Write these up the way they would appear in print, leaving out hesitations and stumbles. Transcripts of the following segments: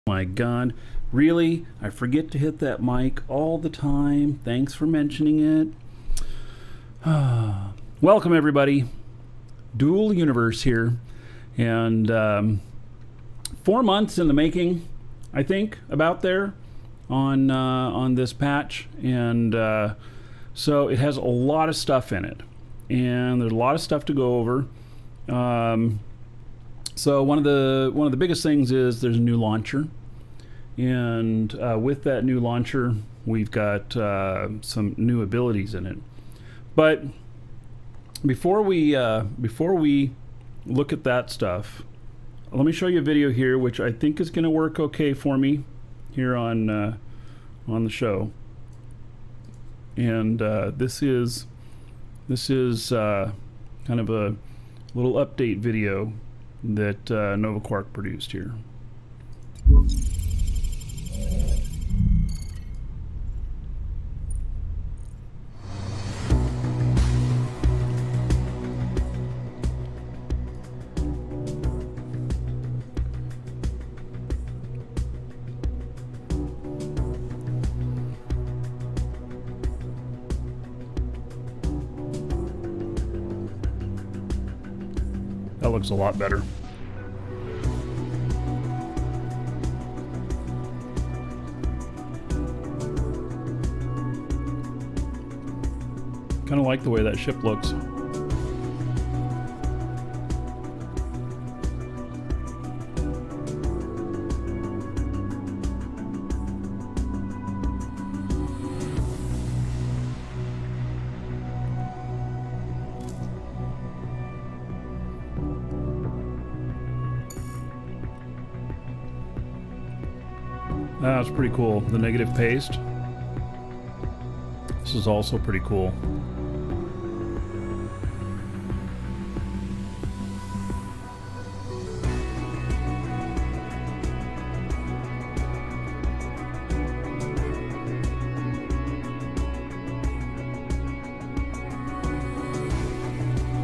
My God, really? I forget to hit that mic all the time. Thanks for mentioning it. Welcome, everybody. Dual Universe here. And 4 months in the making, I think, about there on this patch. And so it has a lot of stuff in it. And there's a lot of stuff to go over. So one of the biggest things is there's a new launcher, and with that new launcher, we've got some new abilities in it. But before we look at that stuff, let me show you a video here, which I think is going to work okay for me here on the show. And this is kind of a little update video that Nova Quark produced here. That looks a lot better. Kind of like the way that ship looks. That's pretty cool. The negative paste. This is also pretty cool.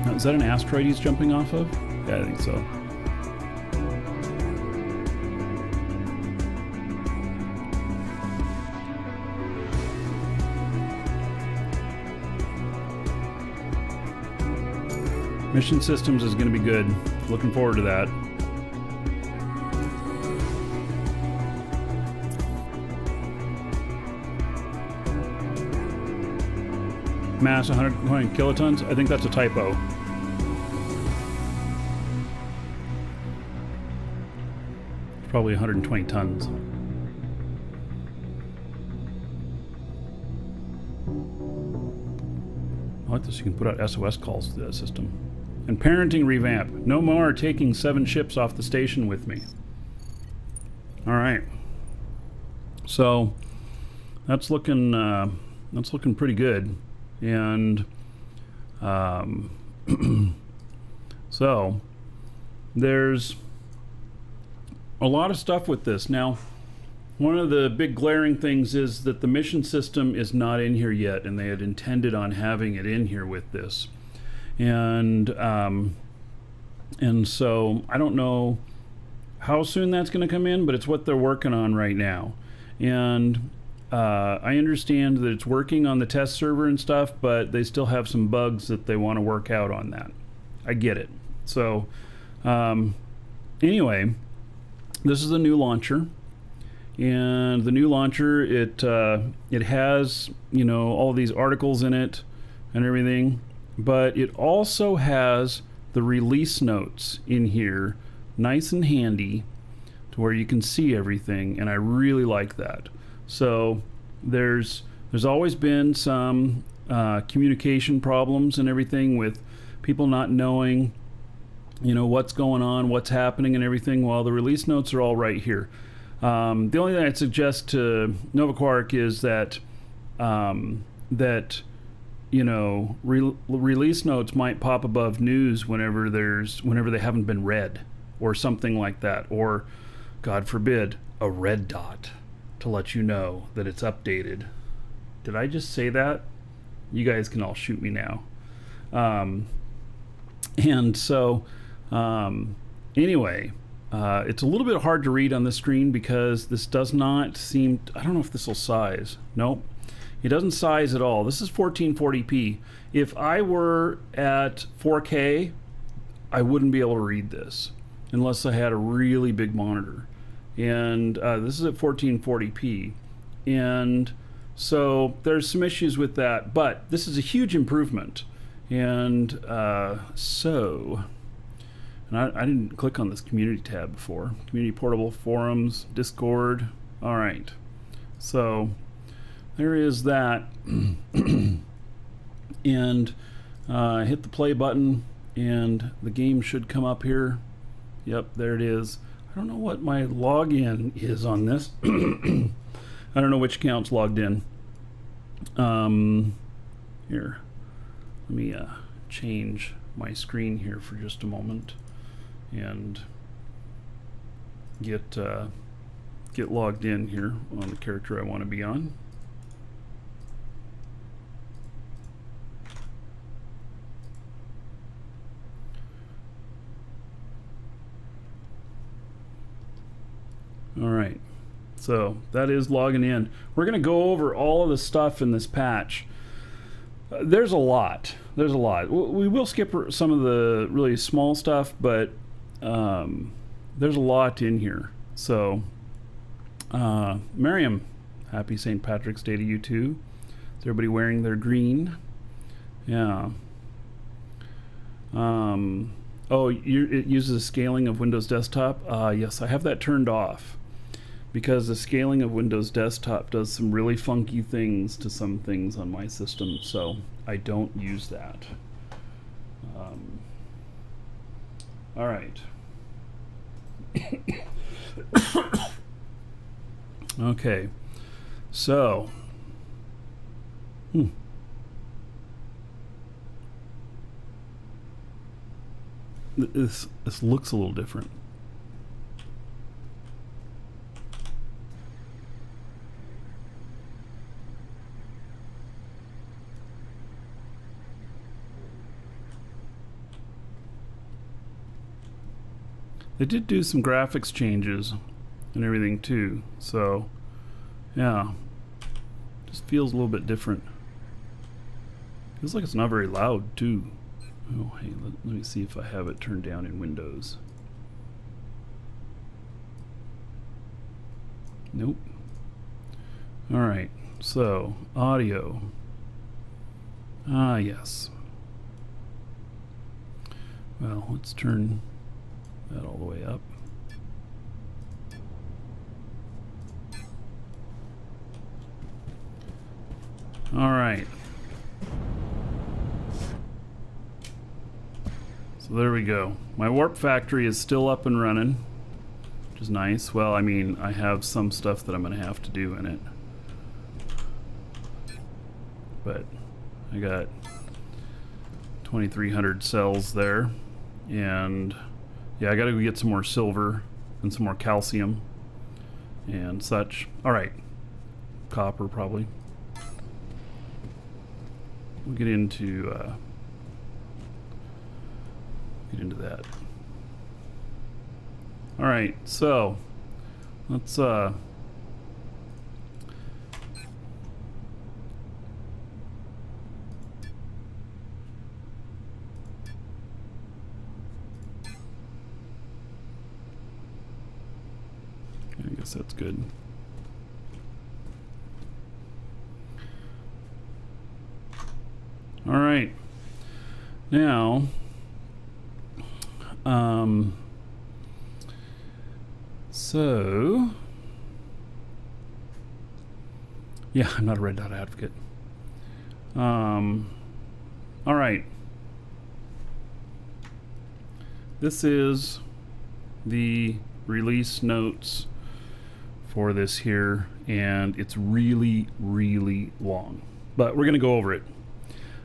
Now, is that an asteroid he's jumping off of? Yeah, I think so. Mission Systems is going to be good. Looking forward to that. Mass 120 kilotons. I think that's a typo. It's probably 120 tons. I like this. You can put out SOS calls to that system. And parenting revamp. No more taking 7 ships off the station with me. All right. So that's looking pretty good. And so there's a lot of stuff with this. Now, one of the big glaring things is that the mission system is not in here yet, and they had intended on having it in here with this. And so I don't know how soon that's going to come in, but it's what they're working on right now. And I understand that it's working on the test server and stuff, but they still have some bugs that they want to work out on that. I get it. So anyway, this is the new launcher. And the new launcher, it has, you know, all these articles in it and everything. But it also has the release notes in here, nice and handy, to where you can see everything, and I really like that. So there's always been some communication problems and everything with people not knowing, you know, what's going on, what's happening, and everything. Well, the release notes are all right here. The only thing I'd suggest to Nova Quark is that you know, release notes might pop above news whenever they haven't been read, or something like that, or God forbid, a red dot to let you know that it's updated. Did I just say that? You guys can all shoot me now. And so anyway, It's a little bit hard to read on the screen because this does not seem, I don't know if this will size. Nope, it doesn't size at all. This is 1440p. If I were at 4K, I wouldn't be able to read this unless I had a really big monitor. And this is at 1440p. And so there's some issues with that, but this is a huge improvement. And I didn't click on this community tab before. Community portable forums, Discord. All right. So there is that. And hit the play button and the game should come up here. Yep, there it is. I don't know what my login is on this. I don't know which account's logged in. Here, let me change my screen here for just a moment and get logged in here on the character I want to be on. All right, so that is logging in. We're going to go over all of the stuff in this patch. There's a lot. There's a lot. We will skip some of the really small stuff, but there's a lot in here. So, Miriam, happy St. Patrick's Day to you too. Is everybody wearing their green? Yeah. Oh, it uses scaling of Windows Desktop? Yes, I have that turned off because the scaling of Windows Desktop does some really funky things to some things on my system, so I don't use that. All right. Okay, so this looks a little different. They did do some graphics changes and everything too, so yeah, just feels a little bit different. Feels like it's not very loud too. Oh, hey, let me see if I have it turned down in Windows. Nope. All right, so audio. Ah, yes. Well, let's turn that all the way up. All right. So there we go. My warp factory is still up and running, which is nice. Well, I mean, I have some stuff that I'm going to have to do in it. But I got 2,300 cells there. And yeah, I got to go get some more silver and some more calcium and such. All right. Copper, probably. We'll get into that. All right, so let's I guess that's good. All right, now so yeah, I'm not a red dot advocate. All right, this is the release notes for this here, and it's really, really long, but we're going to go over it.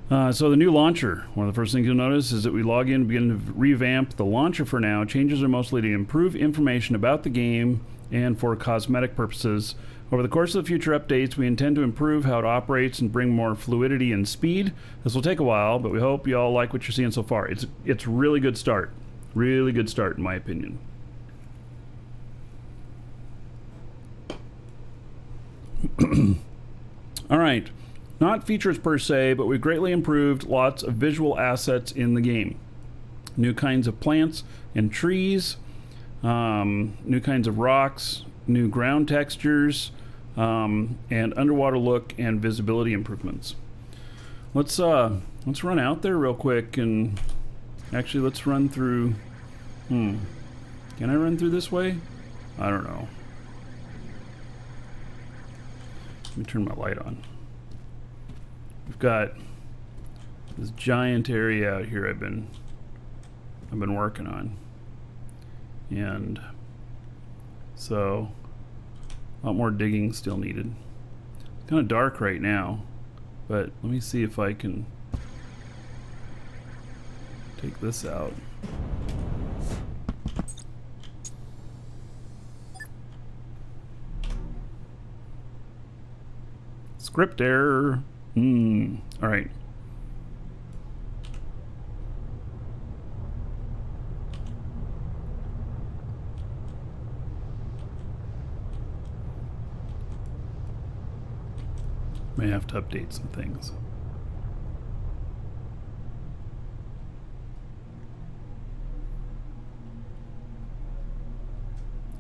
So the new launcher, one of the first things you'll notice is that we log in and begin to revamp the launcher for now. Changes are mostly to improve information about the game and for cosmetic purposes. Over the course of the future updates, we intend to improve how it operates and bring more fluidity and speed. This will take a while, but we hope you all like what you're seeing so far. It's a really good start. Really good start, in my opinion. All right. Not features per se, but we greatly improved lots of visual assets in the game. New kinds of plants and trees, new kinds of rocks, new ground textures, and underwater look and visibility improvements. Let's run out there real quick and actually let's run through. Can I run through this way? I don't know. Let me turn my light on. We've got this giant area out here I've been working on, and so a lot more digging still needed. It's kind of dark right now, but let me see if I can take this out. Script error. All right. May have to update some things.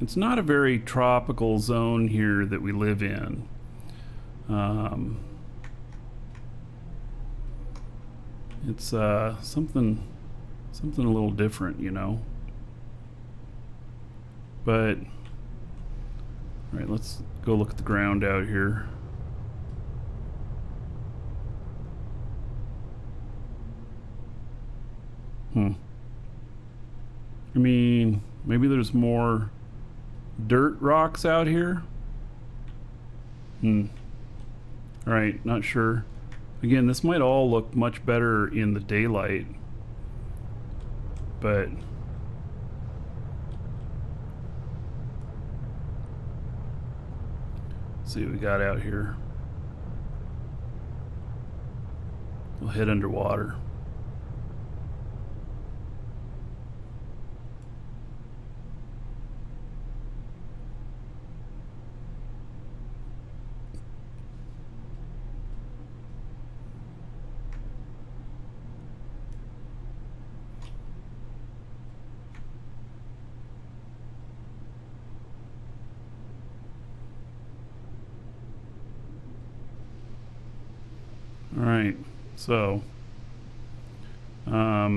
It's not a very tropical zone here that we live in. It's something a little different, you know. But all right, let's go look at the ground out here. I mean, maybe there's more dirt rocks out here. All right, not sure. Again, this might all look much better in the daylight, but let's see what we got out here. We'll head underwater. All right, so I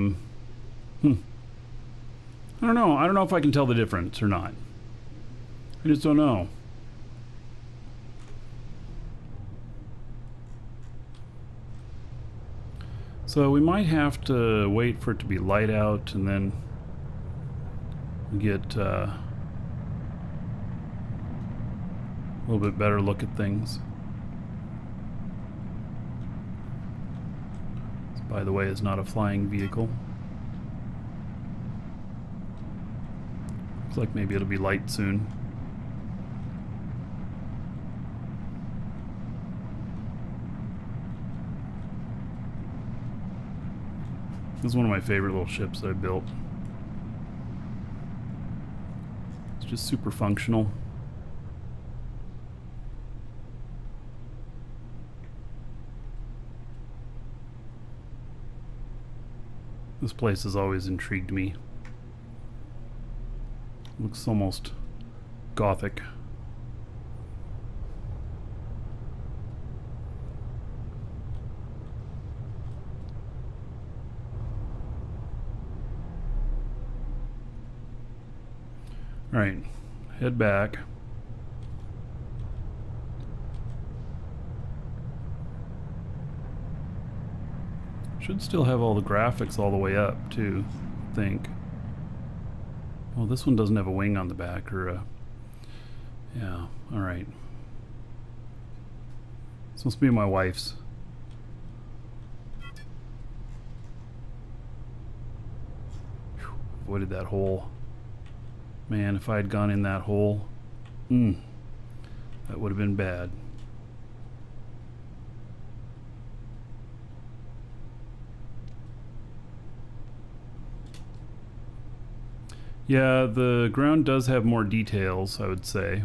don't know. I don't know if I can tell the difference or not. I just don't know. So we might have to wait for it to be light out and then get a little bit better look at things. This, by the way, is not a flying vehicle. Looks like maybe it'll be light soon. This is one of my favorite little ships that I built. It's just super functional. This place has always intrigued me. Looks almost gothic. All right, head back. Should still have all the graphics all the way up too, I think. Well, this one doesn't have a wing on the back or a... Yeah, all right. This must be my wife's. Whew, avoided that hole. Man, if I had gone in that hole, that would have been bad. Yeah, the ground does have more details, I would say.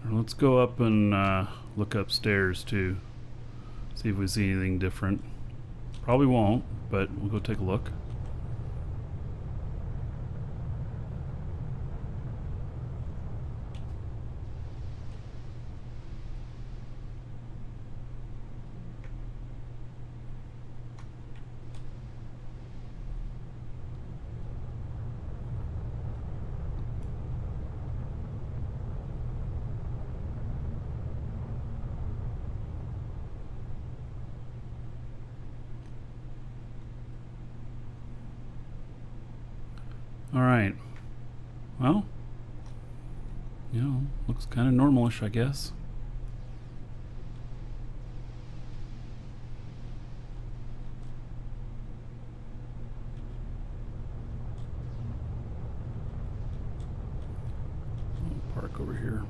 Let's go up and look upstairs too. See if we see anything different. Probably won't, but we'll go take a look. All right. Well, you know, looks kind of normalish, I guess. I'll park over here.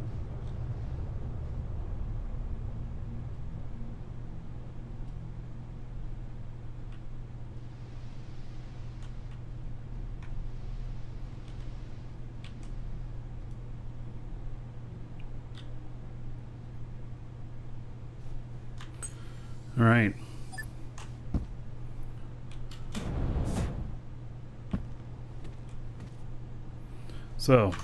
All right. So,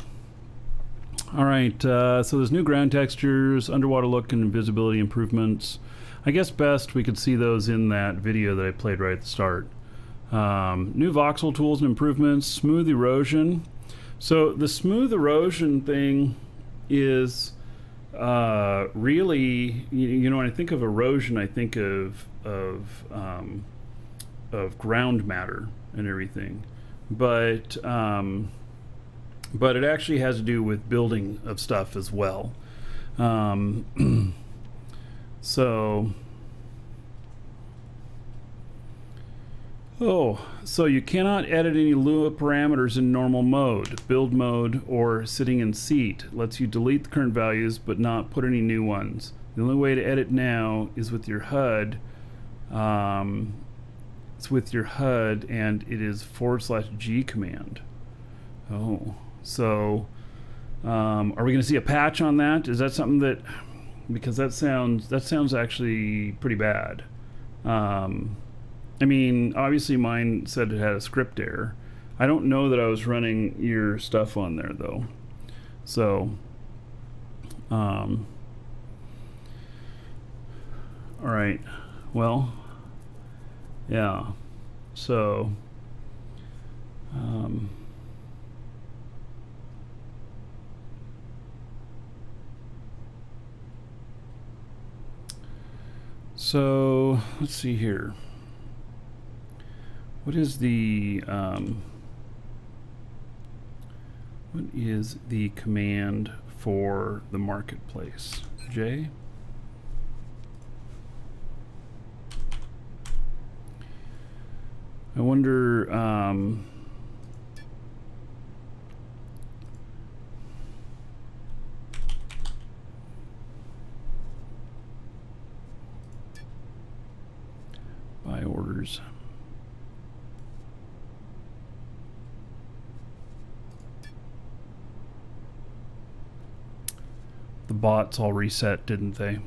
all right. So there's new ground textures, underwater look, and visibility improvements. I guess best we could see those in that video that I played right at the start. New voxel tools and improvements, smooth erosion. So the smooth erosion thing is really, you know, when I think of erosion, I think of ground matter and everything, but it actually has to do with building of stuff as well. So you cannot edit any Lua parameters in normal mode, build mode, or sitting in seat. It lets you delete the current values but not put any new ones. The only way to edit now is with your HUD. It's with your HUD, and it is /G command. Oh, so are we going to see a patch on that? Is that something that, because that sounds actually pretty bad. I mean, obviously mine said it had a script error. I don't know that I was running your stuff on there though. So, all right. Well, yeah. So, so let's see here. What is the command for the marketplace? J? I wonder buy orders. The bots all reset, didn't they?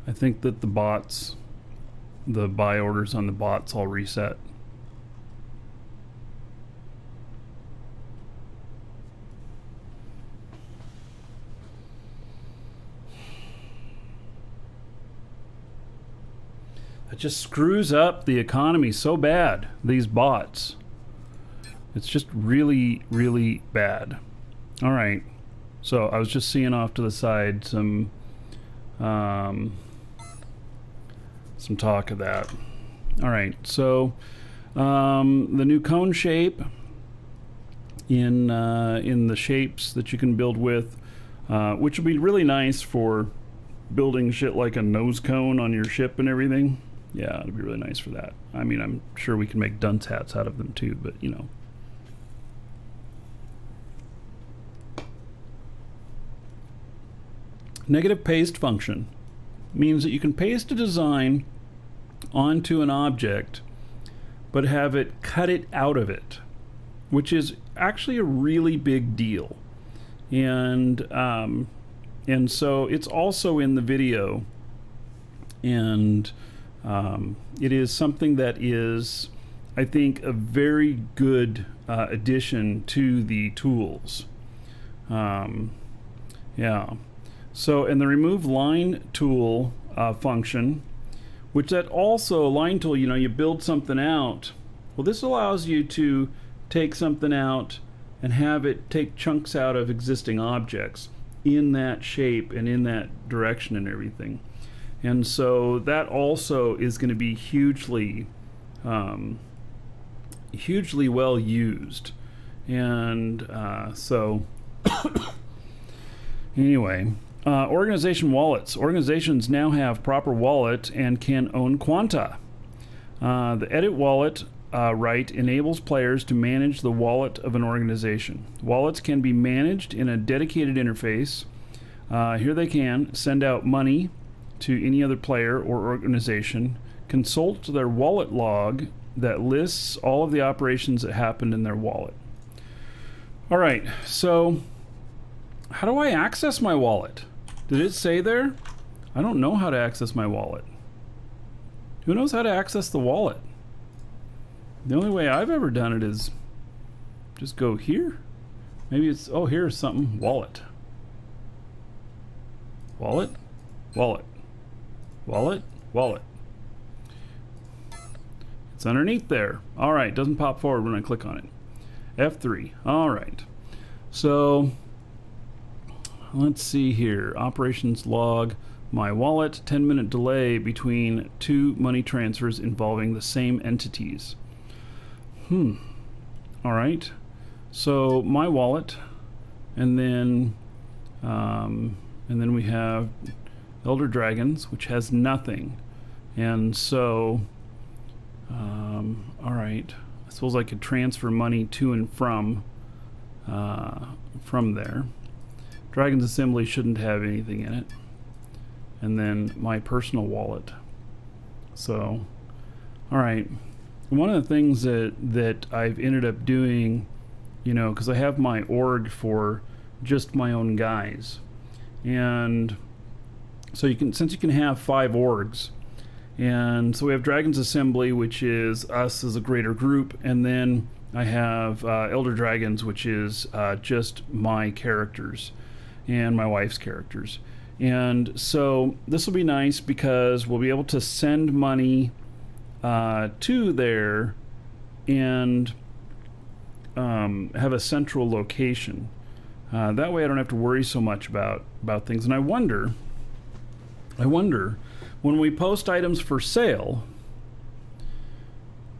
I think that the bots, the buy orders on the bots all reset. It just screws up the economy so bad, these bots. It's just really, really bad. All right. So I was just seeing off to the side some talk of that. All right. So the new cone shape in the shapes that you can build with, which will be really nice for building shit like a nose cone on your ship and everything. Yeah, it'd be really nice for that. I mean, I'm sure we can make dunce hats out of them too, but you know. Negative paste function means that you can paste a design onto an object, but have it cut it out of it, which is actually a really big deal. And so it's also in the video, and it is something that is, I think, a very good addition to the tools. Yeah. So, and the remove line tool function, which that also, line tool, you know, you build something out. Well, this allows you to take something out and have it take chunks out of existing objects in that shape and in that direction and everything. And so that also is going to be hugely well used. And so anyway, organization wallets. Organizations now have proper wallet and can own quanta. The edit wallet right enables players to manage the wallet of an organization. Wallets can be managed in a dedicated interface. Here they can send out money to any other player or organization, consult their wallet log that lists all of the operations that happened in their wallet. All right, so how do I access my wallet? Did it say there? I don't know how to access my wallet. Who knows how to access the wallet? The only way I've ever done it is just go here. Maybe it's, oh, here's something. Wallet. Wallet? Wallet. Wallet? Wallet. It's underneath there. All right, doesn't pop forward when I click on it. F3. All right. So let's see here. Operations log. My wallet. 10-minute delay between two money transfers involving the same entities. All right. So my wallet, and then we have Elder Dragons, which has nothing. And so, all right. I suppose I could transfer money to and from there. Dragon's Assembly shouldn't have anything in it. And then my personal wallet. So, all right. One of the things that I've ended up doing, you know, because I have my org for just my own guys, and so you can, since you can have 5 orgs, and so we have Dragon's Assembly, which is us as a greater group, and then I have Elder Dragons, which is just my characters and my wife's characters. And so this will be nice because we'll be able to send money to there and have a central location. That way I don't have to worry so much about things. And I wonder when we post items for sale,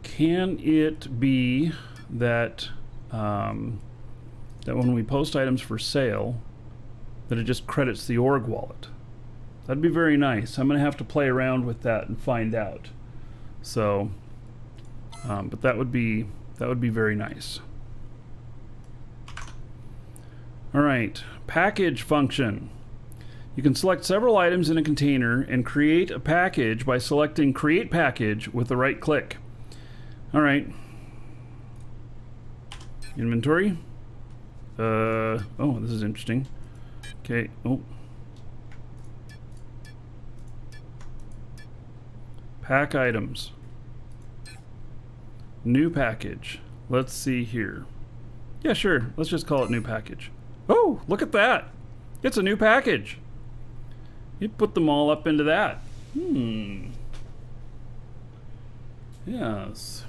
can it be that that when we post items for sale, that it just credits the org wallet? That'd be very nice. I'm going to have to play around with that and find out. So, but that would be very nice. All right, package function. You can select several items in a container and create a package by selecting Create Package with the right click. All right. Inventory. Oh, this is interesting. Okay. Oh. Pack items. New package. Let's see here. Yeah, sure. Let's just call it new package. Oh, look at that. It's a new package. You put them all up into that. Yes.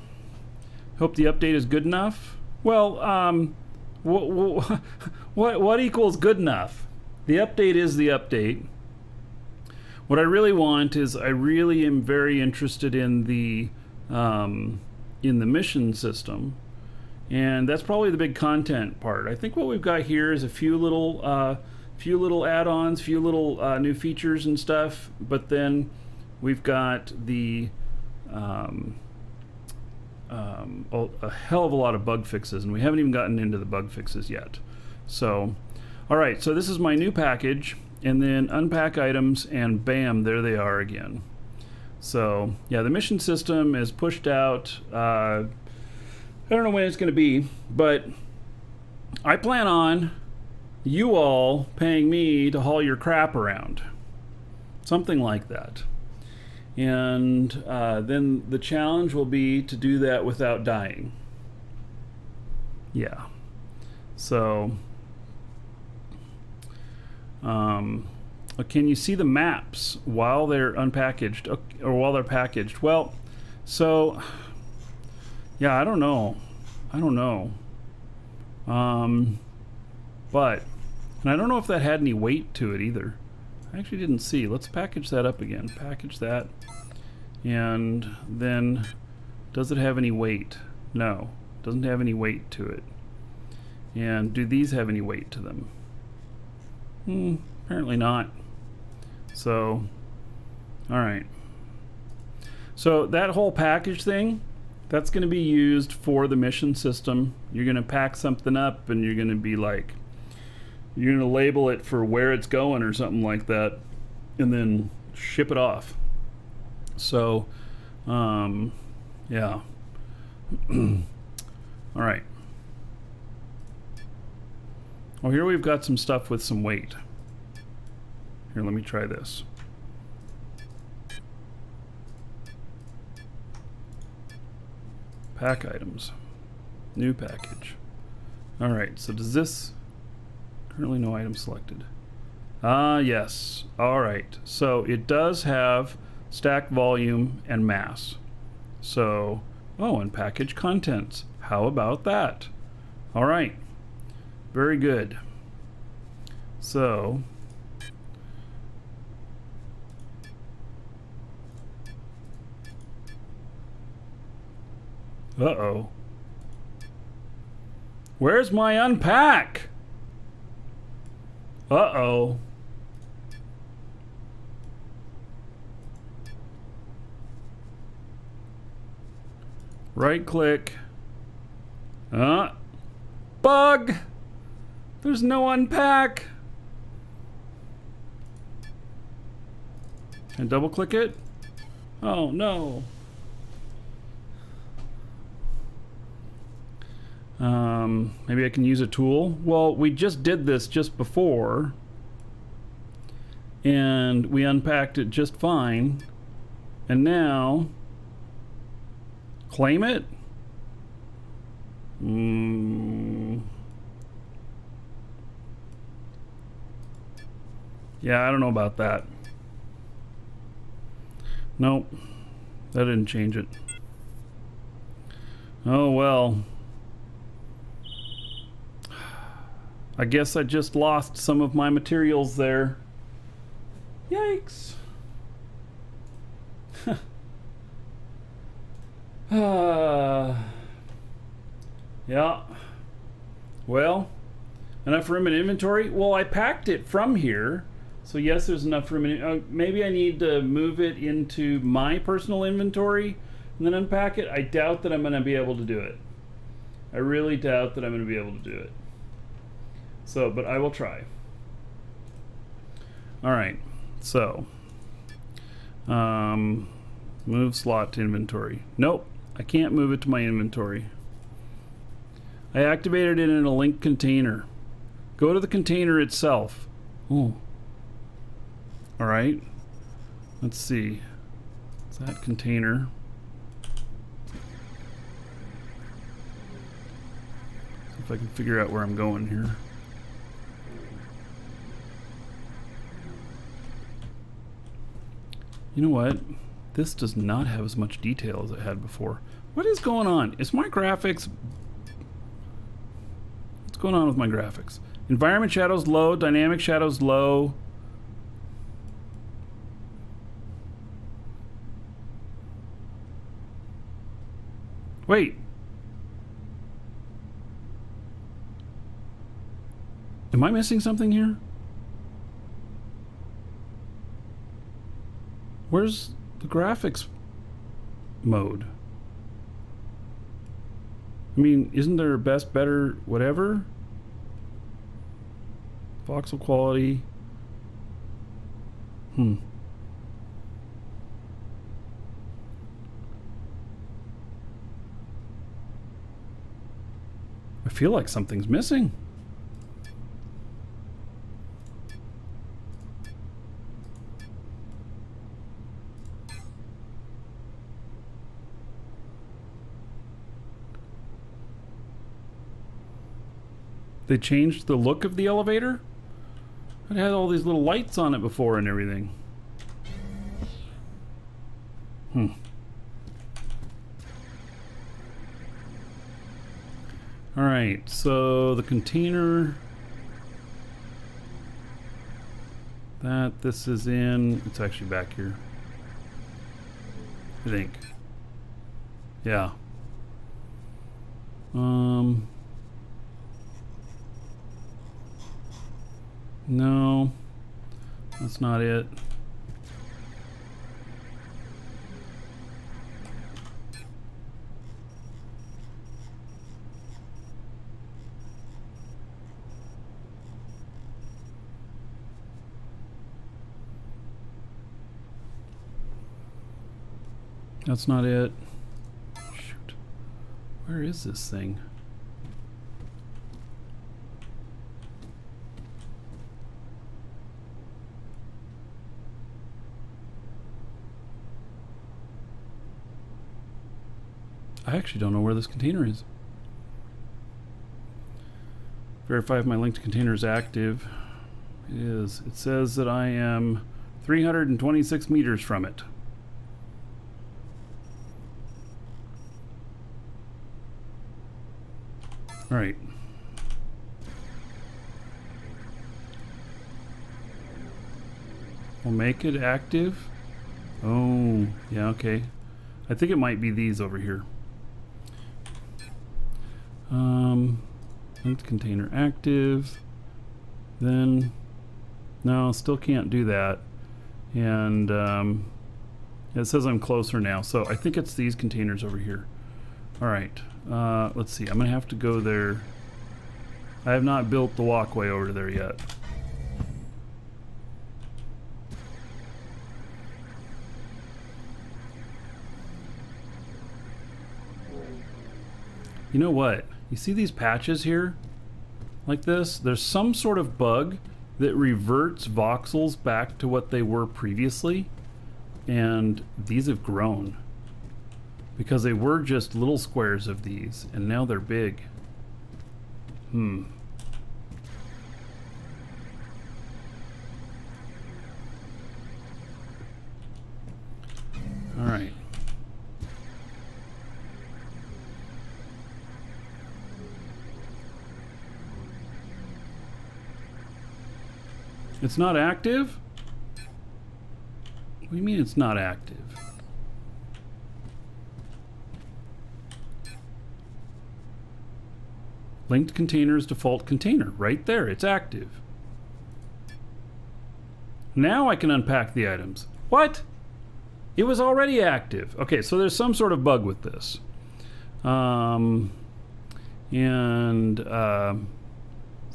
Hope the update is good enough. Well, what equals good enough? The update is the update. What I really want is, I really am very interested in the mission system, and that's probably the big content part. I think what we've got here is a few little add-ons, few little new features and stuff, but then we've got the a hell of a lot of bug fixes, and we haven't even gotten into the bug fixes yet. So, all right, so this is my new package, and then unpack items, and bam, there they are again. So yeah, the mission system is pushed out. I don't know when it's going to be, but I plan on you all paying me to haul your crap around. Something like that. And then the challenge will be to do that without dying. Yeah. So, can you see the maps while they're unpackaged or while they're packaged? Well, so, yeah, I don't know. But, and I don't know if that had any weight to it either. I actually didn't see. Let's package that up again. Package that. And then, does it have any weight? No, doesn't have any weight to it. And do these have any weight to them? Apparently not. So, alright. So that whole package thing, that's going to be used for the mission system. You're going to pack something up and you're going to be like, you're going to label it for where it's going or something like that, and then ship it off. So, yeah. All right. Well, here we've got some stuff with some weight. Here, let me try this. Pack items. New package. All right, so does this... Currently no item selected. Yes. All right. So it does have stack volume and mass. So, and package contents. How about that? All right. Very good. So, uh-oh. Where's my unpack? Uh-oh. Right click. Bug! There's no unpack. And double click it. Oh no. Maybe I can use a tool. Well, we just did this just before, and we unpacked it just fine. And now, claim it? Yeah, I don't know about that. Nope, that didn't change it. Oh well. I guess I just lost some of my materials there. Yikes. Yeah. Well, enough room in inventory? Well, I packed it from here. So yes, there's enough room in maybe I need to move it into my personal inventory and then unpack it. I doubt that I'm going to be able to do it. I really doubt that I'm going to be able to do it. So, but I will try. All right. So, move slot to inventory. Nope, I can't move it to my inventory. I activated it in a linked container. Go to the container itself. Oh. All right. Let's see. It's that container. See if I can figure out where I'm going here. You know what? This does not have as much detail as it had before. What is going on? Is my graphics... What's going on with my graphics? Environment shadows low, dynamic shadows low. Wait. Am I missing something here? Where's the graphics mode? I mean, isn't there a best, better, whatever? Voxel quality. feel like something's missing. They changed the look of the elevator? It had all these little lights on it before and everything. Alright, so the container that this is in, it's actually back here, I think. Yeah. No, that's not it. That's not it. Shoot. Where is this thing? I actually don't know where this container is. Verify if my linked container is active. It is. It says that I am 326 meters from it. All right. We'll make it active. Oh, yeah, okay. I think it might be these over here. Linked container active. Then, no, still can't do that. And it says I'm closer now, so I think it's these containers over here. All right, let's see. I'm gonna have to go there. I have not built the walkway over to there yet. You know what? You see these patches here? Like this? There's some sort of bug that reverts voxels back to what they were previously. And these have grown. Because they were just little squares of these, and now they're big. All right. It's not active? What do you mean it's not active? Linked containers default container. Right there, it's active. Now I can unpack the items. What? It was already active. Okay, so there's some sort of bug with this.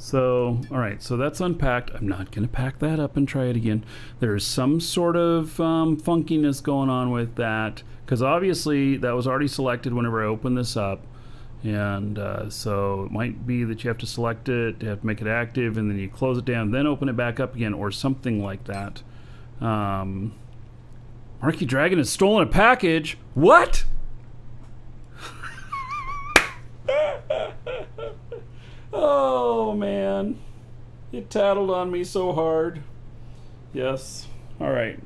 So, all right, so that's unpacked. I'm not going to pack that up and try it again. There's some sort of funkiness going on with that, because obviously that was already selected whenever I opened this up. And so it might be that you have to select it, you have to make it active, and then you close it down, then open it back up again, or something like that. Marky Dragon has stolen a package. What? Oh, man. It tattled on me so hard. Yes. All right.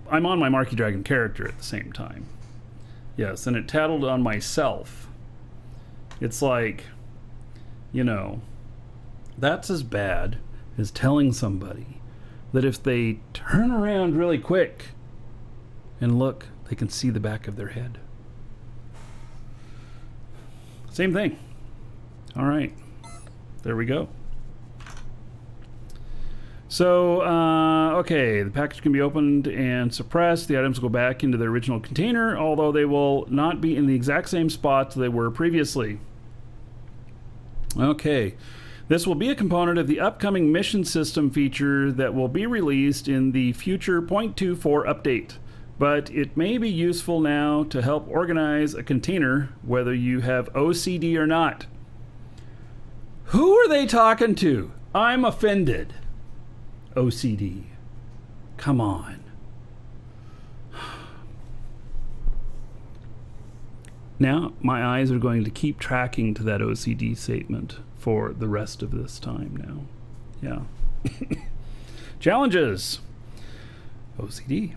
I'm on my Marky Dragon character at the same time. Yes, and it tattled on myself. It's like, you know, that's as bad as telling somebody that if they turn around really quick and look, they can see the back of their head. Same thing. All right, there we go. So, okay, the package can be opened and suppressed. The items will go back into their original container, although they will not be in the exact same spots they were previously. Okay, this will be a component of the upcoming mission system feature that will be released in the future 0.24 update. but it may be useful now to help organize a container whether you have OCD or not. Who are they talking to? I'm offended. OCD. Come on. Now, my eyes are going to keep tracking to that OCD statement for the rest of this time now. Yeah. Challenges. OCD.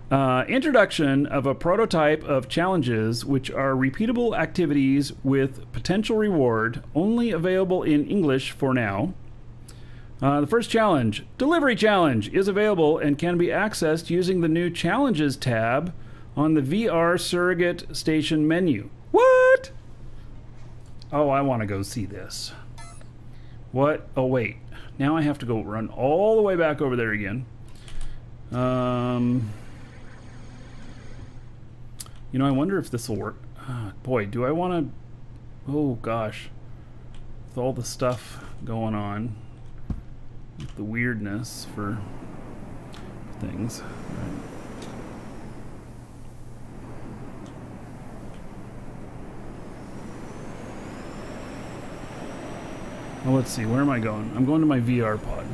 Introduction of a prototype of challenges which are repeatable activities with potential reward, only available in English for now. The first challenge, Delivery Challenge, is available and can be accessed using the new Challenges tab on the VR Surrogate Station menu. What? Oh, I want to go see this. What? Oh, wait. Now I have to go run all the way back over there again. You know, I wonder if this will work. Boy, do I want to... Oh, gosh. With all the stuff going on. With the weirdness for things. Right. Well, let's see. Where am I going? I'm going to my VR pod.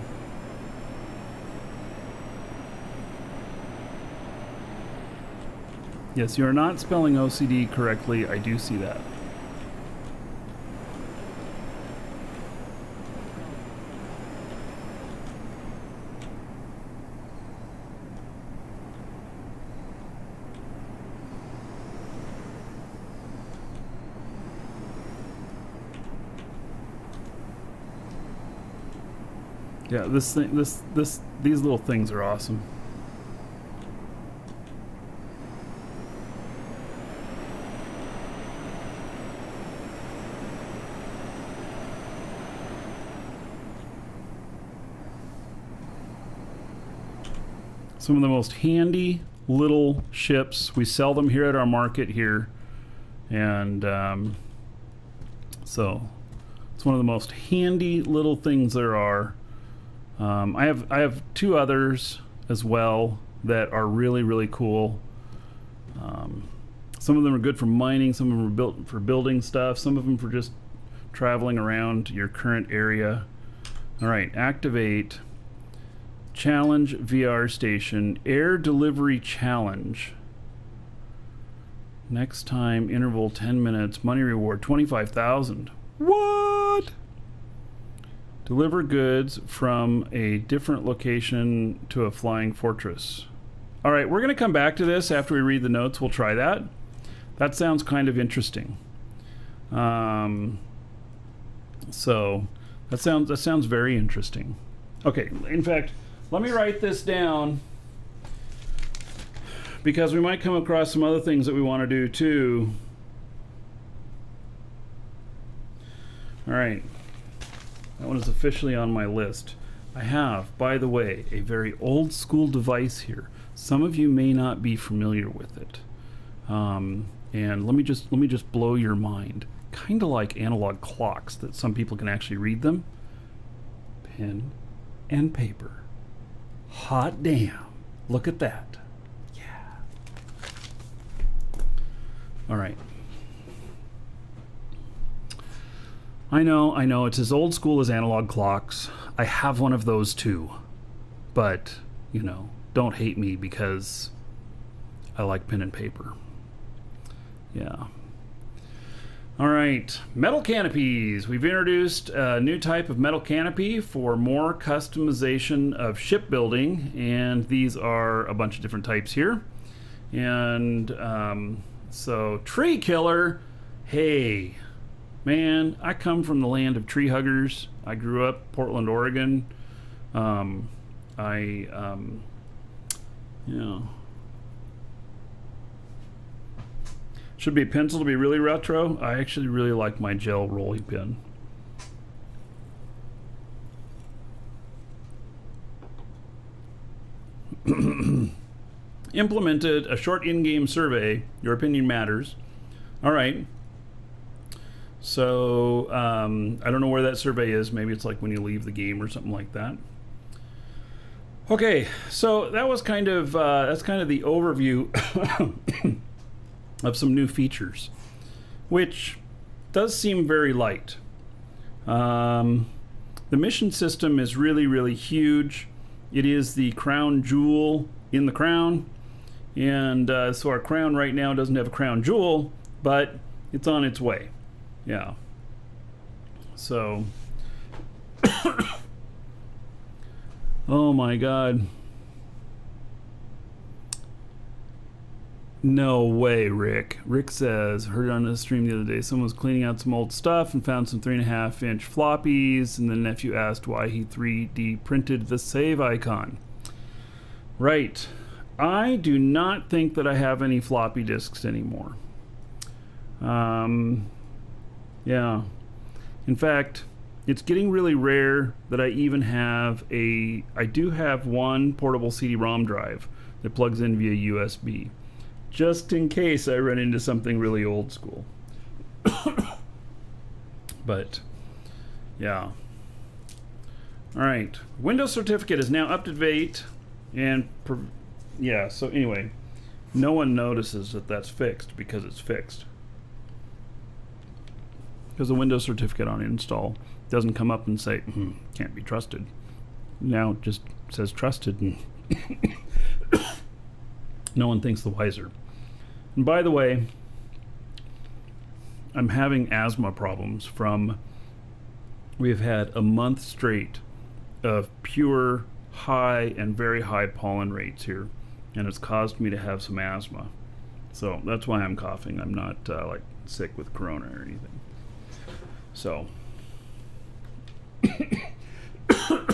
Yes, you are not spelling OCD correctly. I do see that. Yeah, these little things are awesome. Some of the most handy little ships. We sell them here at our market here, and so it's one of the most handy little things there are. I have two others as well that are really, really cool. Some of them are good for mining, some of them are built for building stuff, some of them for just traveling around your current area. All right, activate Challenge VR Station Air Delivery Challenge. Next time interval 10 minutes, money reward 25,000. What? Deliver goods from a different location to a flying fortress. All right, we're going to come back to this after we read the notes. We'll try that. That sounds kind of interesting. So that sounds very interesting. Okay, in fact, let me write this down because we might come across some other things that we want to do too. All right. That one is officially on my list. I have, by the way, a very old school device here. Some of you may not be familiar with it. And let me just blow your mind. Kind of like analog clocks that some people can actually read them. Pen and paper. Hot damn. Look at that. Yeah. All right. I know, it's as old school as analog clocks. I have one of those too. But, you know, don't hate me because I like pen and paper. Yeah. All right, metal canopies. We've introduced a new type of metal canopy for more customization of shipbuilding, and these are a bunch of different types here. And so, tree killer, hey. Man, I come from the land of tree huggers. I grew up Portland, Oregon. Should be a pencil to be really retro. I actually really like my gel rolling pen. Implemented a short in-game survey. Your opinion matters. All right. So, I don't know where that survey is. Maybe it's like when you leave the game or something like that. Okay, so that was kind of that's kind of the overview of some new features, which does seem very light. The mission system is really, really huge. It is the crown jewel in the crown, and so our crown right now doesn't have a crown jewel, but it's on its way. Yeah. So, oh my God. No way, Rick. Rick says, heard on the stream the other day, someone was cleaning out some old stuff and found some 3.5-inch floppies, and the nephew asked why he 3D printed the save icon. Right. I do not think that I have any floppy disks anymore. Yeah. In fact, it's getting really rare that I even have I do have one portable CD-ROM drive that plugs in via USB, just in case I run into something really old school. But, yeah. All right. Windows certificate is now up to date, and yeah, so anyway, no one notices that that's fixed because it's fixed. Because the Windows certificate on install doesn't come up and say, can't be trusted. Now it just says trusted, and no one thinks the wiser. And by the way, I'm having asthma problems we've had a month straight of pure high and very high pollen rates here, and it's caused me to have some asthma. So that's why I'm coughing. I'm not like sick with corona or anything. So, all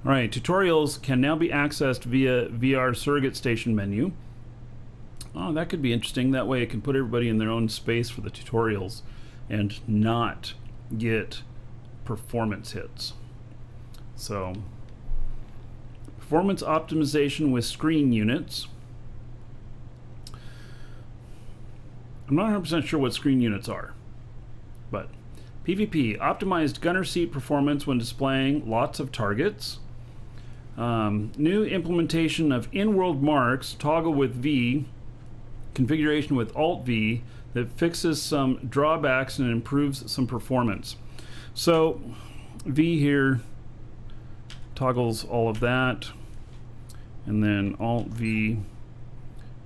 right, tutorials can now be accessed via VR surrogate station menu. Oh, that could be interesting. That way it can put everybody in their own space for the tutorials and not get performance hits. So, performance optimization with screen units. I'm not 100% sure what screen units are. But PvP, optimized gunner seat performance when displaying lots of targets. New implementation of in-world marks, toggle with V, configuration with Alt-V, that fixes some drawbacks and improves some performance. So V here toggles all of that, and then Alt-V,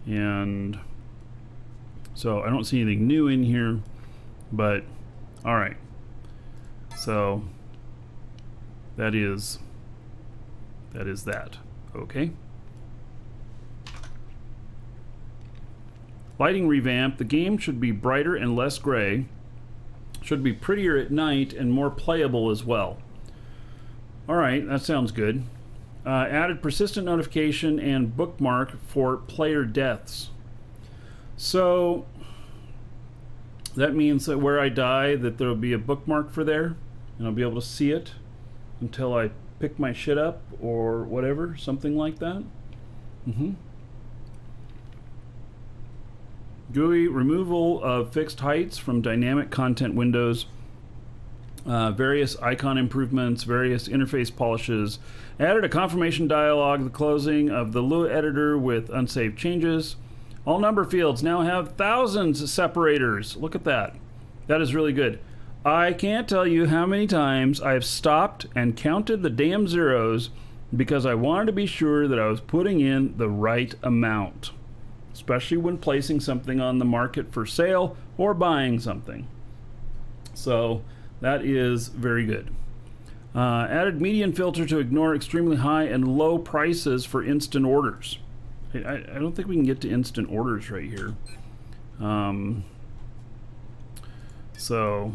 and so I don't see anything new in here, but all right, so that is that. Okay. Lighting revamp. The game should be brighter and less gray. Should be prettier at night and more playable as well. All right, that sounds good. Added persistent notification and bookmark for player deaths. So that means that where I die, that there'll be a bookmark for there, and I'll be able to see it until I pick my shit up or whatever, something like that. GUI removal of fixed heights from dynamic content windows, various icon improvements, various interface polishes, added a confirmation dialog, the closing of the Lua editor with unsaved changes. All number fields now have thousands separators. Look at that. That is really good. I can't tell you how many times I've stopped and counted the damn zeros because I wanted to be sure that I was putting in the right amount, especially when placing something on the market for sale or buying something. So that is very good. Added median filter to ignore extremely high and low prices for instant orders. I don't think we can get to instant orders right here. So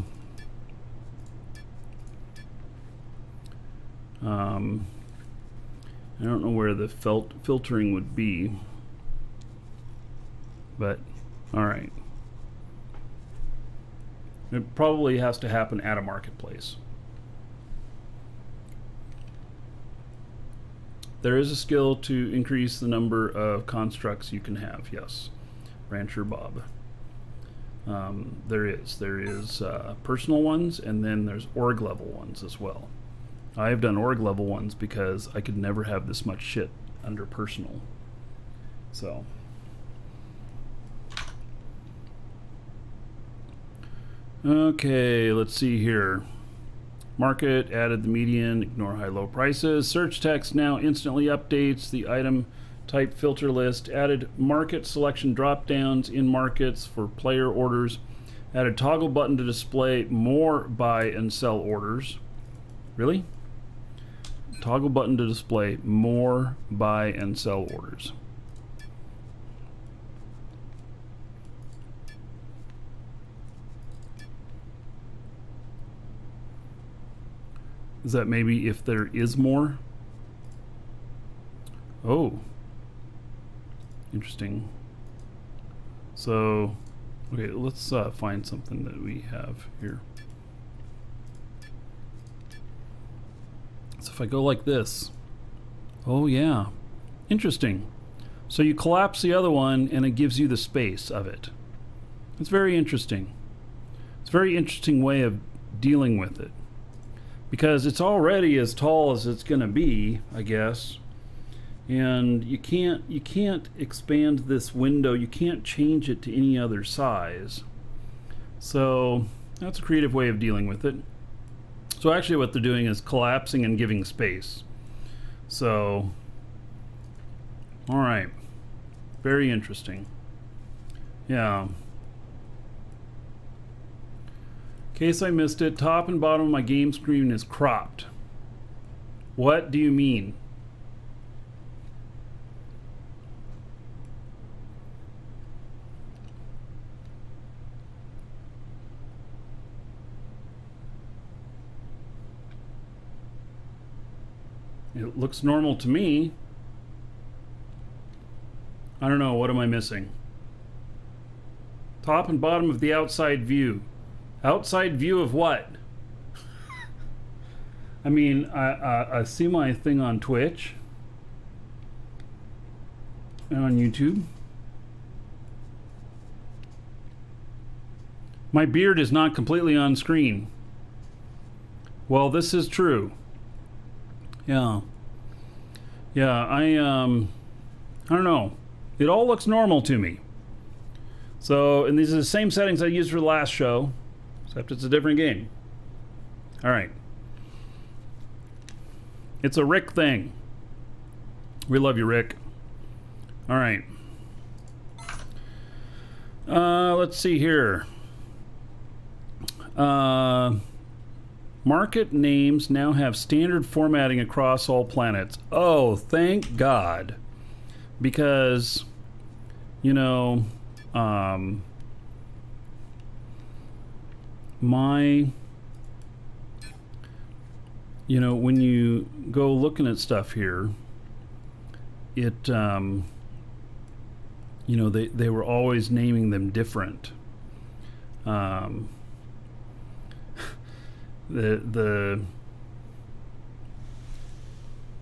I don't know where the filtering would be, but all right. It probably has to happen at a marketplace. There is a skill to increase the number of constructs you can have, yes. Rancher Bob. There is personal ones, and then there's org level ones as well. I've done org level ones because I could never have this much shit under personal. So. Okay, let's see here. Market, added the median, ignore high-low prices. Search text now instantly updates the item type filter list. Added market selection drop-downs in markets for player orders. Added toggle button to display more buy and sell orders. Really? Toggle button to display more buy and sell orders. Is that maybe if there is more? Oh. Interesting. So, okay, let's find something that we have here. So if I go like this, oh yeah, interesting. So you collapse the other one and it gives you the space of it. It's very interesting. It's a very interesting way of dealing with it. Because it's already as tall as it's going to be, I guess. And you can't expand this window. You can't change it to any other size. So that's a creative way of dealing with it. So actually what they're doing is collapsing and giving space. So, all right. Very interesting. Yeah. In case I missed it, top and bottom of my game screen is cropped. What do you mean? It looks normal to me. I don't know, what am I missing? Top and bottom of the outside view. Outside view of what? I mean, I see my thing on Twitch and on YouTube. My beard is not completely on screen. Well, this is true. Yeah. Yeah, I don't know. It all looks normal to me. So, and these are the same settings I used for the last show, except it's a different game. All right. It's a Rick thing. We love you, Rick. All right. Let's see here. Market names now have standard formatting across all planets. Oh, thank God. Because, you know, you know, when you go looking at stuff here, it, you know, they were always naming them different.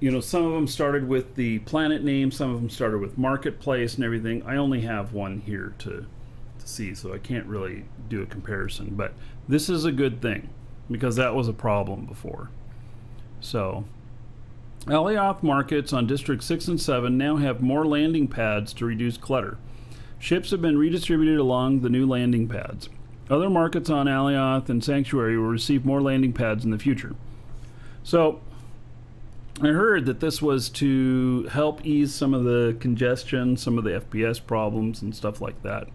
You know, some of them started with the planet name, some of them started with marketplace and everything. I only have one here to see, so I can't really do a comparison, but this is a good thing because that was a problem before. So Alioth markets on District 6 and 7 now have more landing pads to reduce clutter. Ships have been redistributed along the new landing pads. Other markets on Alioth and Sanctuary will receive more landing pads in the future. So I heard that this was to help ease some of the congestion, some of the FPS problems and stuff like that.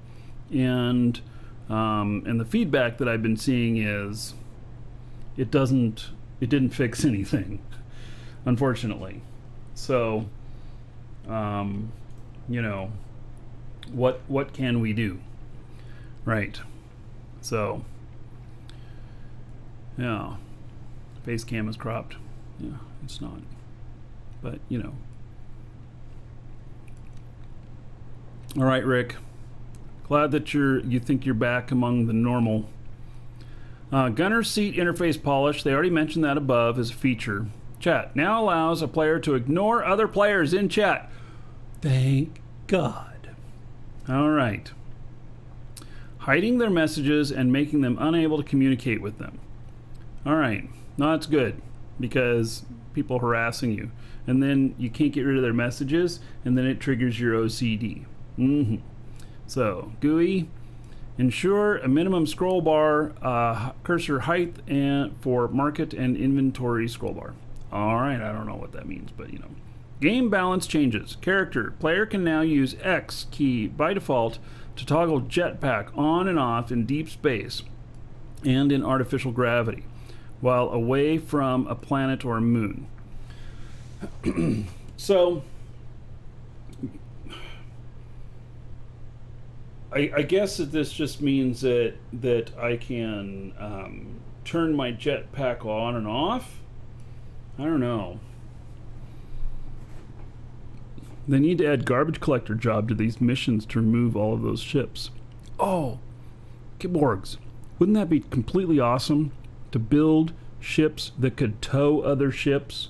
And the feedback that I've been seeing is it didn't fix anything, unfortunately. So, you know, what can we do? Right. So, yeah, face cam is cropped. Yeah, it's not, but you know. All right, Rick. Glad that you think you're back among the normal. Gunner seat interface polish. They already mentioned that above as a feature. Chat now allows a player to ignore other players in chat. Thank God. All right. Hiding their messages and making them unable to communicate with them. All right. No, that's good. because people harassing you, and then you can't get rid of their messages, and then it triggers your OCD. So GUI, ensure a minimum scroll bar cursor height and for market and inventory scroll bar. All right, I don't know what that means, but you know. Game balance changes. Character. Player can now use X key by default to toggle jetpack on and off in deep space and in artificial gravity while away from a planet or a moon. So I guess that this just means that I can turn my jetpack on and off. I don't know. They need to add garbage collector job to these missions to remove all of those ships. Oh, Kiborgs. Wouldn't that be completely awesome to build ships that could tow other ships,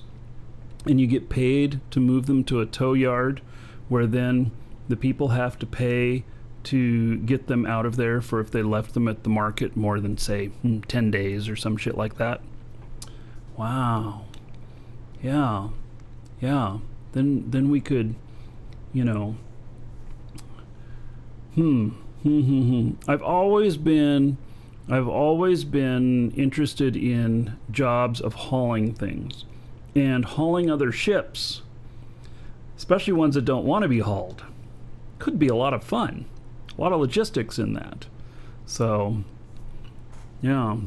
and you get paid to move them to a tow yard where then the people have to pay to get them out of there for if they left them at the market more than, say, 10 days or some shit like that? Wow. Yeah. Then we could, you know, I've always been interested in jobs of hauling things and hauling other ships, especially ones that don't want to be hauled. Could be a lot of fun, a lot of logistics in that. So, yeah.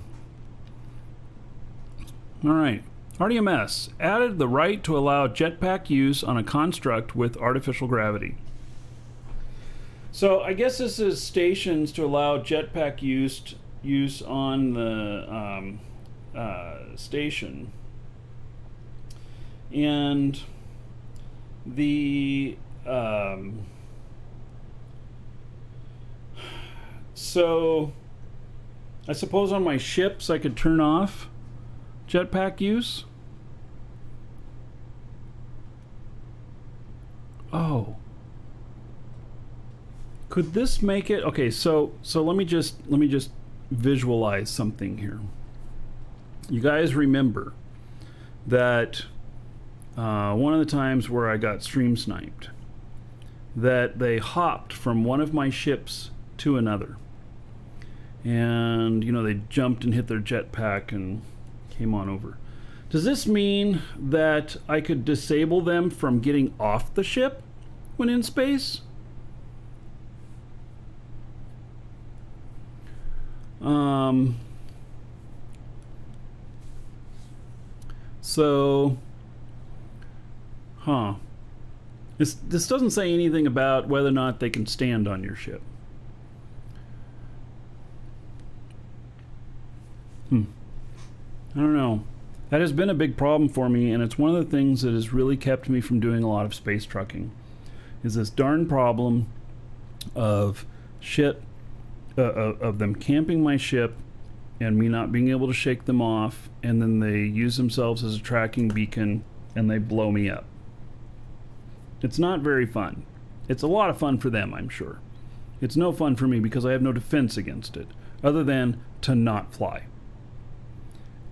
All right. RDMS added the right to allow jetpack use on a construct with artificial gravity. So I guess this is stations to allow jetpack use on the station, and the so I suppose on my ships I could turn off jetpack use. Oh, could this make it okay? So let me just visualize something here. You guys remember that one of the times where I got stream sniped, that they hopped from one of my ships to another, and you know, they jumped and hit their jetpack and came on over. Does this mean that I could disable them from getting off the ship when in space? So, this doesn't say anything about whether or not they can stand on your ship. I don't know. That has been a big problem for me, and it's one of the things that has really kept me from doing a lot of space trucking, is this darn problem of of them camping my ship and me not being able to shake them off, and then they use themselves as a tracking beacon and they blow me up. It's not very fun. It's a lot of fun for them, I'm sure. It's no fun for me because I have no defense against it other than to not fly.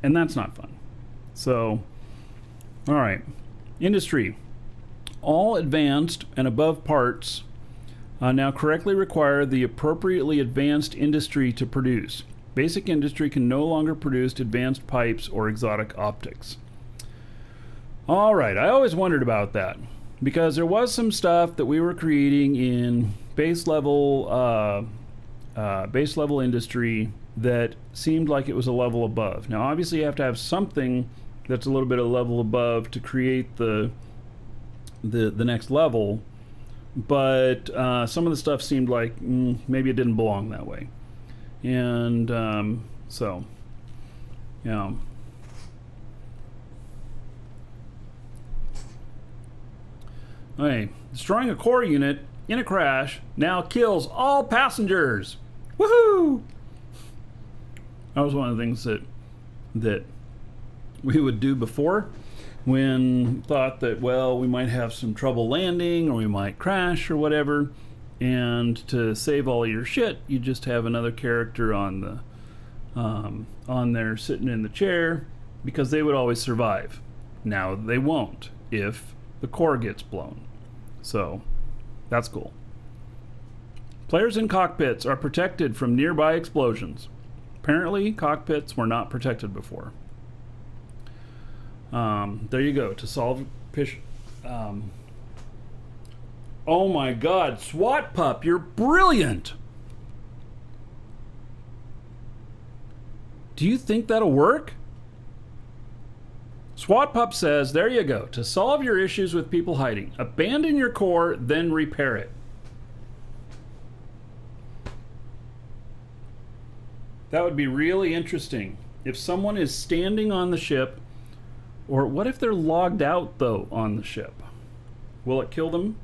And that's not fun. So, all right. Industry. All advanced and above parts now correctly require the appropriately advanced industry to produce. Basic industry can no longer produce advanced pipes or exotic optics. All right. I always wondered about that because there was some stuff that we were creating in base level industry that seemed like it was a level above. Now, obviously, you have to have something that's a little bit of level above to create the next level, but some of the stuff seemed like maybe it didn't belong that way, and so, yeah. Okay, destroying a core unit in a crash now kills all passengers. Woohoo! That was one of the things that we would do before, when thought that, well, we might have some trouble landing or we might crash or whatever, and to save all your shit, you just have another character on the on there sitting in the chair, because they would always survive. Now they won't if the core gets blown. So that's cool. Players in cockpits are protected from nearby explosions. Apparently, cockpits were not protected before. There you go. To solve oh my God, SWAT Pup, you're brilliant. Do you think that'll work? SWAT Pup says, there you go. To solve your issues with people hiding, abandon your core, then repair it. That would be really interesting. If someone is standing on the ship, or what if they're logged out, though, on the ship? Will it kill them?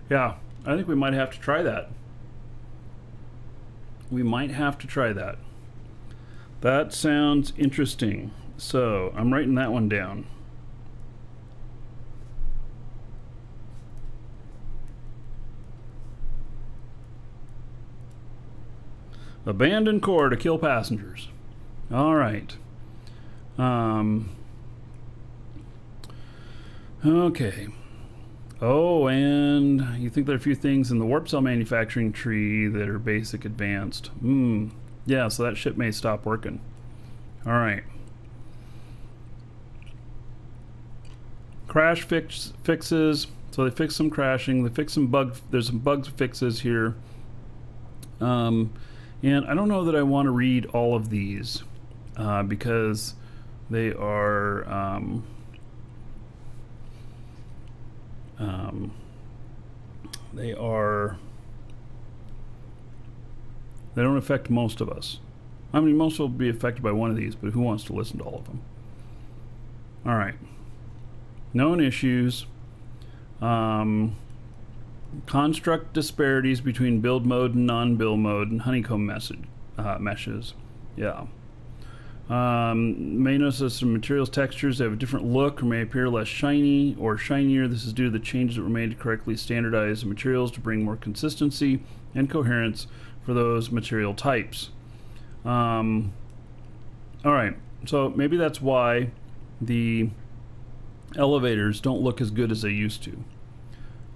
Yeah, I think we might have to try that. We might have to try that. That sounds interesting. So, I'm writing that one down. Abandon core to kill passengers. All right. Okay. Oh, and you think there are a few things in the warp cell manufacturing tree that are basic advanced. Yeah, so that ship may stop working. All right. Crash fixes. So they fixed some crashing. They fixed some bugs. There's some bug fixes here. And I don't know that I want to read all of these because they are they don't affect most of us. I mean, most will be affected by one of these, but who wants to listen to all of them? All right. Known issues. Construct disparities between build mode and non-build mode, and honeycomb meshes. Yeah. May notice that some materials textures have a different look or may appear less shiny or shinier. This is due to the changes that were made to correctly standardize the materials to bring more consistency and coherence for those material types. All right, so maybe that's why the elevators don't look as good as they used to.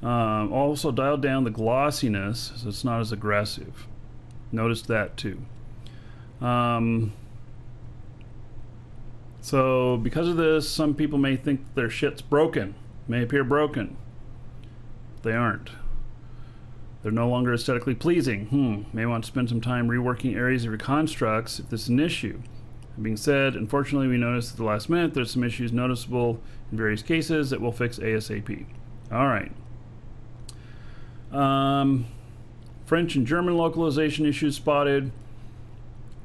Also dialed down the glossiness so it's not as aggressive. Noticed that too. So because of this, some people may think their shit's broken, may appear broken. They aren't. They're no longer aesthetically pleasing. May want to spend some time reworking areas of your constructs if this is an issue. That being said, unfortunately, we noticed at the last minute there's some issues noticeable in various cases that we'll fix ASAP. All right. French and German localization issues spotted.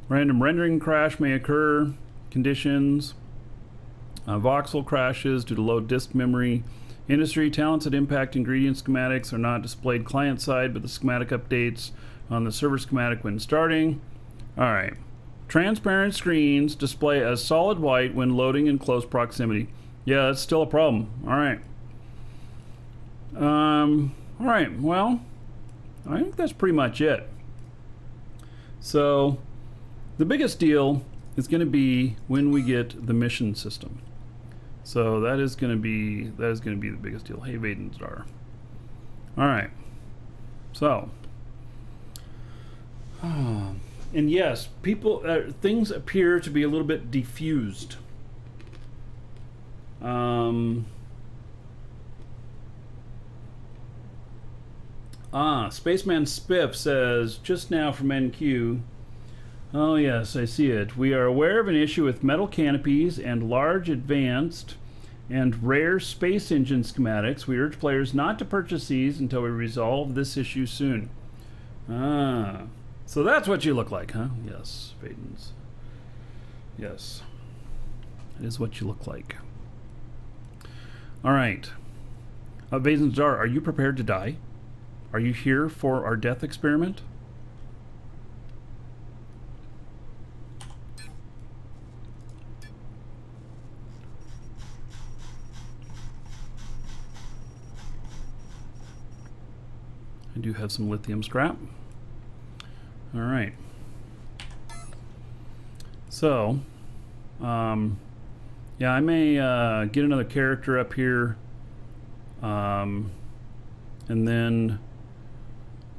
Random rendering crash may occur. Conditions. Voxel crashes due to low disk memory. Industry talents that impact ingredient schematics are not displayed client side, but the schematic updates on the server schematic when starting. All right. Transparent screens display as solid white when loading in close proximity. Yeah, that's still a problem. All right. All right. Well, I think that's pretty much it. So, the biggest deal is going to be when we get the mission system. So that is going to be the biggest deal. Hey, Vadenstar. All right. So, and yes, things appear to be a little bit diffused. Spaceman Spiff says, just now from NQ. Oh yes, I see it. We are aware of an issue with metal canopies and large advanced and rare space engine schematics. We urge players not to purchase these until we resolve this issue soon. So that's what you look like, huh? Yes, Vadens. Yes. It is what you look like. All right. Vadens, are you prepared to die? Are you here for our death experiment? I do have some lithium scrap. All right. So, yeah, I may get another character up here, and then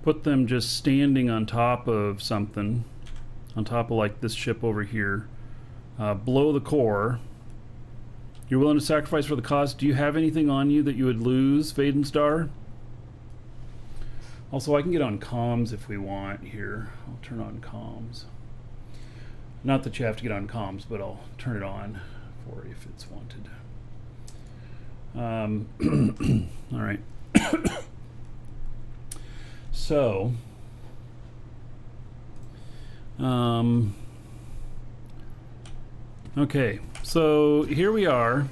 put them just standing on top of something, on top of like this ship over here, below the core. You're willing to sacrifice for the cause. Do you have anything on you that you would lose, Faden Star? Also, I can get on comms if we want here. I'll turn on comms. Not that you have to get on comms, but I'll turn it on for if it's wanted. All right. So, okay, so here we are,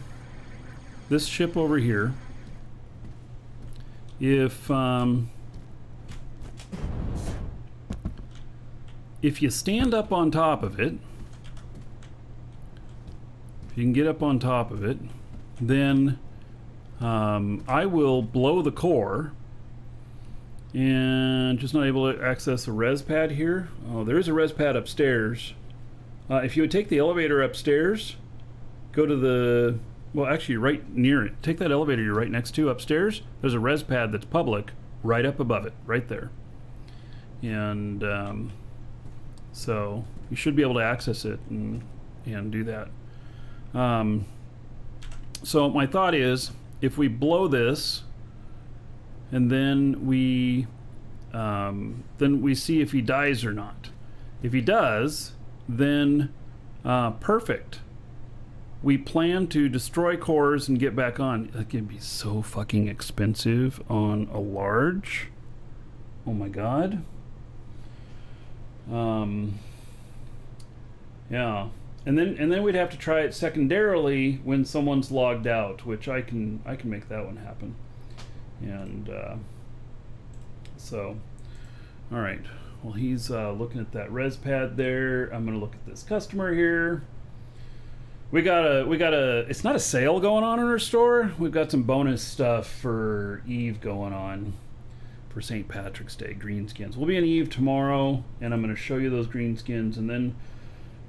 this ship over here. If you stand up on top of it, if you can get up on top of it, then I will blow the core. And just not able to access a res pad here. Oh, there is a res pad upstairs. If you would take the elevator upstairs, go to the, well, actually you're right near it. Take that elevator you're right next to upstairs. There's a res pad that's public right up above it, right there. And so you should be able to access it and do that. So my thought is, if we blow this, and then we see if he dies or not. If he does, then perfect. We plan to destroy cores and get back on. That can be so fucking expensive on a large. Oh my god. Yeah. And then we'd have to try it secondarily when someone's logged out, which I can make that one happen. And so, all right. Well, he's looking at that res pad there. I'm gonna look at this customer here. We got a. It's not a sale going on in our store. We've got some bonus stuff for Eve going on for St. Patrick's Day. Greenskins. We'll be in Eve tomorrow, and I'm gonna show you those greenskins, and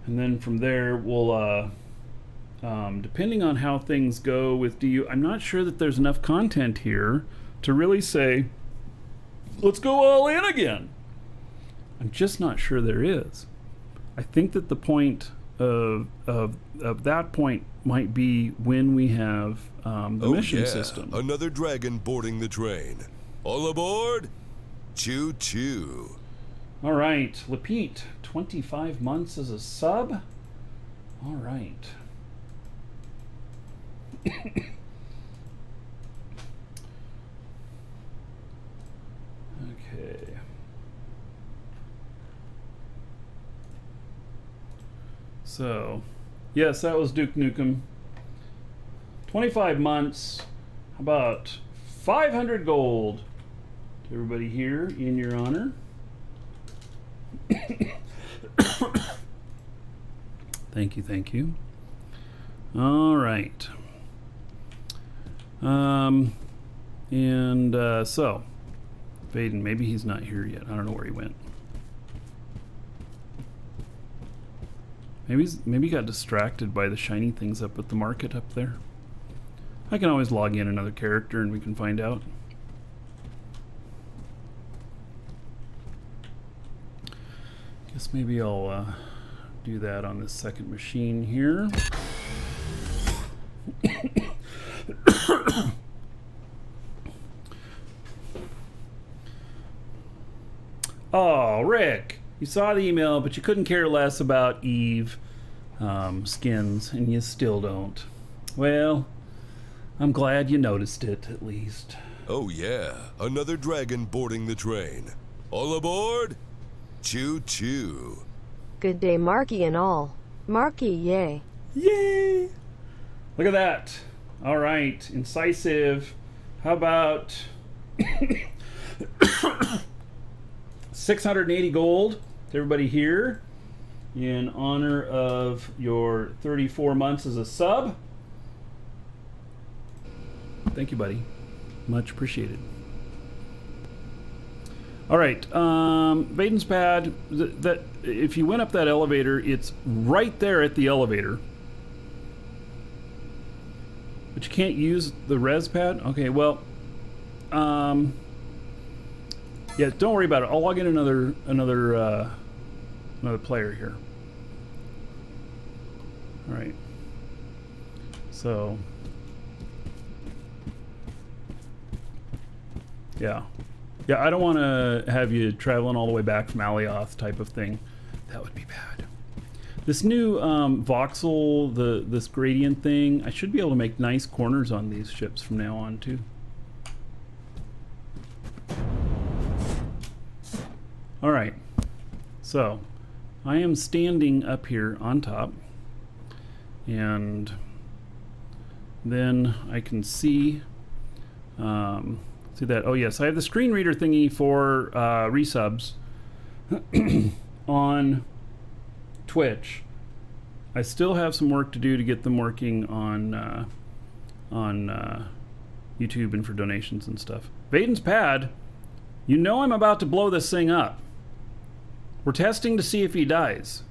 then from there we'll. Depending on how things go with DU, I'm not sure that there's enough content here to really say, let's go all in again. I'm just not sure there is. I think that the point of that point might be when we have the mission system. Another dragon boarding the train. All aboard! Choo choo. All right, Lapete, 25 months as a sub. All right. Okay. So, yes, that was Duke Nukem. 25 months. How about 500 gold to everybody here in your honor? Thank you, thank you. All right. So, Vaden, maybe he's not here yet. I don't know where he went. Maybe he got distracted by the shiny things up at the market up there. I can always log in another character and we can find out. Guess maybe I'll do that on this second machine here. Oh, Rick, you saw the email, but you couldn't care less about Eve skins, and you still don't. Well, I'm glad you noticed it, at least. Oh yeah, another dragon boarding the train. All aboard! Choo choo. Good day, Marky and all. Marky, yay. Yay! Look at that. All right, incisive. How about 680 gold to everybody here in honor of your 34 months as a sub. Thank you, buddy. Much appreciated. All right, Vaden's pad. That if you went up that elevator, it's right there at the elevator. But you can't use the res pad. Okay, well, yeah, don't worry about it. I'll log in another player here. All right. So, yeah. Yeah, I don't want to have you traveling all the way back from Alioth type of thing. That would be bad. This new Voxel, this gradient thing, I should be able to make nice corners on these ships from now on, too. All right. So, I am standing up here on top. And then I can see that. Oh yes, I have the screen reader thingy for resubs on Twitch. I still have some work to do to get them working on YouTube and for donations and stuff. Vaden's pad, you know I'm about to blow this thing up. We're testing to see if he dies.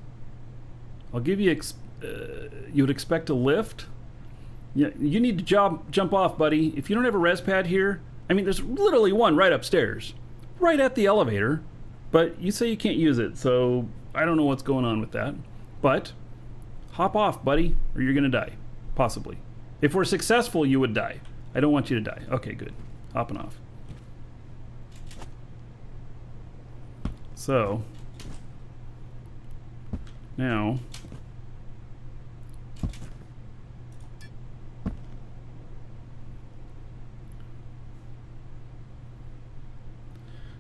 I'll give you. You would expect a lift. Yeah, you need to jump off, buddy. If you don't have a res pad here, I mean, there's literally one right upstairs, right at the elevator, but you say you can't use it, so I don't know what's going on with that. But hop off, buddy, or you're gonna die, possibly. If we're successful, you would die. I don't want you to die. Okay, good. Hopping off. So now.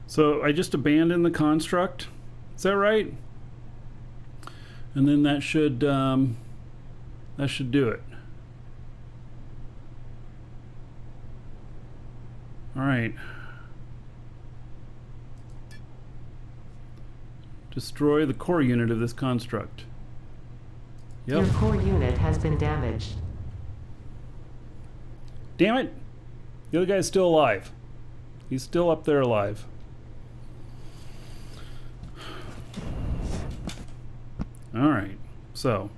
So I just abandoned the construct. Is that right? And then that should do it. All right. Destroy the core unit of this construct. Yep. Your core unit has been damaged. Damn it! The other guy's still alive. He's still up there alive. All right, so,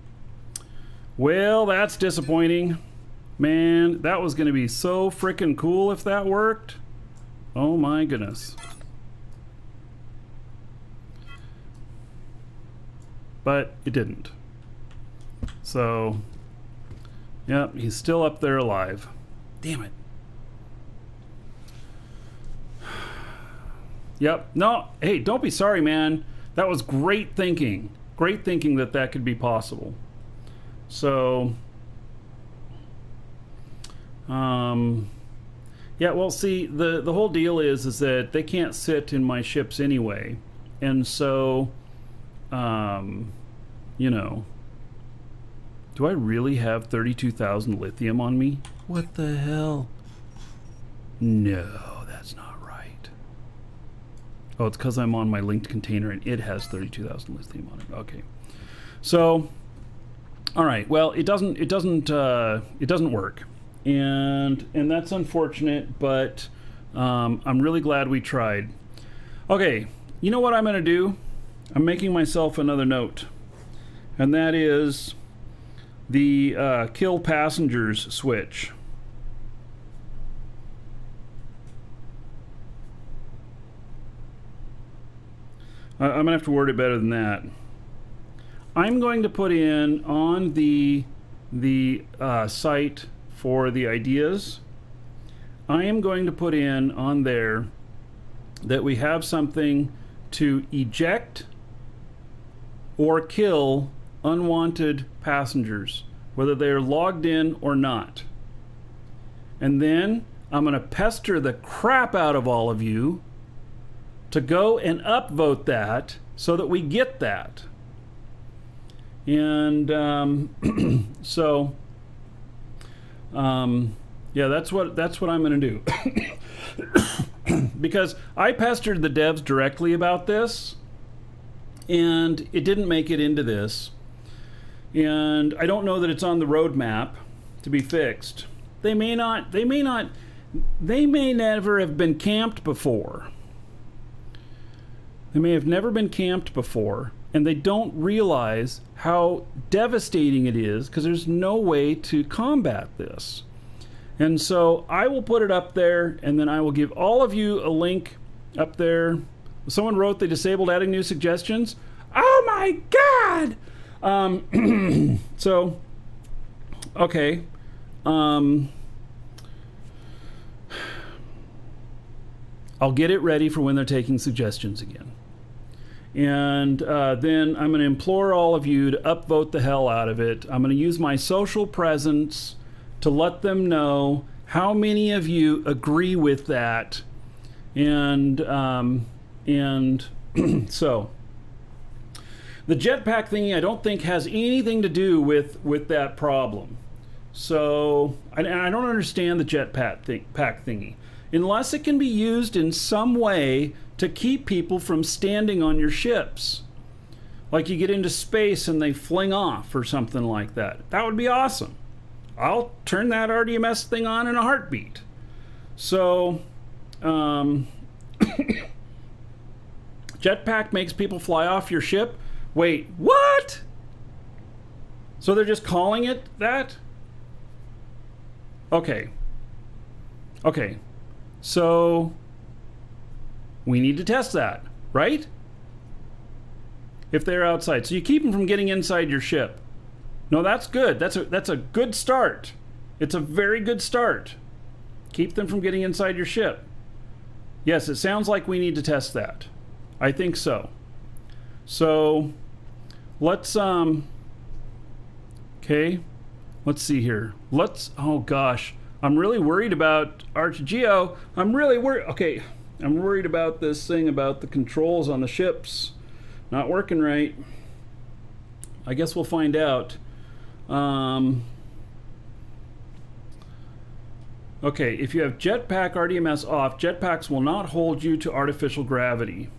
well, that's disappointing. Man, that was going to be so frickin' cool if that worked. Oh my goodness. But it didn't. So, yep, he's still up there alive. Damn it. Yep, no, hey, don't be sorry, man. That was great thinking. Great thinking that could be possible. So, yeah, well, see, the whole deal is that they can't sit in my ships anyway. And so, you know, do I really have 32,000 lithium on me? What the hell? No, that's not right. Oh, it's because I'm on my linked container and it has 32,000 lithium on it. Okay, so all right. Well, it doesn't work, and that's unfortunate. But I'm really glad we tried. Okay, you know what I'm gonna do? I'm making myself another note, and that is the kill passengers switch. I'm gonna have to word it better than that. I'm going to put in on the site for the ideas. I am going to put in on there that we have something to eject or kill unwanted passengers, whether they're logged in or not. And then I'm going to pester the crap out of all of you to go and upvote that so that we get that. And so yeah, that's what I'm going to do. Because I pestered the devs directly about this, and it didn't make it into this. And I don't know that it's on the roadmap to be fixed. They may never have been camped before. They may have never been camped before, and they don't realize how devastating it is because there's no way to combat this. And so I will put it up there, and then I will give all of you a link up there. Someone wrote they disabled adding new suggestions. Oh my God! So, okay. I'll get it ready for when they're taking suggestions again. And then I'm going to implore all of you to upvote the hell out of it. I'm going to use my social presence to let them know how many of you agree with that. And so the jetpack thingy I don't think has anything to do with that problem. So I don't understand the jetpack pack thingy unless it can be used in some way to keep people from standing on your ships. Like you get into space and they fling off or something like that. That would be awesome. I'll turn that RDMS thing on in a heartbeat. So, jetpack makes people fly off your ship. Wait, what? So they're just calling it that? Okay. Okay. So we need to test that, right? If they're outside. So you keep them from getting inside your ship. No, that's good. That's a good start. It's a very good start. Keep them from getting inside your ship. Yes, it sounds like we need to test that. I think so. So let's okay. Let's see here. Oh gosh. I'm really worried about ArchGeo. I'm really worried. Okay. I'm worried about this thing about the controls on the ships not working right. I guess we'll find out. Okay, if you have jetpack RDMS off, jetpacks will not hold you to artificial gravity.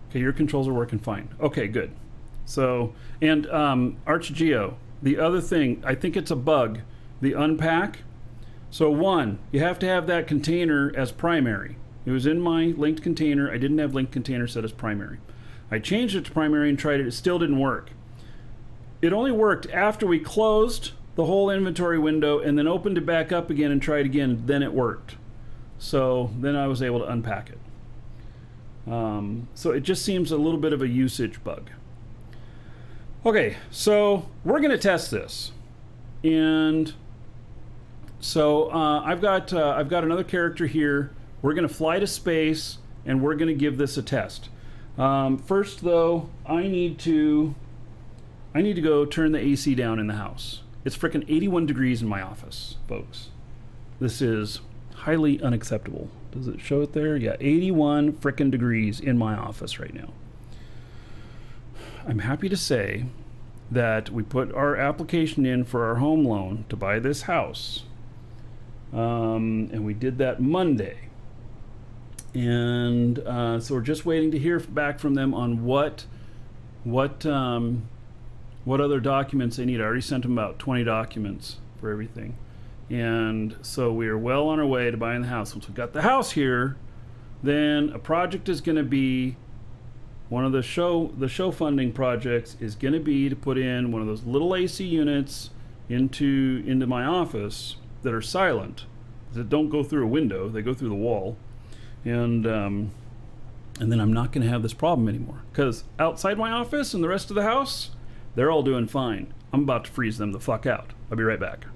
Okay, your controls are working fine. Okay, good. So, and ArchGeo, the other thing, I think it's a bug, the unpack. So one, you have to have that container as primary. It was in my linked container. I didn't have linked container set as primary. I changed it to primary and tried it. It still didn't work. It only worked after we closed the whole inventory window and then opened it back up again and tried again. Then it worked. So then I was able to unpack it. So it just seems a little bit of a usage bug. Okay, so we're going to test this. And so I've got another character here. We're going to fly to space and we're going to give this a test. First though, I need to go turn the AC down in the house. It's frickin' 81 degrees in my office, folks. This is highly unacceptable. Does it show it there? Yeah, 81 frickin' degrees in my office right now. I'm happy to say that we put our application in for our home loan to buy this house. And we did that Monday. And so we're just waiting to hear back from them on what other documents they need. I already sent them about 20 documents for everything. And so we are well on our way to buying the house. Once we've got the house here, then a project is going to be, one of the show funding projects is going to be to put in one of those little AC units into my office that are silent, that don't go through a window, they go through the wall. And then I'm not going to have this problem anymore. Because outside my office and the rest of the house, they're all doing fine. I'm about to freeze them the fuck out. I'll be right back.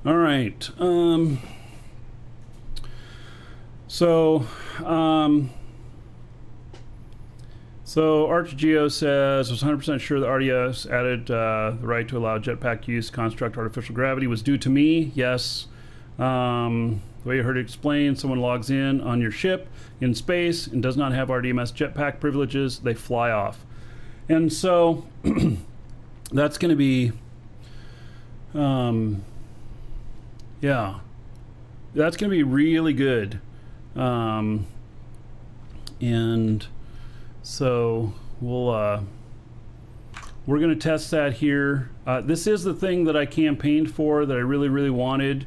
All right. So ArchGeo says, was 100% sure the RDS added the right to allow jetpack use construct artificial gravity was due to me. Yes. The way you heard it explained, someone logs in on your ship in space and does not have RDMS jetpack privileges, they fly off. And so that's going to be, yeah, that's going to be really good. And so we're going to test that here. This is the thing that I campaigned for, that I really, really wanted.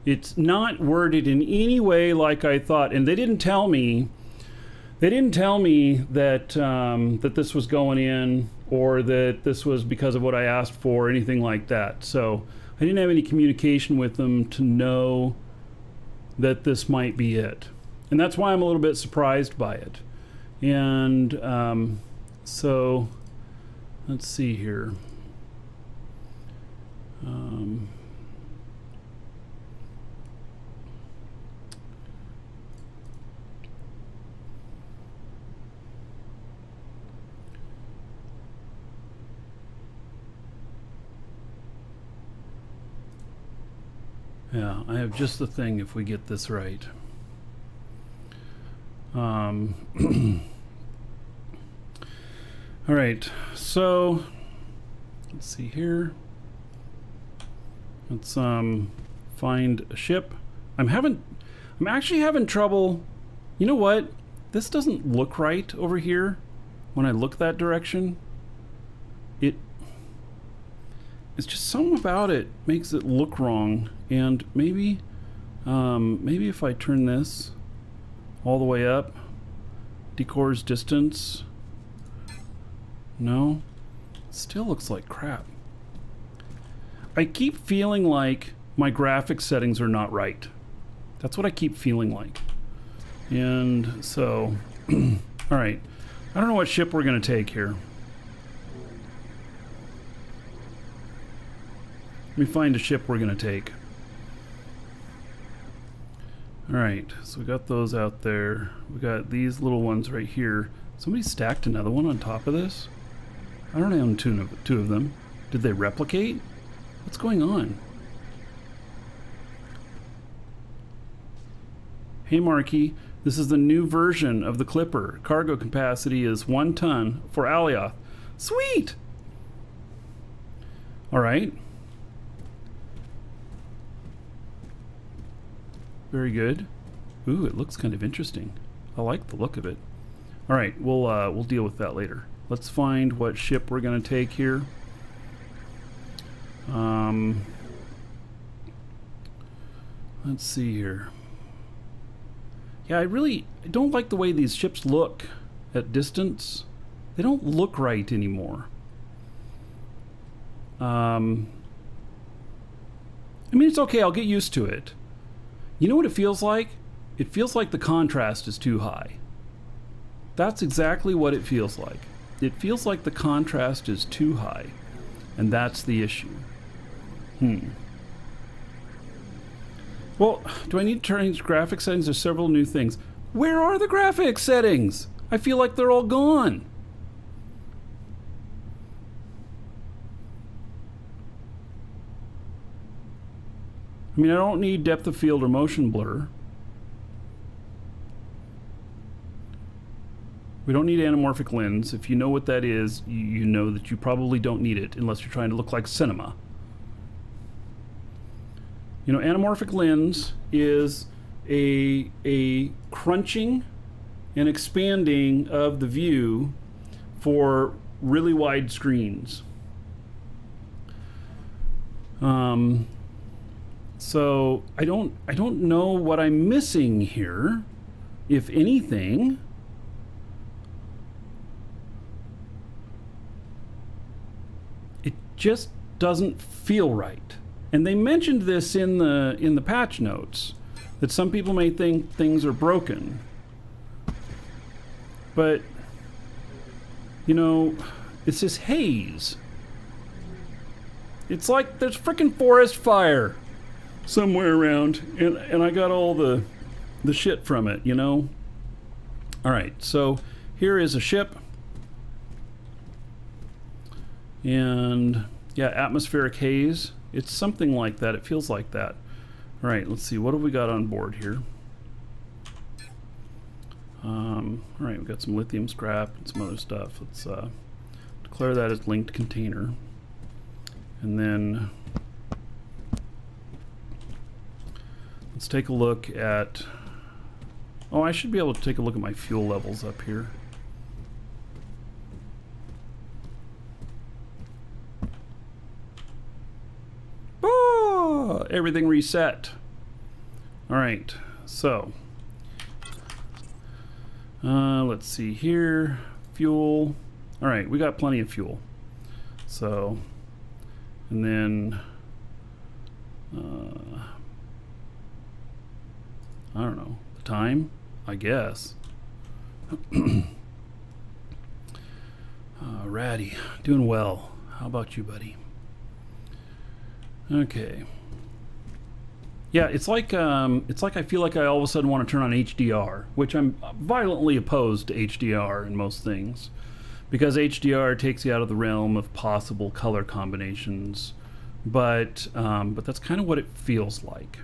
It's not worded in any way like I thought, and they didn't tell me. They didn't tell me that that this was going in, or that this was because of what I asked for, or anything like that. So I didn't have any communication with them to know that this might be it, and that's why I'm a little bit surprised by it. And so let's see here. Yeah, I have just the thing if we get this right. All right, so let's see here. Let's find a ship. I'm actually having trouble. You know what? This doesn't look right over here when I look that direction. It's just something about it makes it look wrong. And maybe if I turn this all the way up, decor's distance. No, it still looks like crap. I keep feeling like my graphics settings are not right. That's what I keep feeling like. And so, all right, I don't know what ship we're gonna take here. Let me find a ship we're gonna take. All right, so we got those out there. We got these little ones right here. Somebody stacked another one on top of this? I don't own two of them. Did they replicate? What's going on? Hey Marky, this is the new version of the Clipper. Cargo capacity is 1 ton for Alioth. Sweet! All right. Very good. Ooh, it looks kind of interesting. I like the look of it. All right, we'll deal with that later. Let's find what ship we're going to take here. Let's see here. Yeah, I don't like the way these ships look at distance. They don't look right anymore. I mean, it's okay. I'll get used to it. You know what it feels like? It feels like the contrast is too high. That's exactly what it feels like. It feels like the contrast is too high, and that's the issue. Well, do I need to change graphic settings? There's several new things. Where are the graphic settings? I feel like they're all gone. I mean, I don't need depth of field or motion blur. We don't need anamorphic lens. If you know what that is, you know that you probably don't need it unless you're trying to look like cinema. You know, anamorphic lens is a crunching and expanding of the view for really wide screens. So I don't know what I'm missing here, if anything. It just doesn't feel right. And they mentioned this in the patch notes, that some people may think things are broken. But you know, it's this haze. It's like there's frickin' forest fire. somewhere around, and I got all the shit from it, you know. All right, so here is a ship, and yeah, atmospheric haze. It's something like that. It feels like that. All right, let's see. What have we got on board here? All right, we've got some lithium scrap and some other stuff. Let's declare that as linked container. And then let's take a look at... Oh, I should be able to take a look at my fuel levels up here. Oh, everything reset. All right, so let's see here. Fuel. All right, we got plenty of fuel. So, and then I don't know, the time, I guess. Ratty, doing well. How about you, buddy? Okay. Yeah, it's like I feel like I all of a sudden want to turn on HDR, which I'm violently opposed to HDR in most things, because HDR takes you out of the realm of possible color combinations. But that's kind of what it feels like.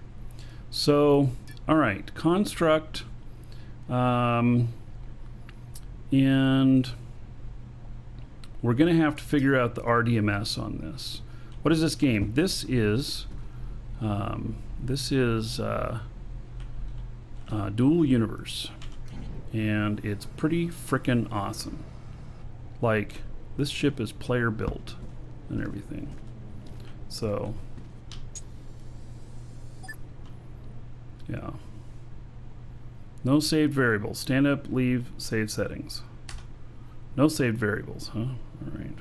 So, all right, construct, and we're going to have to figure out the RDMS on this. What is this game? This is Dual Universe, and it's pretty frickin' awesome. Like, this ship is player built and everything. So, yeah. No saved variables. Stand up, leave, save settings. No saved variables, huh? All right.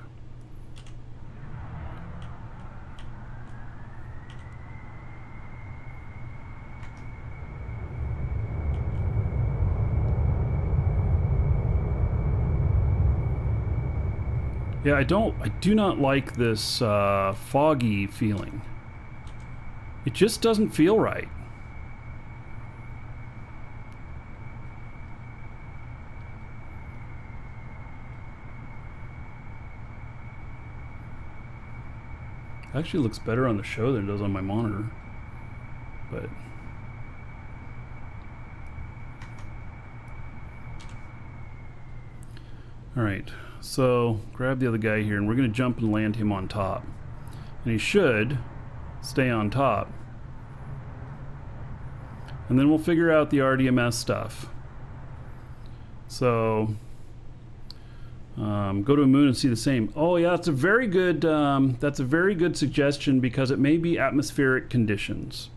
Yeah, I do not like this foggy feeling. It just doesn't feel right. It actually looks better on the show than it does on my monitor. But all right. So grab the other guy here, and we're going to jump and land him on top. And he should stay on top. And then we'll figure out the RDMS stuff. So go to a moon and see the same. Oh yeah, that's a very good suggestion, because it may be atmospheric conditions.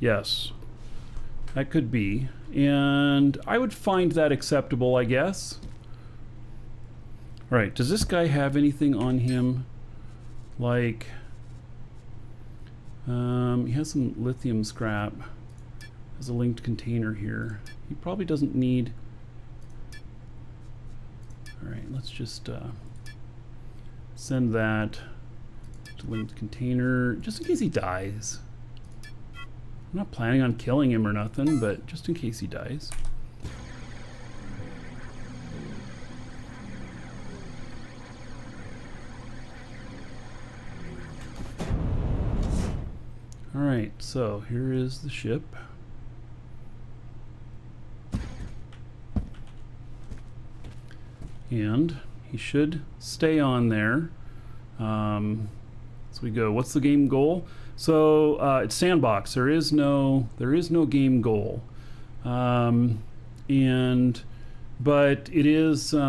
Yes, that could be. And I would find that acceptable, I guess. Right, does this guy have anything on him? Like, he has some lithium scrap. Has a linked container here. He probably doesn't need... Alright, let's just send that to linked container, just in case he dies. I'm not planning on killing him or nothing, but just in case he dies. Alright, so here is the ship. And he should stay on there. So we go, what's the game goal? So it's sandbox. There is no game goal. But it is, you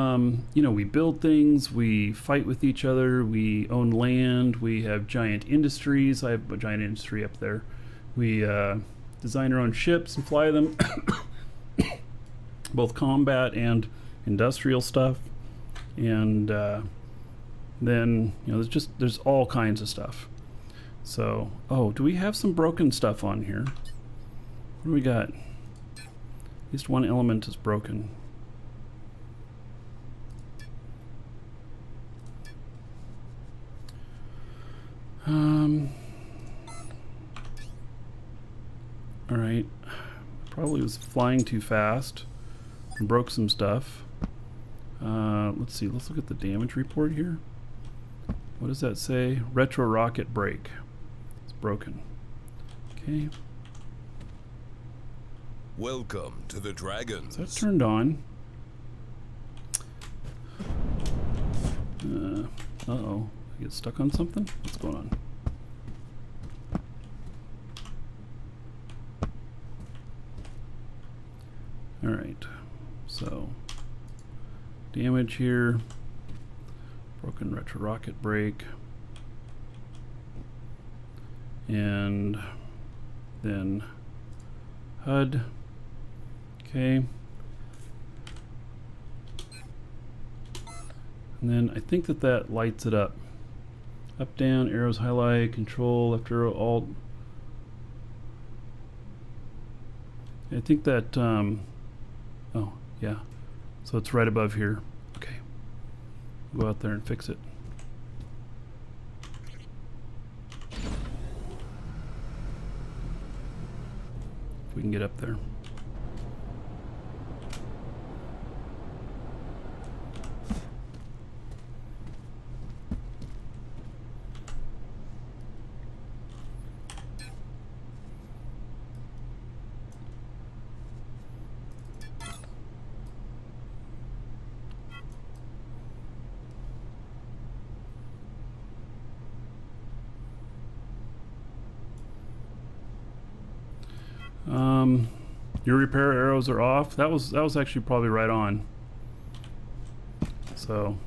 know, we build things, we fight with each other, we own land, we have giant industries. I have a giant industry up there. We design our own ships and fly them, both combat and industrial stuff. And then, you know, there's all kinds of stuff. So, oh, do we have some broken stuff on here? What do we got? At least one element is broken. Probably was flying too fast and broke some stuff. Let's see, let's look at the damage report here. What does that say? Retro rocket brake. It's broken. Okay. Welcome to the Dragons. Is that turned on? Uh-oh. I get stuck on something? What's going on? Alright. So, damage here. Broken retro rocket brake. And then HUD. Okay. And then I think that lights it up. Up, down, arrows highlight, control, left arrow, alt. I think that, oh, yeah. So it's right above here. Okay. Go out there and fix it. If we can get up there. Your repair arrows are off. That was actually probably right on. So,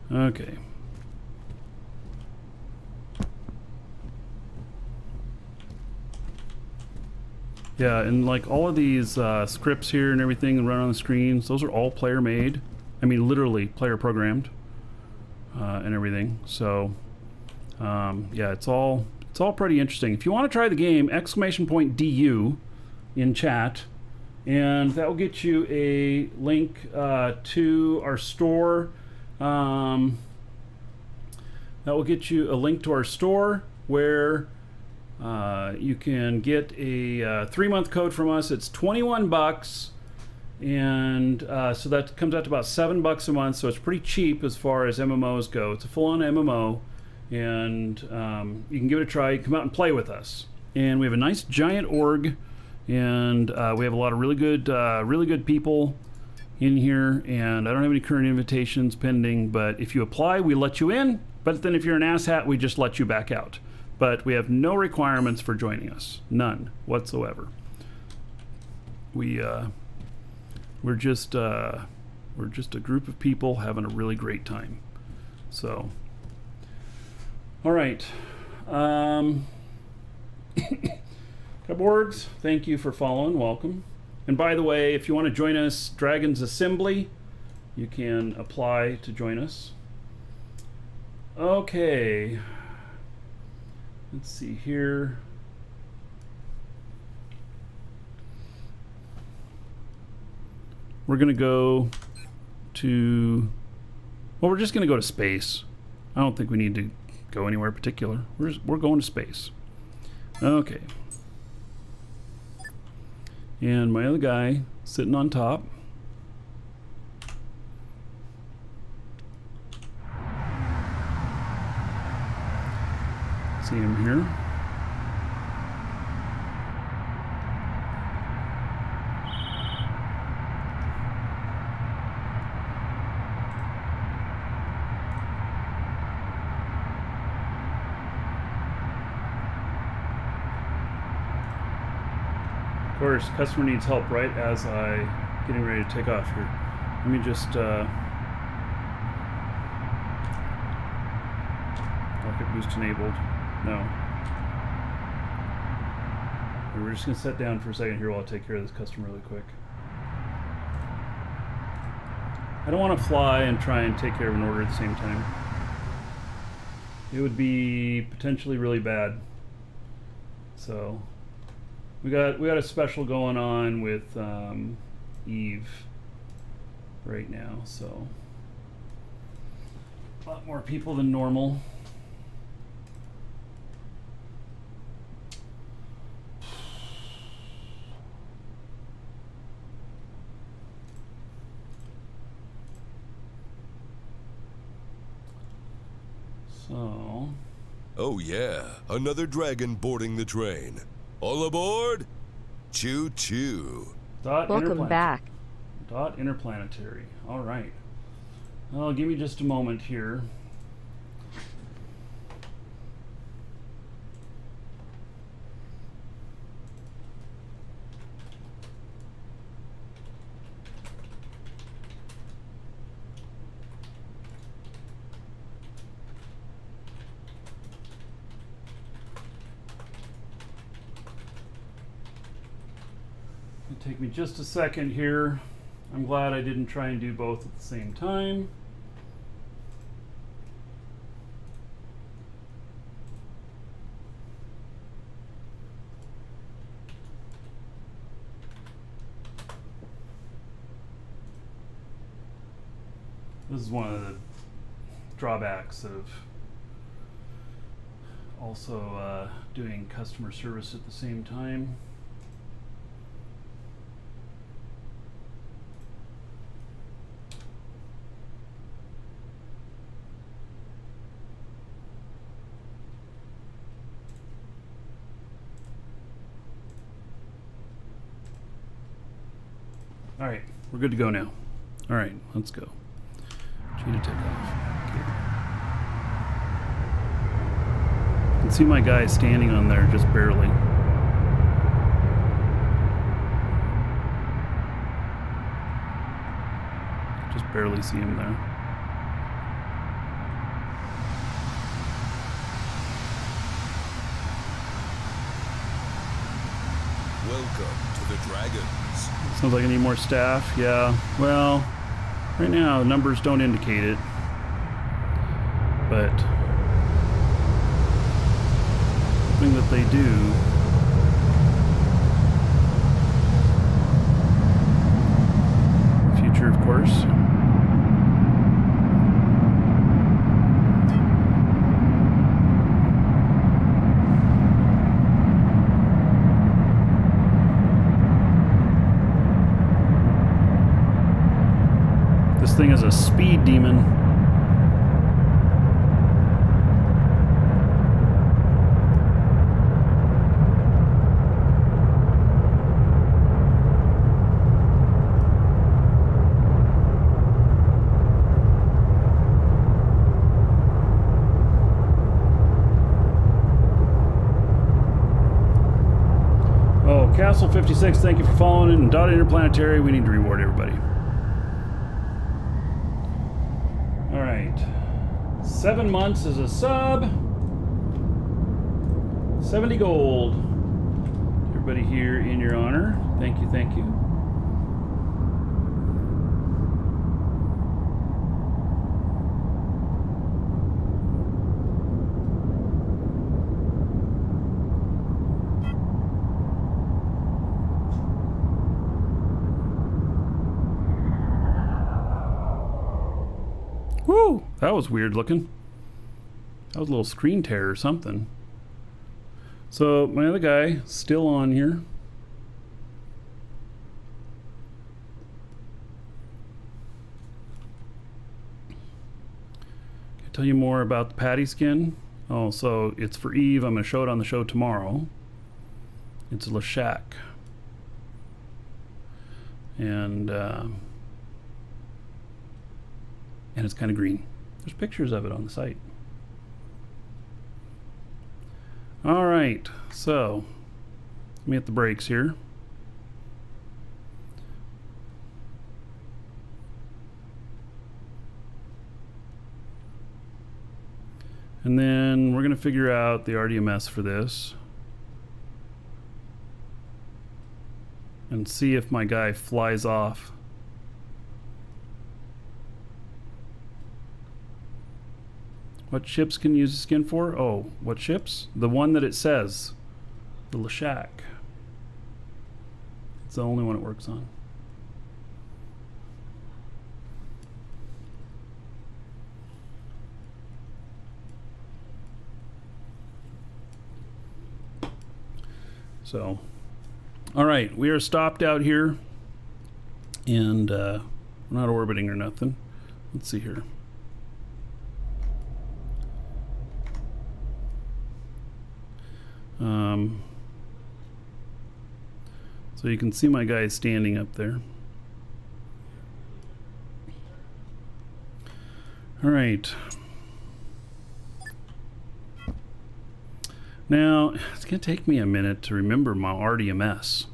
okay. Yeah, and like all of these scripts here and everything that run on the screens, those are all player made. I mean, literally player programmed and everything. So, yeah, it's all pretty interesting. If you want to try the game, !DU in chat, and that will get you a link to our store. That will get you a link to our store where you can get a 3-month code from us. It's $21, and so that comes out to about $7 a month. So it's pretty cheap as far as MMOs go. It's a full-on MMO. And you can give it a try. You can come out and play with us. And we have a nice giant org, and we have a lot of really good people in here. And I don't have any current invitations pending, but if you apply, we let you in. But then if you're an asshat, we just let you back out. But we have no requirements for joining us, none whatsoever. We're just a group of people having a really great time. So. All right. Cupboards, thank you for following. Welcome. And by the way, if you want to join us, Dragons Assembly, you can apply to join us. Okay. Let's see here. We're going to go to, well, we're just going to go to space. I don't think we need to go anywhere particular. We're going to space. Okay. And my other guy sitting on top. See him here. Of course, customer needs help right as I getting ready to take off here. Let me just rocket boost enabled. No. We're just gonna sit down for a second here while I take care of this customer really quick. I don't want to fly and try and take care of an order at the same time. It would be potentially really bad. So we got a special going on with Eve right now, so a lot more people than normal. So, Oh yeah, another dragon boarding the train. All aboard! Choo choo. Welcome back. Dot interplanetary. All right. Well, give me just a moment here. It'll take me just a second here. I'm glad I didn't try and do both at the same time. This is one of the drawbacks of also doing customer service at the same time. All right, we're good to go now. All right, let's go. G to take off. Okay. You can see my guy standing on there just barely. Just barely see him there. Welcome to the Dragons. Sounds like I need more staff. Yeah, well, right now numbers don't indicate it, but hoping that they do. Future, of course. This thing is a speed demon. Oh, Castle 56, thank you for following it. And Dot Interplanetary, we need to reward everybody. All right, 7 months as a sub, 70 gold. Everybody here in your honor. Thank you, thank you. Woo! That was weird looking. That was a little screen tear or something. So my other guy still on here. Can I tell you more about the patty skin? Oh, so it's for Eve. I'm going to show it on the show tomorrow. It's a Lashak. And it's kind of green. There's pictures of it on the site. All right, so let me hit the brakes here. And then we're going to figure out the RDMS for this and see if my guy flies off. What ships can you use the skin for? Oh, what ships? The one that it says. The Lashak. It's the only one it works on. So, all right, we are stopped out here. And we're not orbiting or nothing. Let's see here. So you can see my guy standing up there. All right. Now, it's going to take me a minute to remember my RDMS.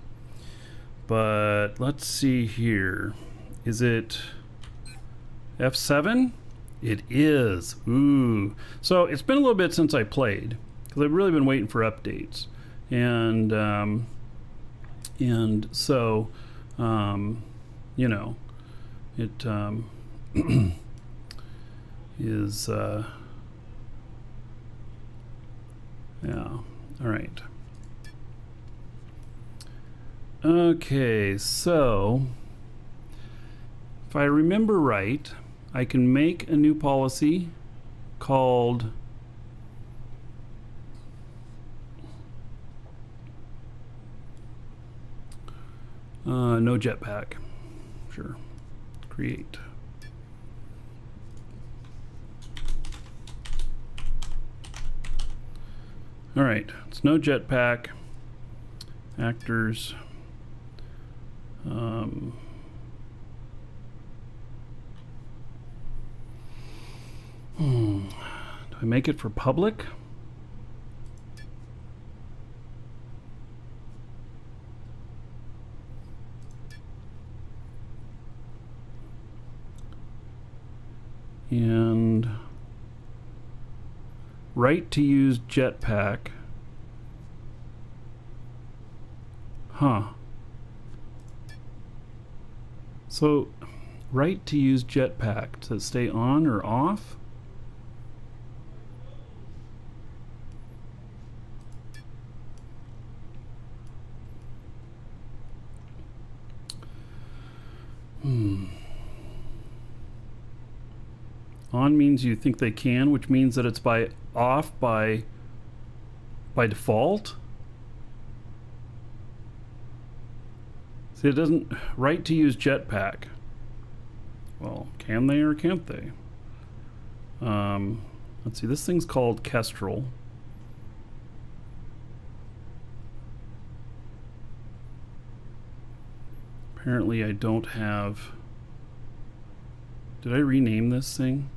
But let's see here. Is it F7? It is. Ooh. So it's been a little bit since I played, because I've really been waiting for updates. And so, you know, it is, yeah, all right. Okay, so if I remember right, I can make a new policy called no jetpack. Sure. Create. All right, it's no jetpack. Actors. Do I make it for public? And right to use jetpack. Huh. So, right to use jetpack, to stay on or off? On means you think they can, which means that it's off by default. See, it doesn't right to use jetpack. Well, can they or can't they? Let's see, this thing's called Kestrel. Apparently I don't have... Did I rename this thing?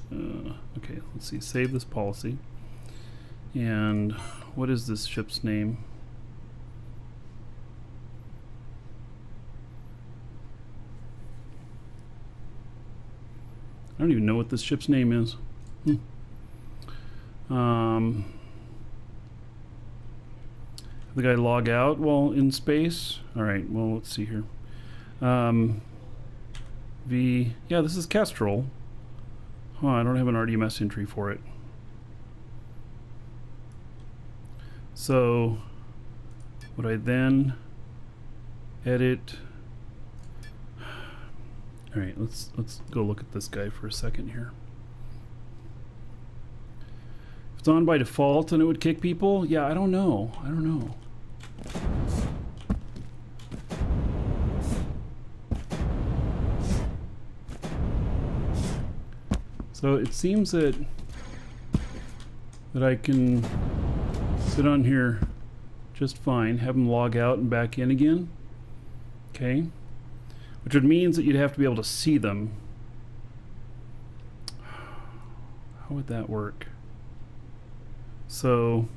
Okay, let's see, save this policy. And what is this ship's name? I don't even know what this ship's name is. The guy log out while in space? Alright, well, let's see here. Yeah, this is Kestrel. Huh, I don't have an RDMS entry for it. So, would I then edit? All right, let's go look at this guy for a second here. If it's on by default and it would kick people, yeah, I don't know. So it seems that I can sit on here just fine, have them log out and back in again. Okay. Which would mean that you'd have to be able to see them. How would that work? So,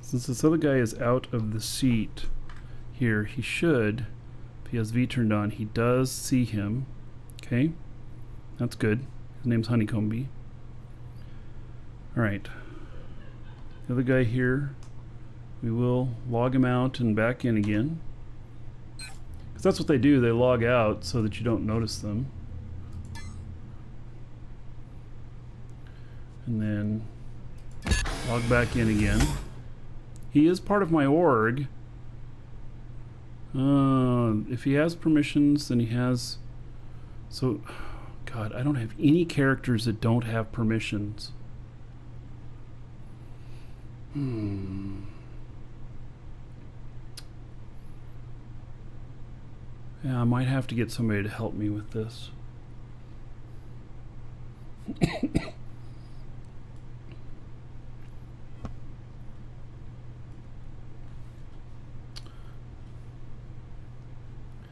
since this other guy is out of the seat here, he should, if he has V turned on, he does see him. Okay, that's good. His name's Honeycomb Bee. Alright. The other guy here, we will log him out and back in again. Because that's what they do, they log out so that you don't notice them. And then log back in again. He is part of my org. If he has permissions, then he has... So, God, I don't have any characters that don't have permissions. Yeah, I might have to get somebody to help me with this.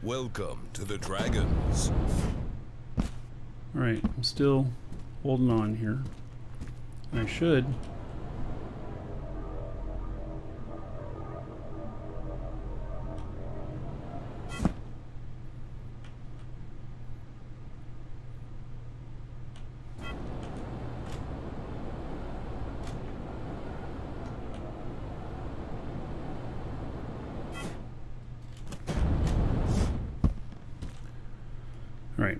Welcome to the Dragons. All right, I'm still holding on here. I should. All right.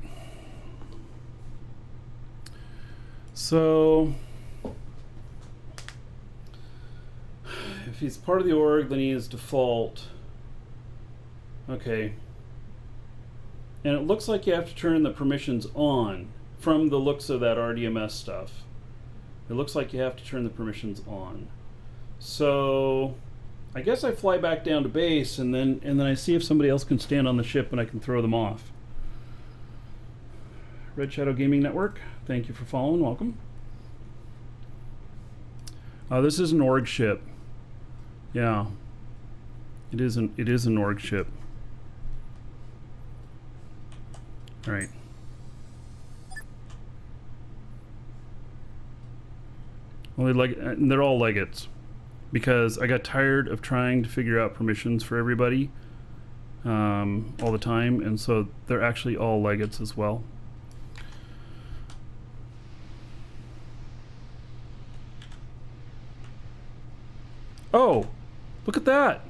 So, if he's part of the org, then he is default. Okay. And it looks like you have to turn the permissions on from the looks of that RDMS stuff. It looks like you have to turn the permissions on. So, I guess I fly back down to base and then I see if somebody else can stand on the ship and I can throw them off. Red Shadow Gaming Network, thank you for following. Welcome. This is an org ship. Yeah, it is an org ship. All right. And they're all legates because I got tired of trying to figure out permissions for everybody all the time, and so they're actually all legates as well. Oh, look at that.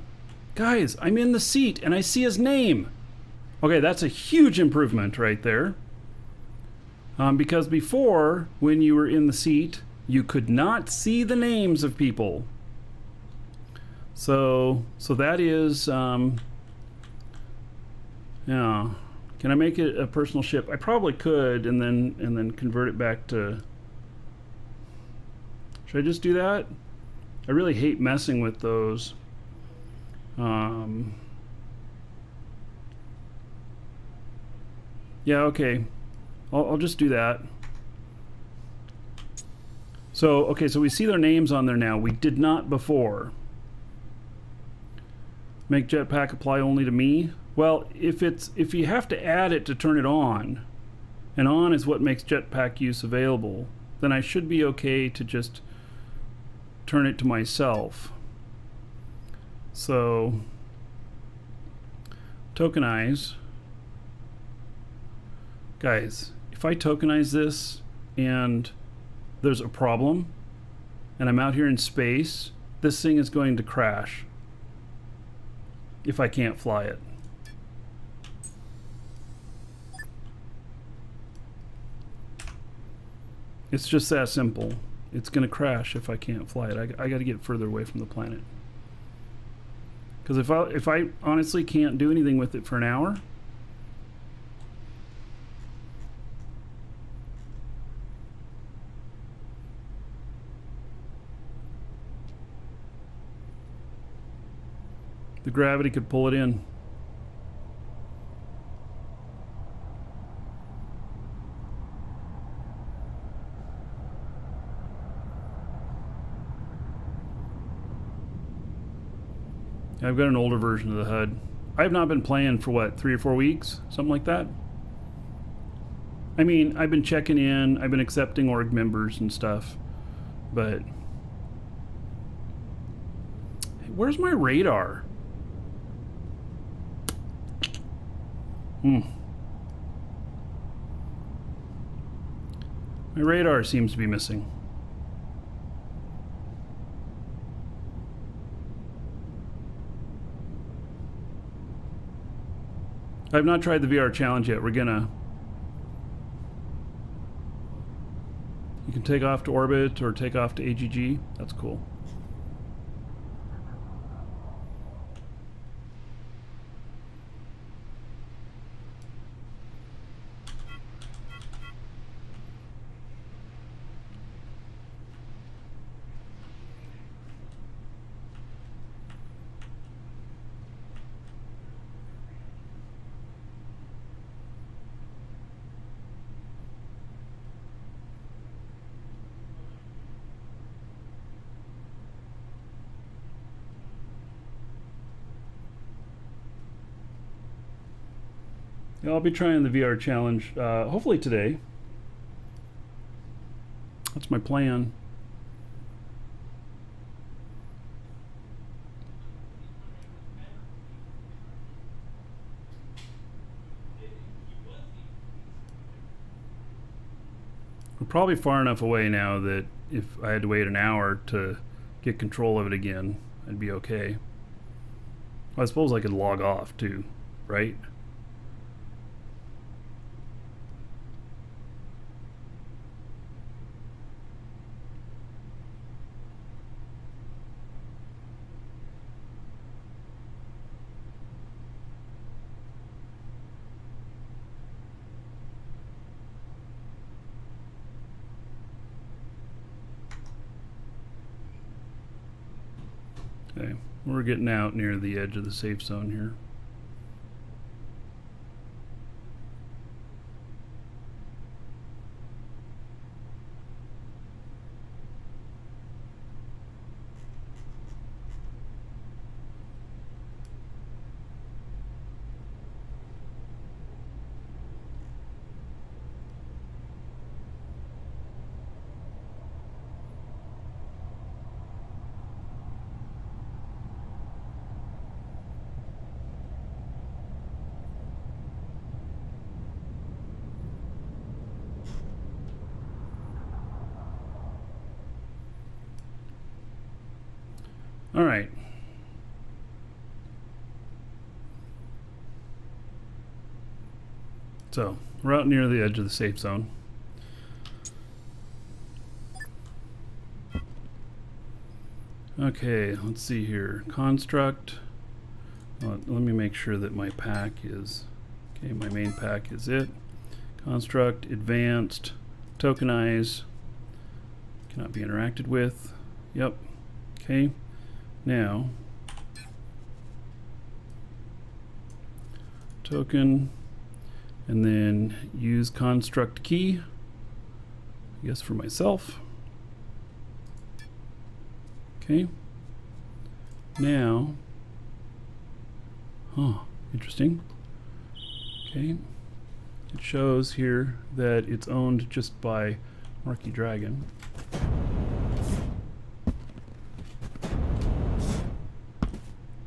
Guys, I'm in the seat and I see his name. Okay, that's a huge improvement right there. Because before, when you were in the seat, you could not see the names of people. So that is, yeah. Can I make it a personal ship? I probably could, and then convert it back to. Should I just do that? I really hate messing with those. Yeah, okay. I'll just do that. So, okay, so we see their names on there now. We did not before. Make jetpack apply only to me. Well, if you have to add it to turn it on, and on is what makes jetpack use available, then I should be okay to just turn it to myself. So tokenize. Guys, if I tokenize this and there's a problem and I'm out here in space, this thing is going to crash if I can't fly it. It's just that simple. It's going to crash if I can't fly it. I got to get further away from the planet. Because if I honestly can't do anything with it for an hour, the gravity could pull it in. I've got an older version of the HUD. I've not been playing for what, 3 or 4 weeks? Something like that? I mean, I've been checking in, I've been accepting org members and stuff, but... Where's my radar? My radar seems to be missing. I've not tried the VR challenge yet. We're gonna... You can take off to orbit or take off to AGG. That's cool. Yeah, I'll be trying the VR challenge hopefully today. That's my plan. We're probably far enough away now that if I had to wait an hour to get control of it again, I'd be okay. I suppose I could log off too, right? Okay, we're getting out near the edge of the safe zone here. All right. So we're out near the edge of the safe zone. Okay, let's see here. Construct. Let me make sure that my pack is, okay, my main pack is it. Construct, advanced, tokenize, cannot be interacted with. Yep. Okay. Now, token, and then use construct key, I guess for myself. Okay. Now, interesting. Okay. It shows here that it's owned just by Marky Dragon.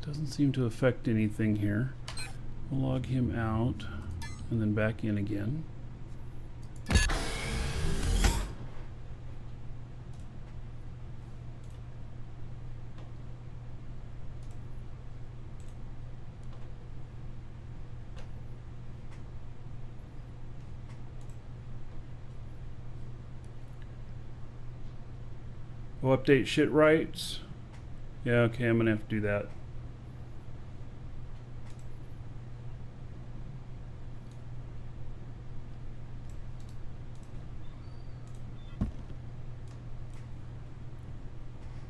Doesn't seem to affect anything here. We'll log him out and then back in again. We'll update shit rights. Yeah, okay, I'm gonna have to do that.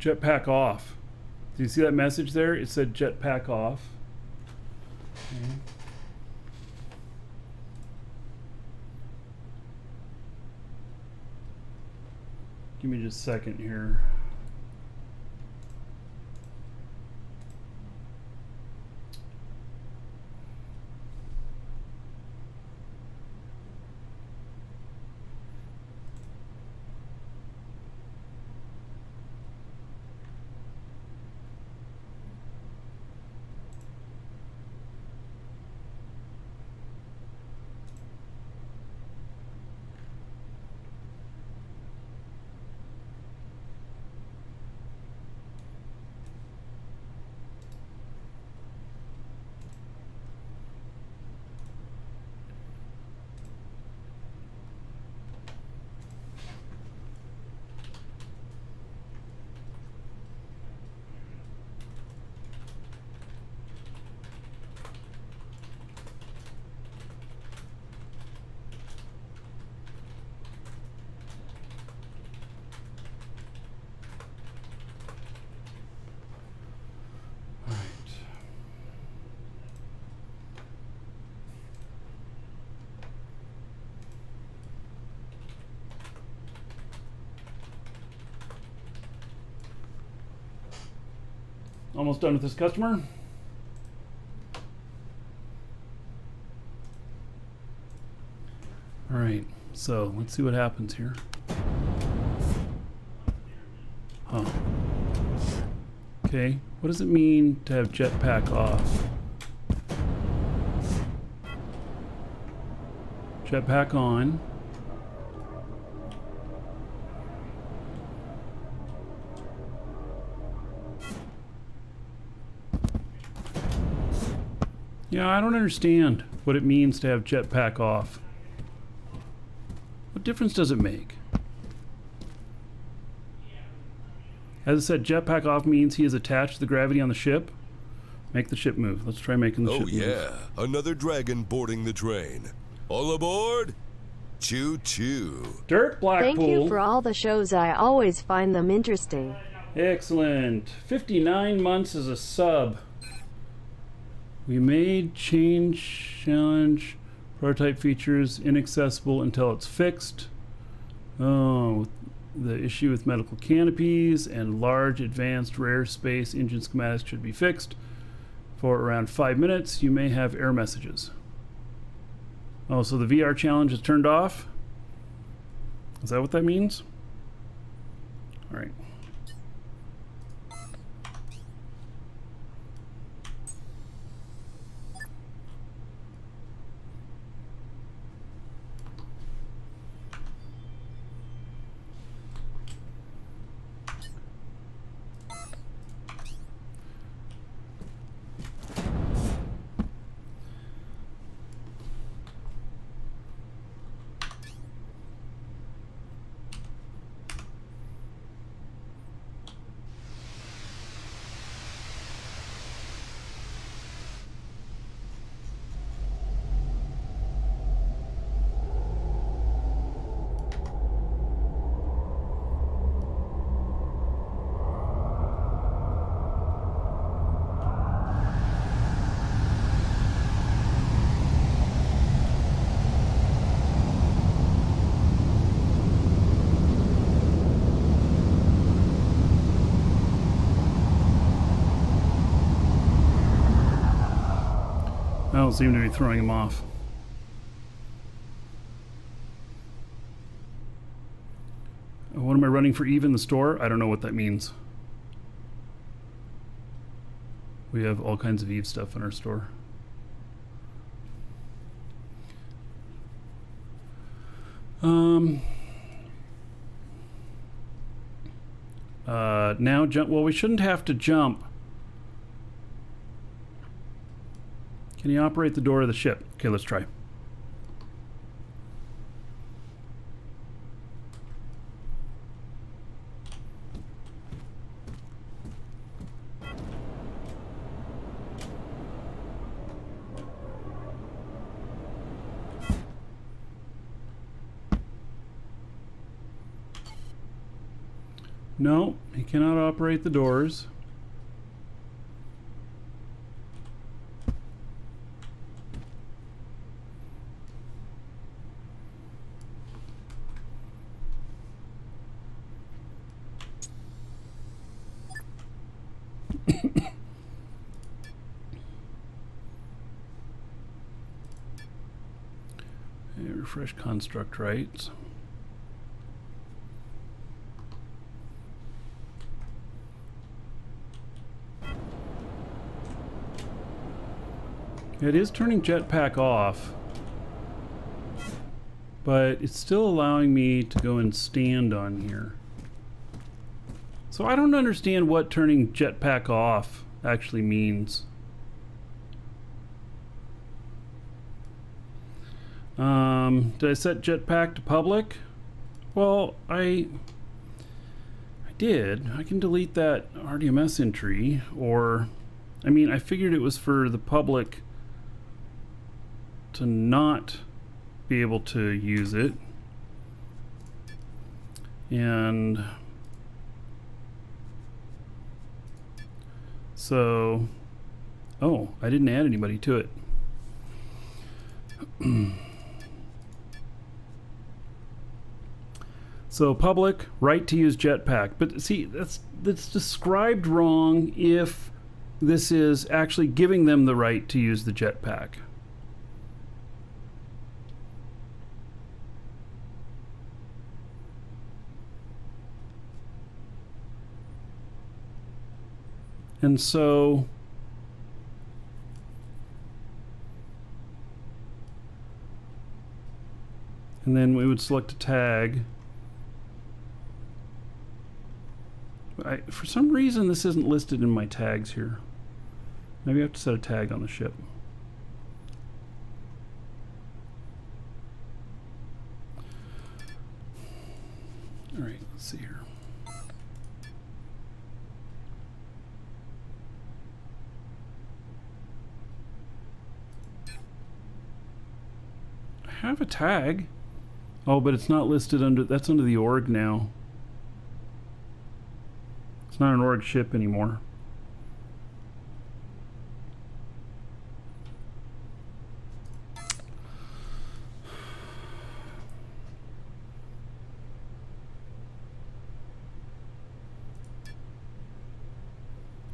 Jetpack off. Do you see that message there? It said jetpack off. Okay. Give me just a second here. Almost done with this customer. All right, so let's see what happens here. Huh. Okay, what does it mean to have jetpack off? Jetpack on. Yeah, I don't understand what it means to have jetpack off. What difference does it make? As I said, jetpack off means he is attached to the gravity on the ship. Make the ship move. Let's try making the ship move. Oh yeah, another dragon boarding the train. All aboard! Choo choo. Dirt Blackpool. Thank you for all the shows. I always find them interesting. Excellent. 59 months as a sub. We made change challenge prototype features inaccessible until it's fixed. Oh, the issue with medical canopies and large advanced rare space engine schematics should be fixed. For around 5 minutes, you may have error messages. Oh, so the VR challenge is turned off? Is that what that means? All right. I don't seem to be throwing him off. What am I running for Eve in the store? I don't know what that means. We have all kinds of Eve stuff in our store. Now jump. Well, we shouldn't have to jump. Can you operate the door of the ship? Okay, let's try. No, he cannot operate the doors. Refresh construct rights. It is turning jetpack off, but it's still allowing me to go and stand on here. So I don't understand what turning jetpack off actually means. Did I set jetpack to public? Well, I did. I can delete that RDMS entry, or, I mean, I figured it was for the public to not be able to use it. And so, oh, I didn't add anybody to it. So public, right to use jetpack. But see, that's described wrong if this is actually giving them the right to use the jetpack. And so and then we would select a tag. For some reason this isn't listed in my tags here. Maybe I have to set a tag on the ship. All right, let's see here. I have a tag. Oh, but it's not listed under, that's under the org now. It's not an org ship anymore.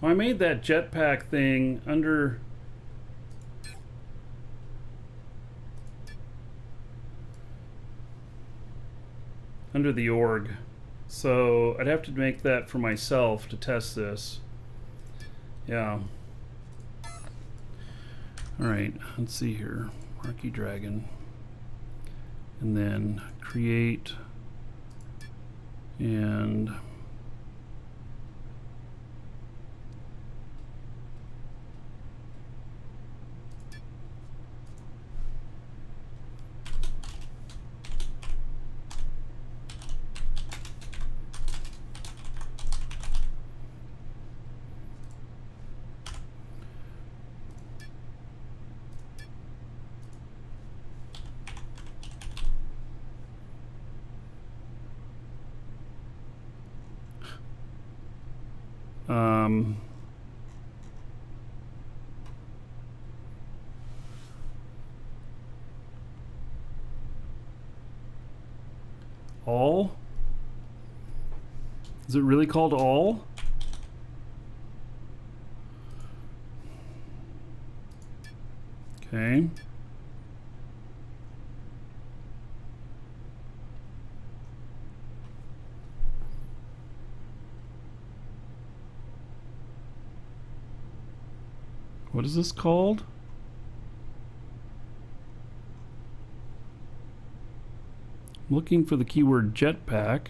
I made that jetpack thing under the org, so I'd have to make that for myself to test this. Yeah. All right, let's see here. Marquee Dragon, and then create, and all? Is it really called all? Okay. What is this called? I'm looking for the keyword jetpack.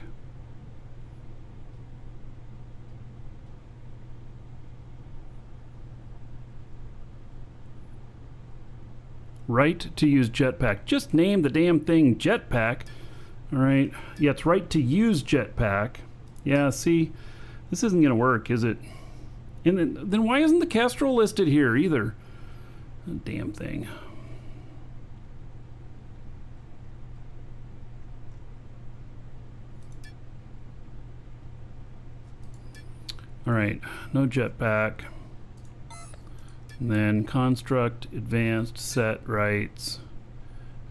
Right to use jetpack. Just name the damn thing jetpack. All right. Yeah, it's right to use jetpack. Yeah, see, this isn't gonna work, is it? And then why isn't the Kestrel listed here either? Damn thing. All right, no jetpack. And then construct, advanced, set rights,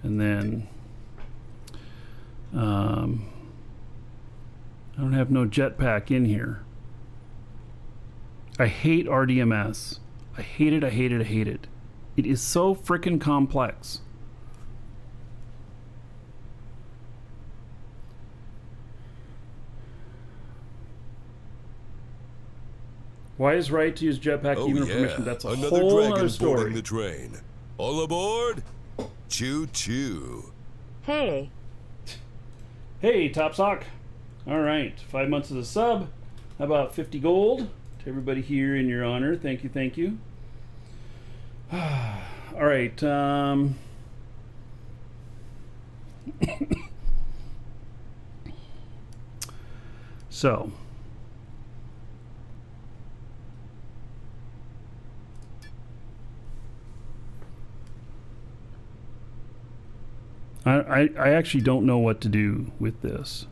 and then I don't have no jetpack in here. I hate RDMS. I hate it, I hate it, I hate it. It is so frickin' complex. Why is right to use jetpack even permission? That's a another whole dragon other story. boarding the train. All aboard! Choo choo. Hey. Hey, Top Sock. All right, 5 months as a sub. How about 50 gold to everybody here in your honor? Thank you, thank you. All right. So. I actually don't know what to do with this.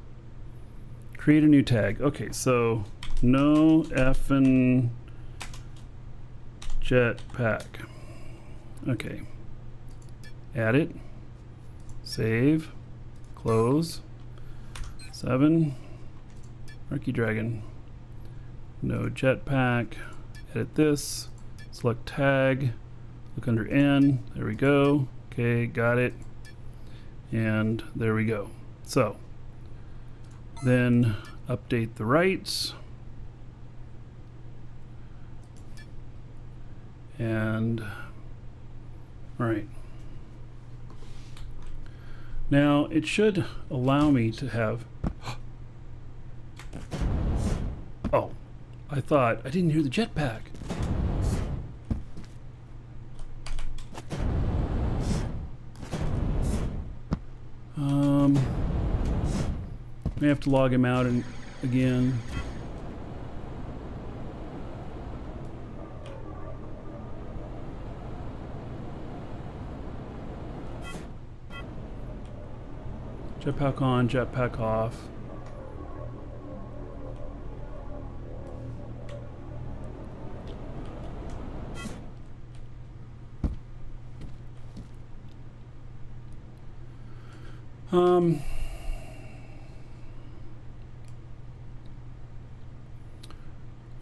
Create a new tag. Okay, so no effing jetpack. Okay. Add it. Save. Close. 7. Marquee Dragon. No jetpack. Edit this. Select tag. Look under N. There we go. Okay, got it. And there we go. So then update the rights. And all right. Now it should allow me to have. Oh, I thought I didn't hear the jetpack. May have to log him out and again. Jetpack on, jetpack off.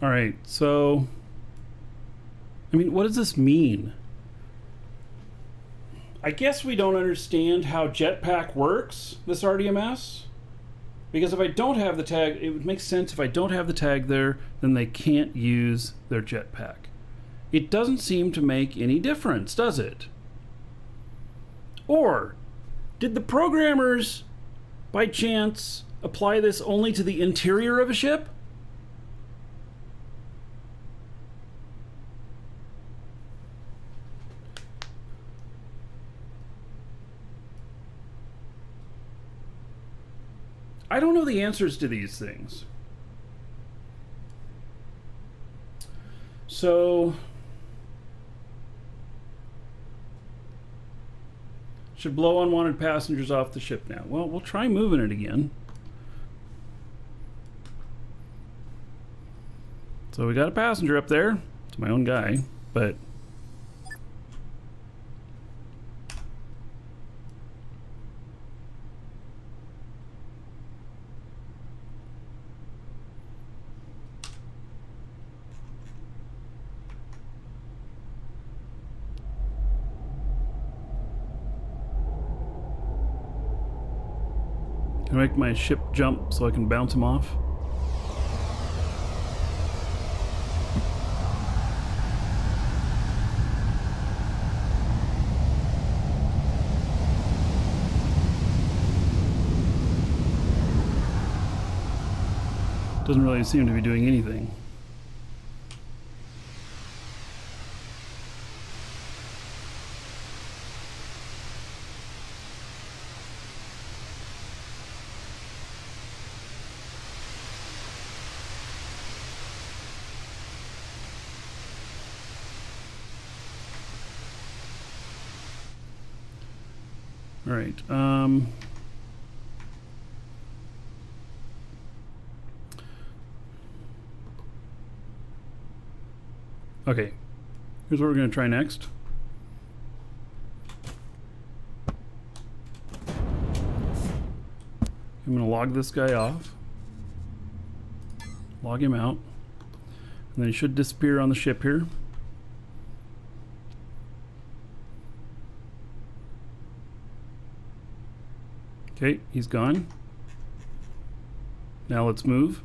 All right, so, I mean, what does this mean? I guess we don't understand how jetpack works, this RDMS. Because if I don't have the tag, it would make sense if I don't have the tag there, then they can't use their jetpack. It doesn't seem to make any difference, does it? Or, did the programmers, by chance, apply this only to the interior of a ship? I don't know the answers to these things. So, should blow unwanted passengers off the ship now. Well, we'll try moving it again. So we got a passenger up there. It's my own guy, but can I make my ship jump so I can bounce him off? Doesn't really seem to be doing anything. All right. Okay. Here's what we're going to try next. I'm going to log this guy off. Log him out. And then he should disappear on the ship here. Okay, he's gone. Now let's move.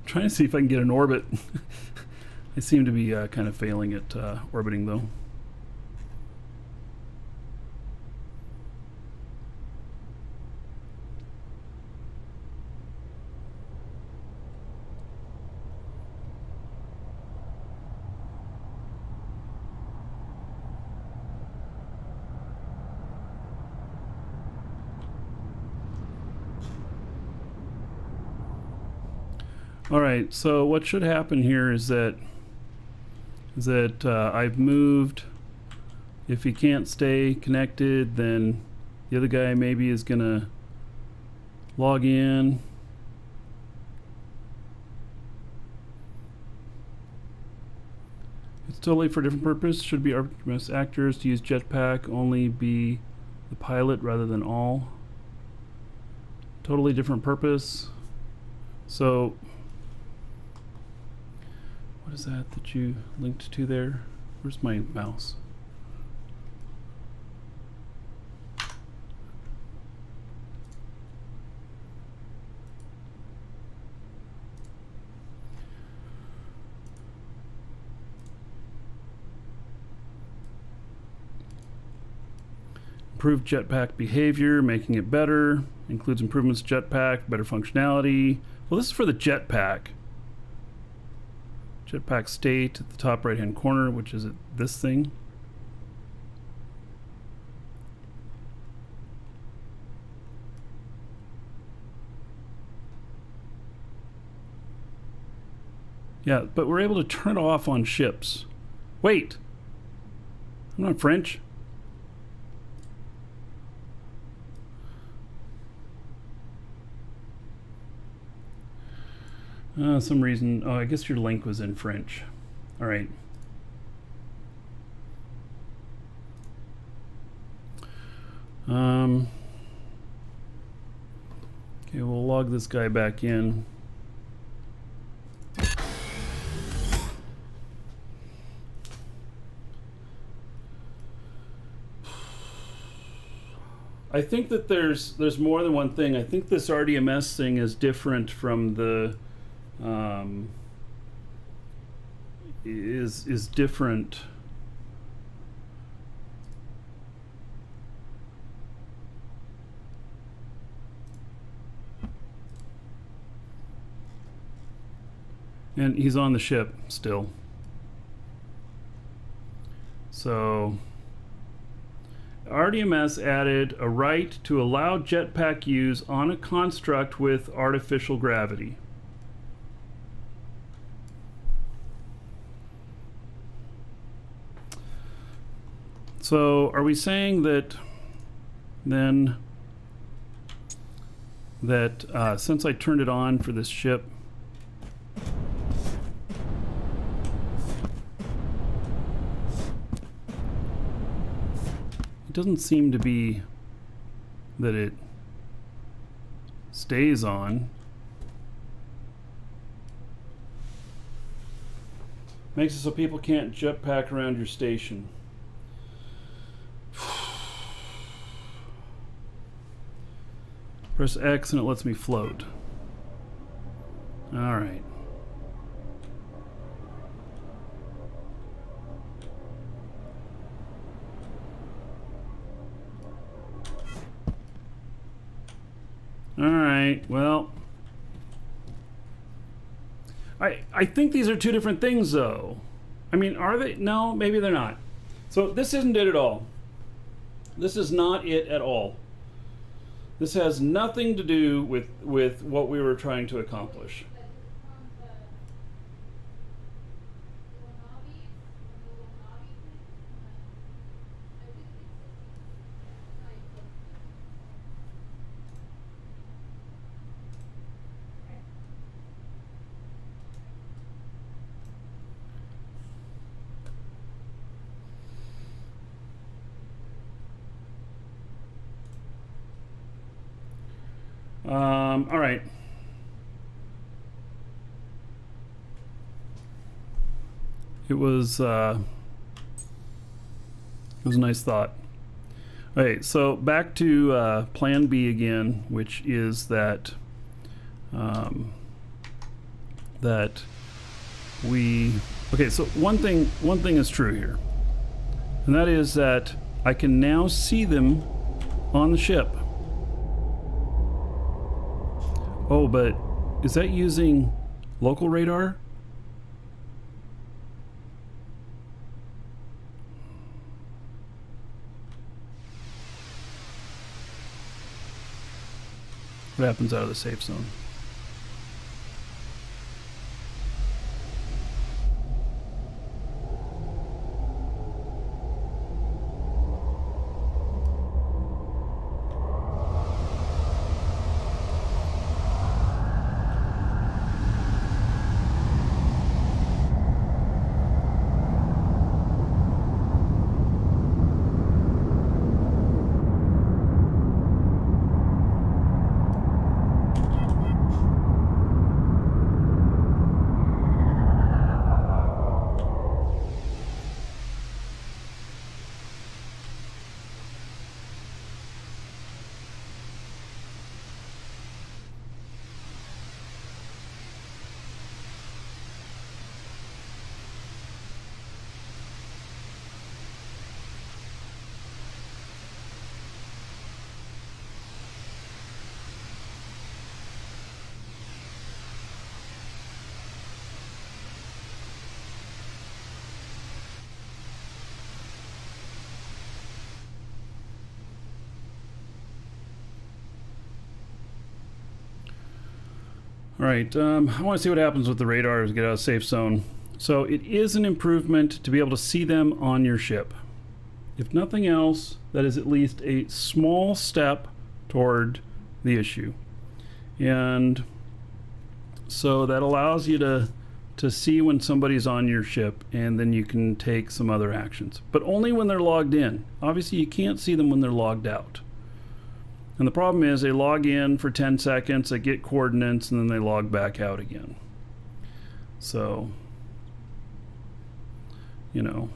Trying to see if I can get an orbit. I seem to be kind of failing at orbiting though. All right, so what should happen here is that I've moved. If he can't stay connected, then the other guy maybe is gonna log in. Totally for a different purpose. Should be RPMS actors to use jetpack. Only be the pilot rather than all. Totally different purpose. So, what is that you linked to there? Where's my mouse? Improved jetpack behavior, making it better. Includes improvements to jetpack, better functionality. Well, this is for the jetpack. Jetpack state at the top right hand corner, which is this thing. Yeah, but we're able to turn it off on ships. Wait! I'm not French. Some reason. Oh, I guess your link was in French. All right. Okay, we'll log this guy back in. I think that there's more than one thing. I think this RDMS thing is different from the is different. And he's on the ship still. So RDMS added a right to allow jetpack use on a construct with artificial gravity. So are we saying that then that since I turned it on for this ship, it doesn't seem to be that it stays on. Makes it so people can't jetpack around your station. Press X and it lets me float. All right. All right, well, I think these are two different things though. I mean, are they? No, maybe they're not. So this isn't it at all. This is not it at all. This has nothing to do with what we were trying to accomplish. All right. It was a nice thought. All right, so back to Plan B again, which is that that we okay. So one thing is true here, and that is that I can now see them on the ship. Oh, but is that using local radar? What happens out of the safe zone? All right, I want to see what happens with the radar as we get out of safe zone. So it is an improvement to be able to see them on your ship. If nothing else, that is at least a small step toward the issue. And so that allows you to see when somebody's on your ship, and then you can take some other actions. But only when they're logged in. Obviously, you can't see them when they're logged out. And the problem is they log in for 10 seconds, they get coordinates, and then they log back out again. So, you know.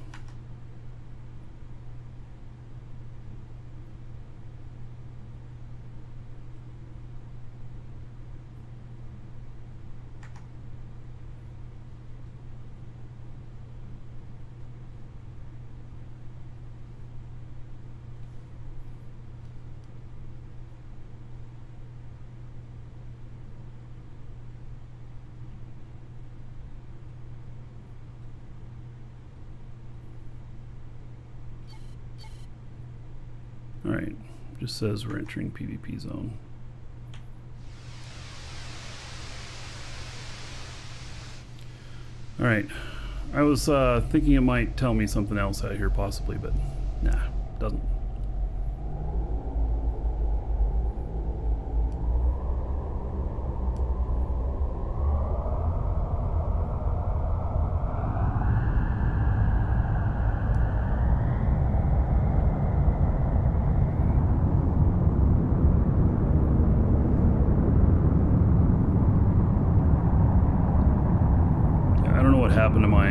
All right, just says we're entering PvP zone. All right, I was thinking it might tell me something else out here possibly, but nah, it doesn't. Happened to my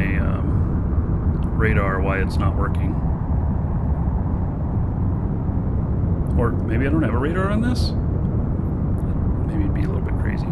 radar, why it's not working. Or maybe I don't have a radar on this? Maybe it'd be a little bit crazy.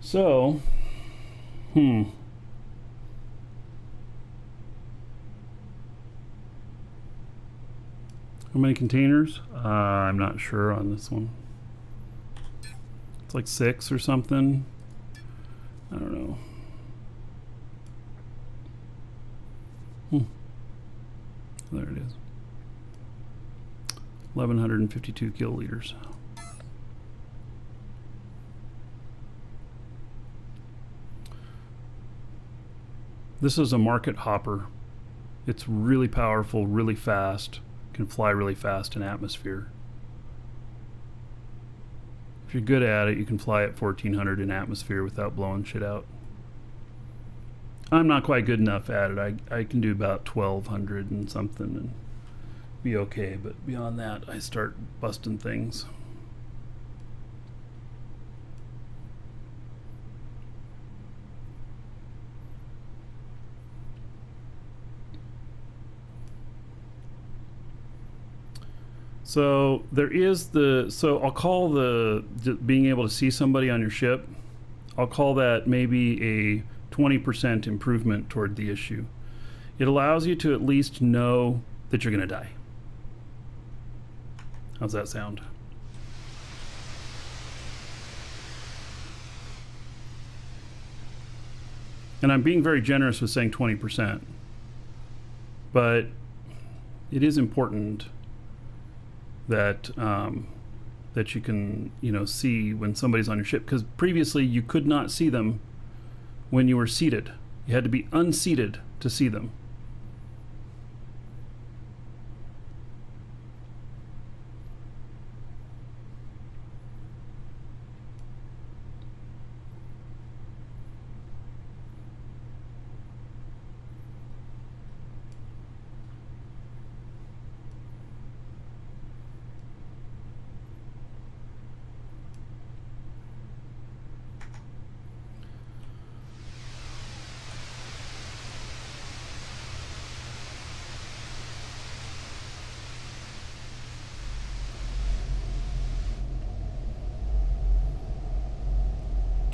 So, how many containers? I'm not sure on this one. It's like 6 or something. I don't know. There it is. 1,152 kiloliters. This is a market hopper. It's really powerful, really fast, can fly really fast in atmosphere. If you're good at it, you can fly at 1400 in atmosphere without blowing shit out. I'm not quite good enough at it. I can do about 1200 and something and be okay, but beyond that, I start busting things. So there is so I'll call being able to see somebody on your ship, I'll call that maybe a 20% improvement toward the issue. It allows you to at least know that you're going to die. How's that sound? And I'm being very generous with saying 20%, but it is important that that you can, see when somebody's on your ship, because previously you could not see them when you were seated. You had to be unseated to see them.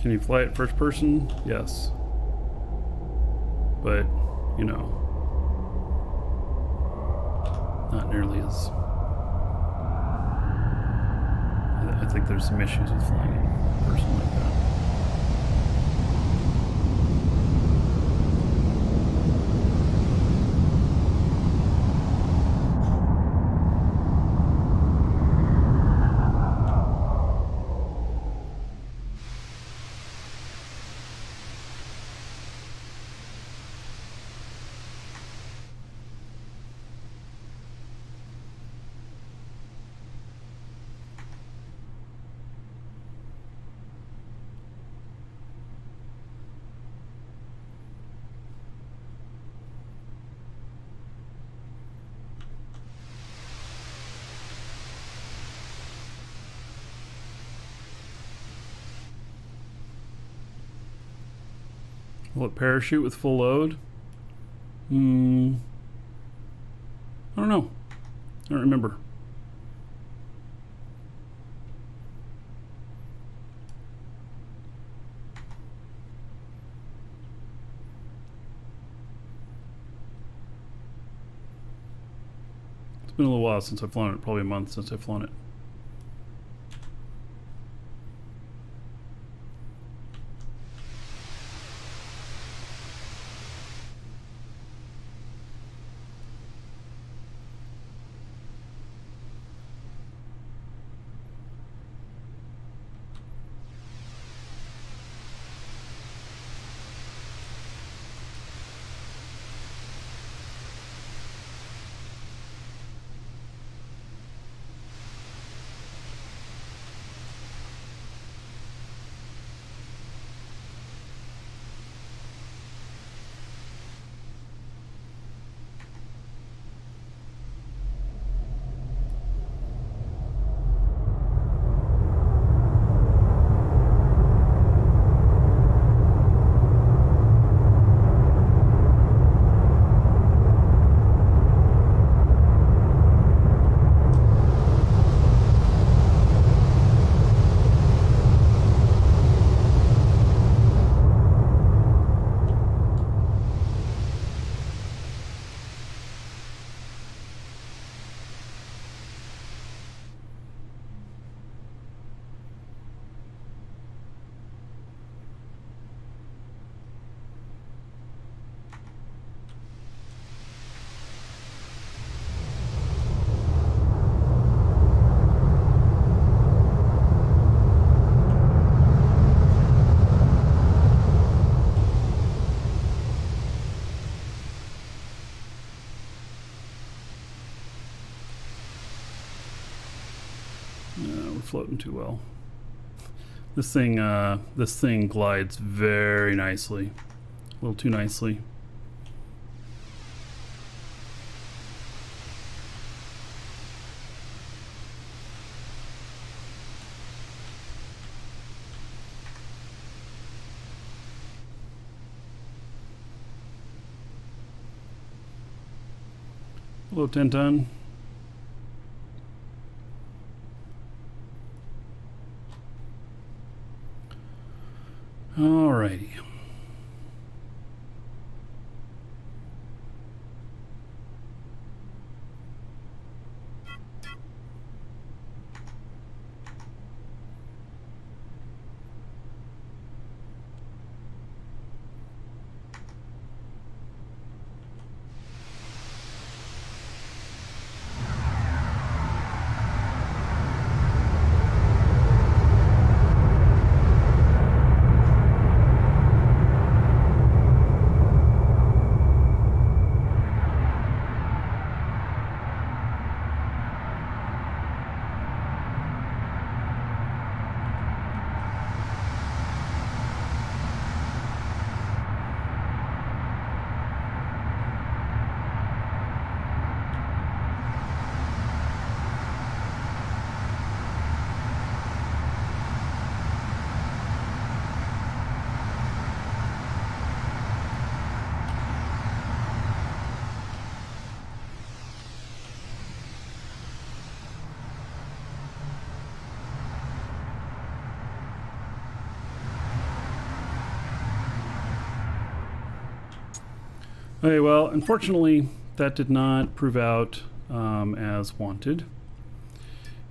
Can you fly it first person? Yes. But, you know, not nearly as... I think there's some issues with flying it person like that. Will it parachute with full load? I don't know. I don't remember. It's been a little while since I've flown it, probably a month since I've flown it. We're floating too well. This thing glides very nicely. A little too nicely. Hello, 10 ton. Alrighty. Okay, well, unfortunately, that did not prove out as wanted.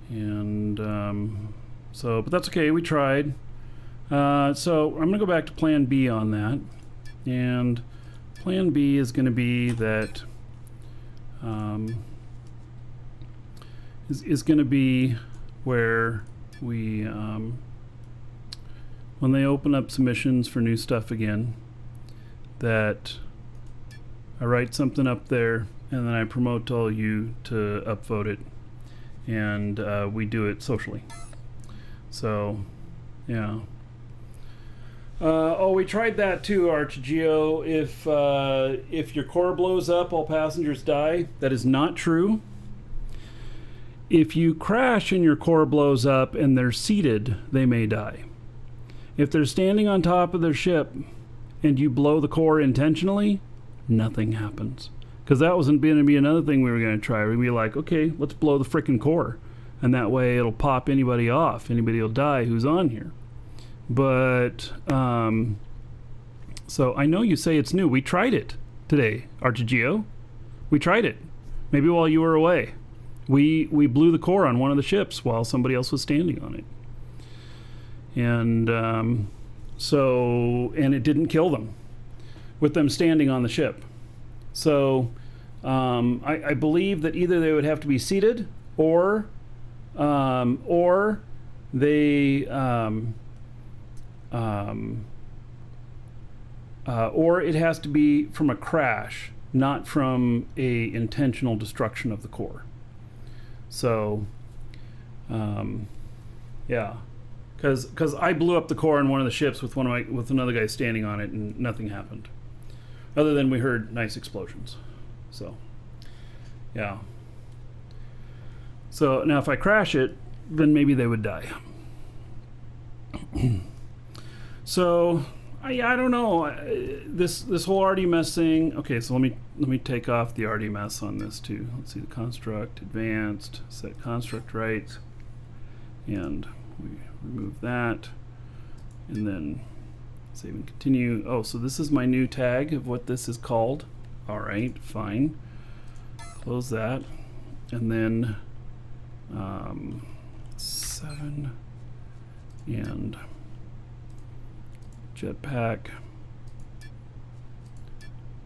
And but that's okay. We tried. So I'm going to go back to plan B on that. And plan B is going to be that is going to be where we when they open up submissions for new stuff again, that I write something up there and then I promote all you to upvote it, and we do it socially. So yeah. We tried that too, Archigeo. If your core blows up, all passengers die. That is not true. If you crash and your core blows up and they're seated, they may die. If they're standing on top of their ship and you blow the core intentionally, nothing happens. Because that wasn't going to be another thing we were going to try. We'd be like, okay, let's blow the frickin' core. And that way it'll pop anybody off. Anybody will die who's on here. But, so I know you say it's new. We tried it today, Archigeo. We tried it. Maybe while you were away. We blew the core on one of the ships while somebody else was standing on it. And, and it didn't kill them with them standing on the ship. So, I believe that either they would have to be seated or they, or it has to be from a crash, not from a intentional destruction of the core. So, yeah, because I blew up the core on one of the ships with another guy standing on it, and nothing happened, other than we heard nice explosions. So, yeah. So now if I crash it, then maybe they would die. So I don't know, this whole RDMS thing. Okay, so let me take off the RDMS on this too. Let's see, the construct, advanced, set construct right, and we remove that, and then save and continue. Oh, so this is my new tag of what this is called. All right, fine. Close that, and then 7 and jetpack.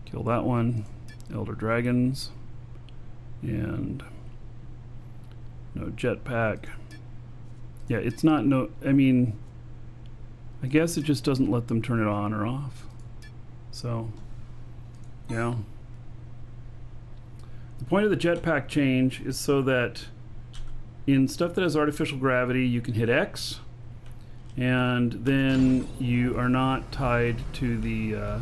Kill that one. Elder Dragons. And no jetpack. Yeah, it's not no. I mean, I guess it just doesn't let them turn it on or off. So, yeah. The point of the jetpack change is so that in stuff that has artificial gravity, you can hit X, and then you are not tied to the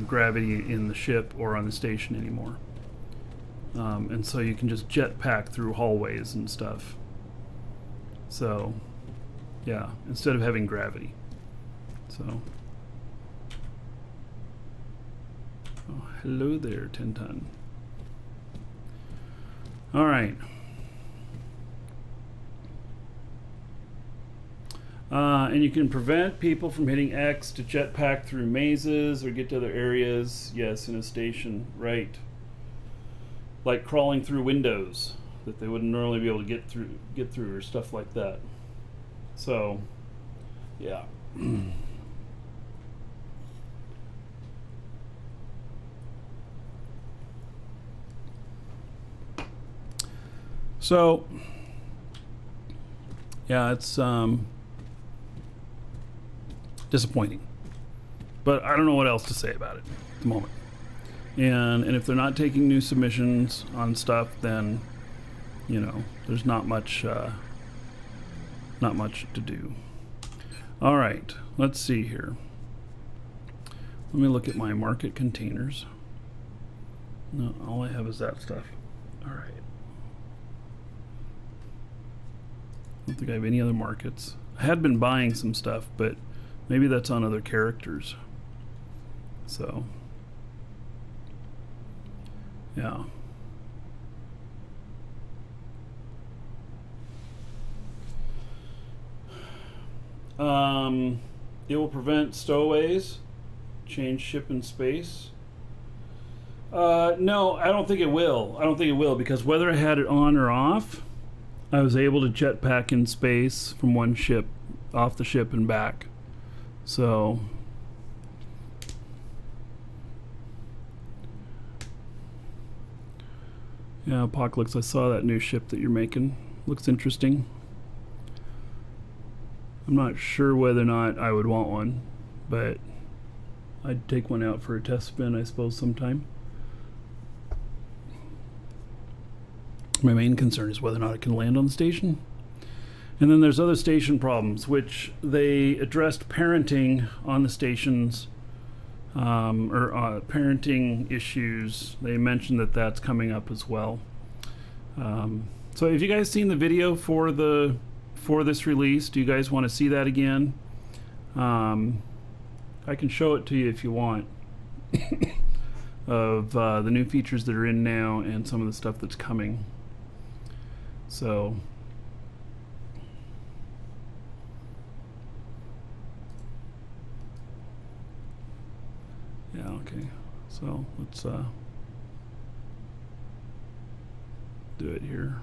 gravity in the ship or on the station anymore. And so you can just jetpack through hallways and stuff. So, yeah, instead of having gravity. So, oh, hello there, 10 ton. All right. And you can prevent people from hitting X to jetpack through mazes or get to other areas. Yes, in a station, right. Like crawling through windows that they wouldn't normally be able to get through or stuff like that. So, yeah. So, yeah, it's disappointing, but I don't know what else to say about it at the moment. And if they're not taking new submissions on stuff, then you know there's not much to do. All right, let's see here. Let me look at my market containers. No, all I have is that stuff. All right. I don't think I have any other markets. I had been buying some stuff, but maybe that's on other characters. So, yeah. It will prevent stowaways. Change ship in space. No, I don't think it will. I don't think it will, because whether I had it on or off, I was able to jetpack in space from one ship, off the ship and back. So yeah, Apocalypse, I saw that new ship that you're making. Looks interesting. I'm not sure whether or not I would want one, but I'd take one out for a test spin, I suppose, sometime. My main concern is whether or not it can land on the station. And then there's other station problems, which they addressed parenting on the stations, parenting issues. They mentioned that that's coming up as well. So have you guys seen the video for this release? Do you guys want to see that again? I can show it to you if you want, of the new features that are in now and some of the stuff that's coming. So yeah, okay. So let's do it here.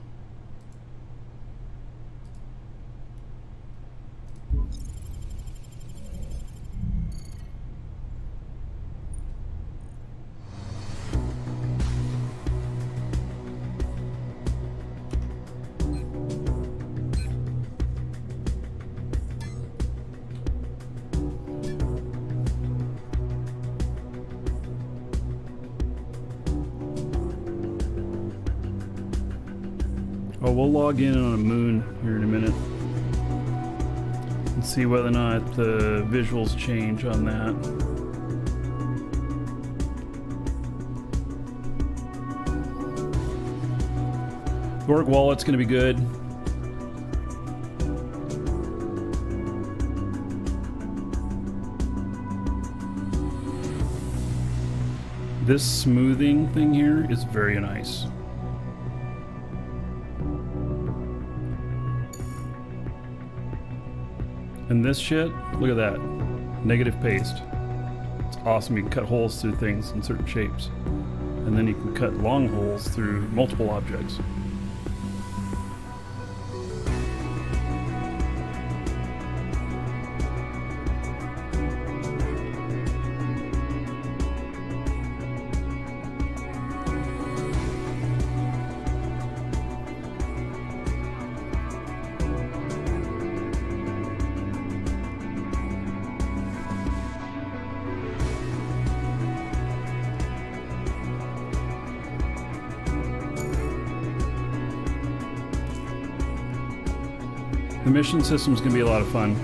Oh, we'll log in on a moon here in a minute and see whether or not the visuals change on that. Gorg Wallet's going to be good. This smoothing thing here is very nice. And this shit, look at that. Negative paste. It's awesome. You can cut holes through things in certain shapes. And then you can cut long holes through multiple objects. The mission system is going to be a lot of fun.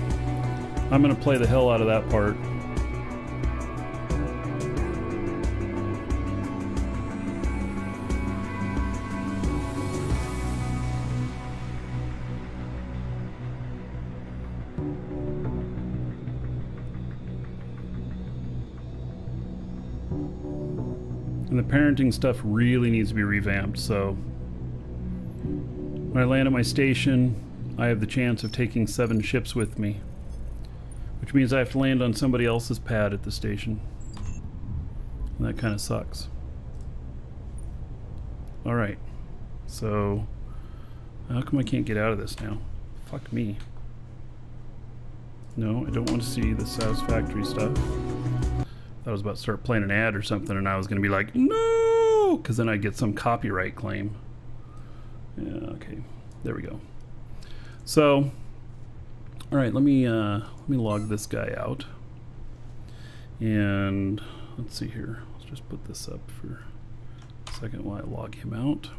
I'm going to play the hell out of that part. And the parenting stuff really needs to be revamped, so when I land at my station, I have the chance of taking 7 ships with me, which means I have to land on somebody else's pad at the station. And that kind of sucks. Alright, so how come I can't get out of this now? Fuck me. No, I don't want to see the satisfactory stuff. I was about to start playing an ad or something and I was going to be like, no! Because then I'd get some copyright claim. Yeah, okay. There we go. So, all right, let me log this guy out, and let's see here. Let's just put this up for a second while I log him out,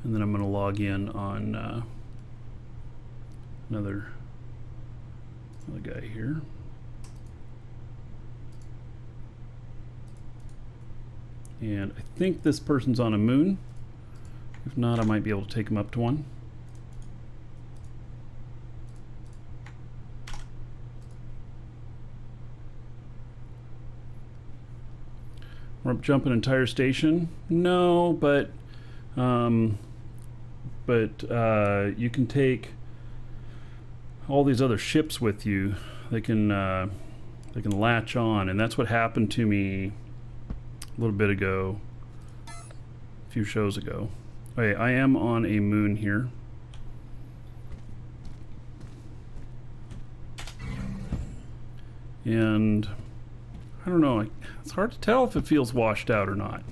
and then I'm going to log in on another guy here. And I think this person's on a moon. If not, I might be able to take him up to one. We're jump an entire station? No, but you can take all these other ships with you, they can latch on, and that's what happened to me a little bit ago, a few shows ago. Okay, I am on a moon here. And I don't know, it's hard to tell if it feels washed out or not.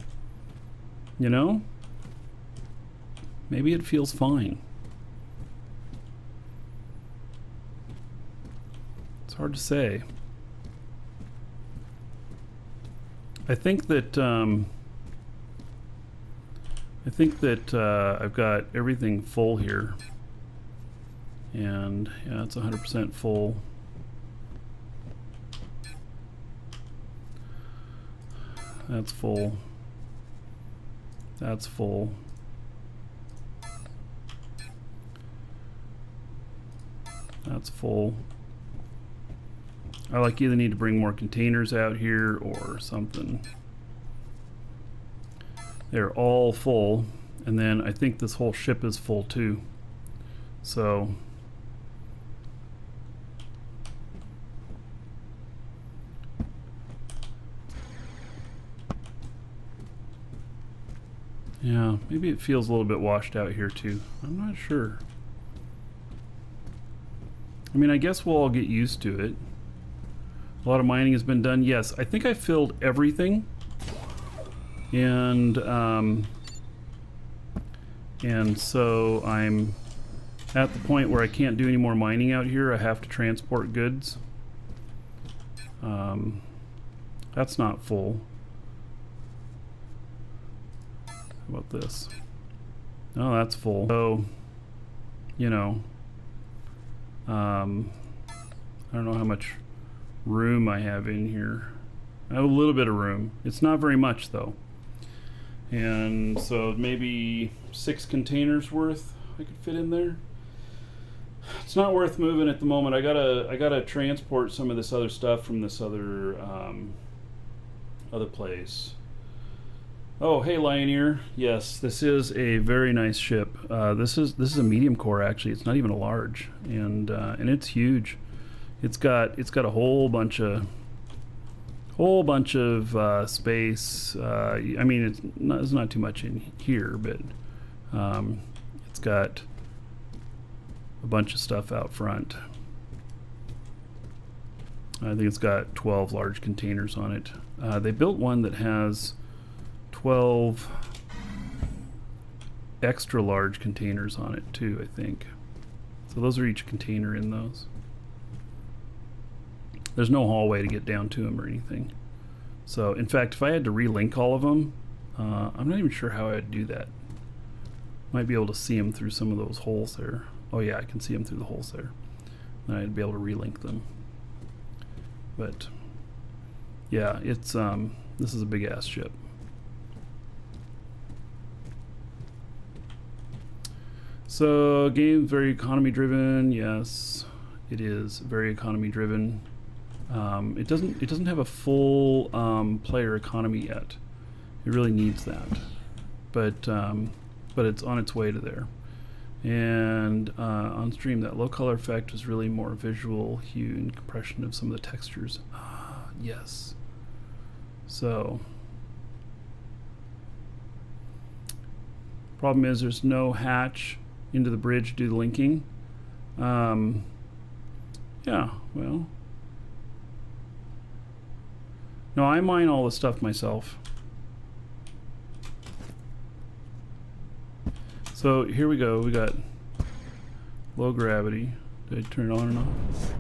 You know? Maybe it feels fine. It's hard to say. I think that I've got everything full here, and yeah, it's 100% full. That's full. That's full. That's full. I either need to bring more containers out here or something. They're all full, and then I think this whole ship is full too. So yeah, maybe it feels a little bit washed out here too. I'm not sure. I mean, I guess we'll all get used to it. A lot of mining has been done. Yes, I think I filled everything. And so I'm at the point where I can't do any more mining out here. I have to transport goods. That's not full. How about this? Oh, that's full. So, you know, I don't know how much room I have in here. I have a little bit of room. It's not very much though. And so maybe 6 containers worth I could fit in there. It's not worth moving at the moment. I gotta transport some of this other stuff from this other place. Oh, hey Lioneer. Yes, this is a very nice ship. This is a medium core actually. It's not even a large, and it's huge. It's got a whole bunch of space. I mean, there's not too much in here, but it's got a bunch of stuff out front. I think it's got 12 large containers on it. They built one that has 12 extra large containers on it too, I think. So those are each container in those. There's no hallway to get down to them or anything. So, in fact, if I had to relink all of them, I'm not even sure how I'd do that. Might be able to see them through some of those holes there. Oh yeah, I can see them through the holes there. Then I'd be able to relink them. But yeah, it's this is a big ass ship. So, game very economy driven. Yes, it is very economy driven. It doesn't have a full player economy yet. It really needs that, but it's on its way to there. And on stream, that low color effect was really more visual hue and compression of some of the textures. Yes. So problem is there's no hatch into the bridge to do the linking. Yeah, well. No, I mine all the stuff myself. So here we go. We got low gravity. Did I turn it on and off?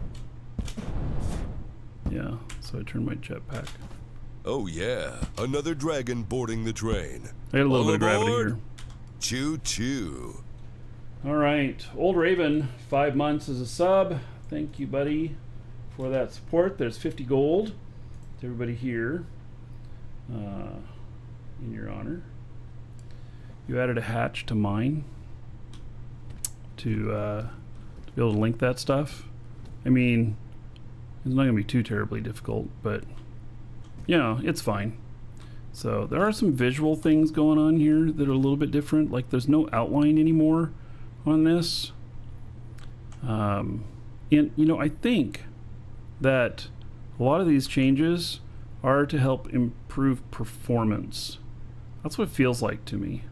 Yeah, so I turned my jetpack. Oh yeah, another dragon boarding the train. I got a little All bit of gravity aboard? here. Choo choo. All right, Old Raven, 5 months as a sub. Thank you, buddy, for that support. There's 50 gold to everybody here in your honor. You added a hatch to mine to be able to link that stuff. I mean, it's not going to be too terribly difficult, but you know, it's fine. So there are some visual things going on here that are a little bit different. Like there's no outline anymore on this. In And, you know, I think that a lot of these changes are to help improve performance. That's what it feels like to me.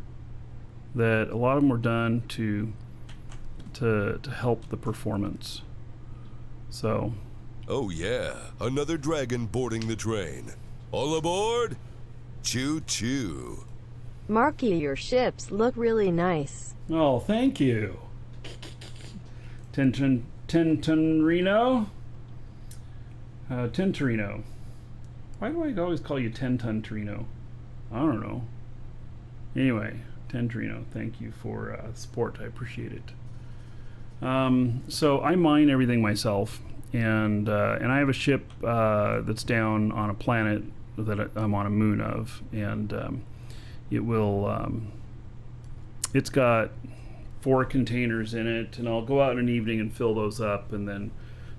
That a lot of them were done to help the performance. So. Oh yeah, another dragon boarding the train. All aboard! Choo choo. Marky, your ships look really nice. Oh, thank you. Tintorino? Tintorino. Why do I always call you Tintorino? I don't know. Anyway, Tintorino, thank you for support. I appreciate it. So I mine everything myself, and I have a ship that's down on a planet that I'm on a moon of, and it will. It's got 4 containers in it, and I'll go out in an evening and fill those up, and then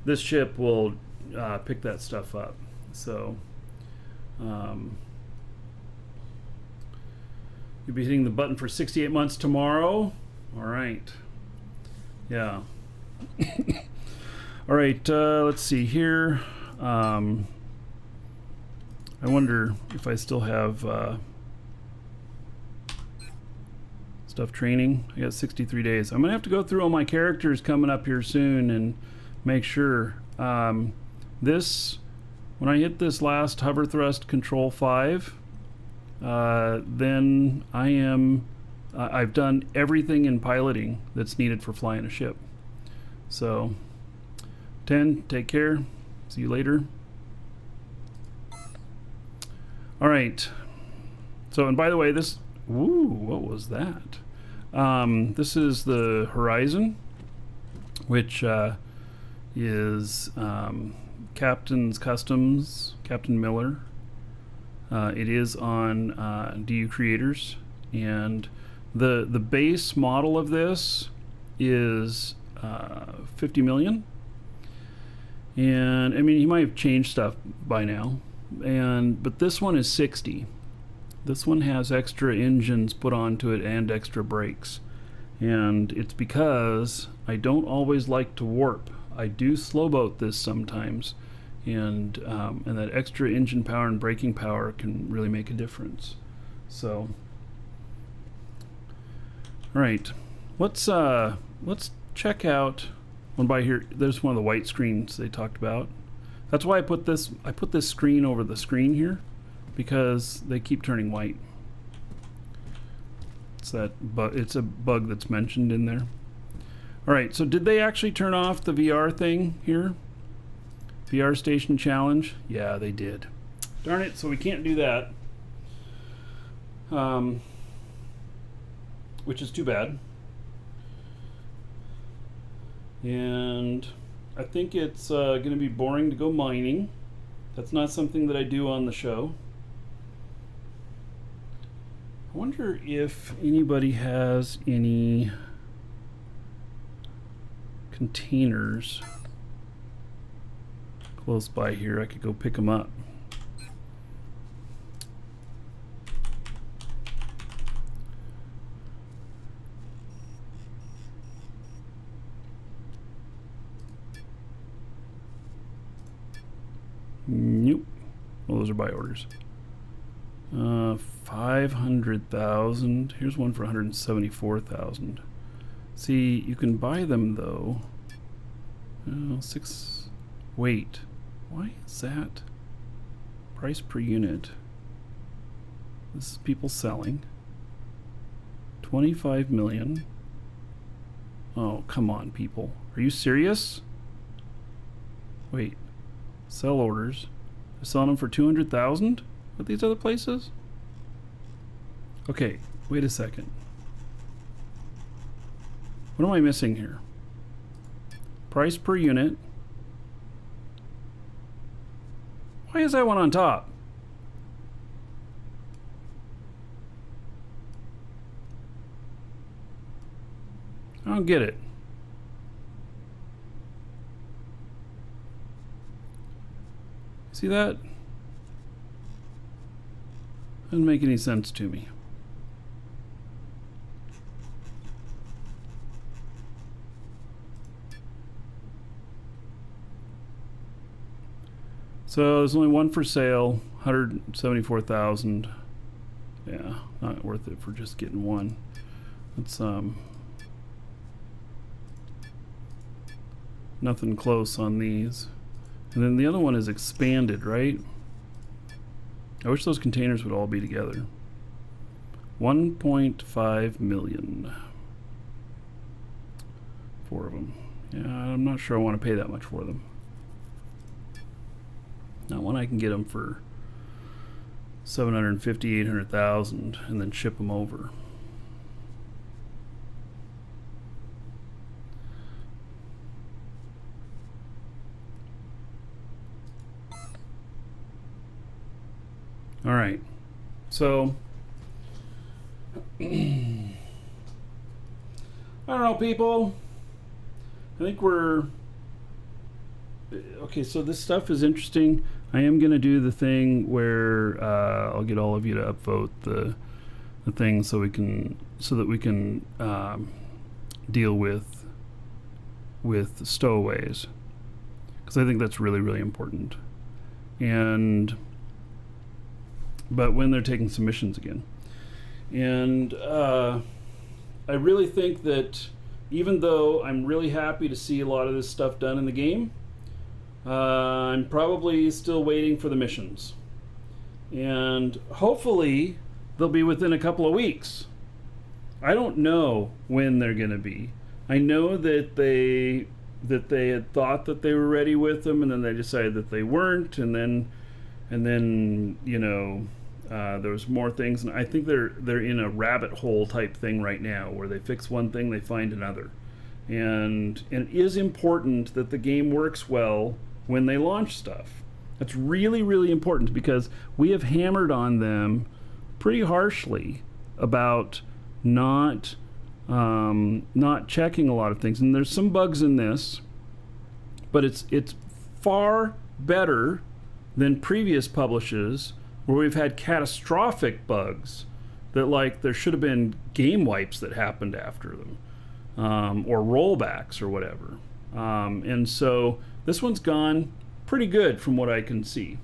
this ship will pick that stuff up. So you'll be hitting the button for 68 months tomorrow. All right. Yeah. All right. Let's see here. I wonder if I still have stuff training. I got 63 days. I'm gonna have to go through all my characters coming up here soon and make sure. This, when I hit this last hover thrust control 5, then I am. I've done everything in piloting that's needed for flying a ship. So, 10, take care. See you later. All right. So, and by the way, this. Ooh, what was that? This is the Horizon, which is Captain's Customs, Captain Miller. It is on DU Creators, and the base model of this is 50 million. And I mean, he might have changed stuff by now, but this one is 60. This one has extra engines put onto it and extra brakes, and it's because I don't always like to warp. I do slow boat this sometimes, and that extra engine power and braking power can really make a difference. So, all right, let's check out one by here. There's one of the white screens they talked about. That's why I put this screen over the screen here, because they keep turning white. It's it's a bug that's mentioned in there. All right, so did they actually turn off the VR thing here? VR Station Challenge? Yeah, they did. Darn it, so we can't do that. Which is too bad. And I think it's going to be boring to go mining. That's not something that I do on the show. I wonder if anybody has any containers close by here. I could go pick them up. Nope. Well, those are buy orders. 500,000. Here's one for 174,000. See, you can buy them though. 6. Wait. Why is that? Price per unit. This is people selling. 25 million. Oh, come on, people. Are you serious? Wait. Sell orders. They're selling them for 200,000 at these other places? Okay, wait a second. What am I missing here? Price per unit. Why is that one on top? I don't get it. See that? Doesn't make any sense to me. So there's only one for sale, 174,000. Yeah, not worth it for just getting one. It's nothing close on these. And then the other one is expanded, right? I wish those containers would all be together. 1.5 million. 4 of them. Yeah, I'm not sure I want to pay that much for them. Now, one I can get them for 750, 800,000 and then ship them over. All right, so I don't know, people. I think we're okay. So this stuff is interesting. I am going to do the thing where I'll get all of you to upvote the thing so that we can deal with stowaways, because I think that's really, really important. But when they're taking submissions again. And I really think that even though I'm really happy to see a lot of this stuff done in the game, I'm probably still waiting for the missions. And hopefully they'll be within a couple of weeks. I don't know when they're going to be. I know that they had thought that they were ready with them, and then they decided that they weren't, and then you know, there was more things, and I think they're in a rabbit hole type thing right now where they fix one thing, they find another, and it is important that the game works well when they launch stuff. That's really, really important, because we have hammered on them pretty harshly about not checking a lot of things, and there's some bugs in this, but it's far better than previous publishes where we've had catastrophic bugs that, like, there should have been game wipes that happened after them, or rollbacks or whatever. And so this one's gone pretty good from what I can see.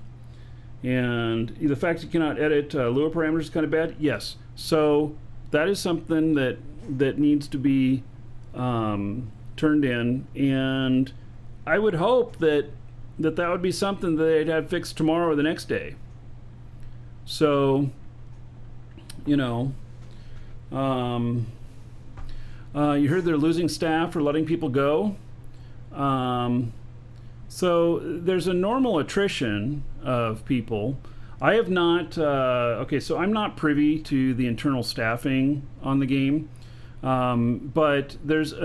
And the fact you cannot edit Lua parameters is kind of bad. Yes. So that is something that needs to be turned in, and I would hope that would be something that they'd have fixed tomorrow or the next day. So, you know, you heard they're losing staff or letting people go. So there's a normal attrition of people. I have not, okay, so I'm not privy to the internal staffing on the game, but there's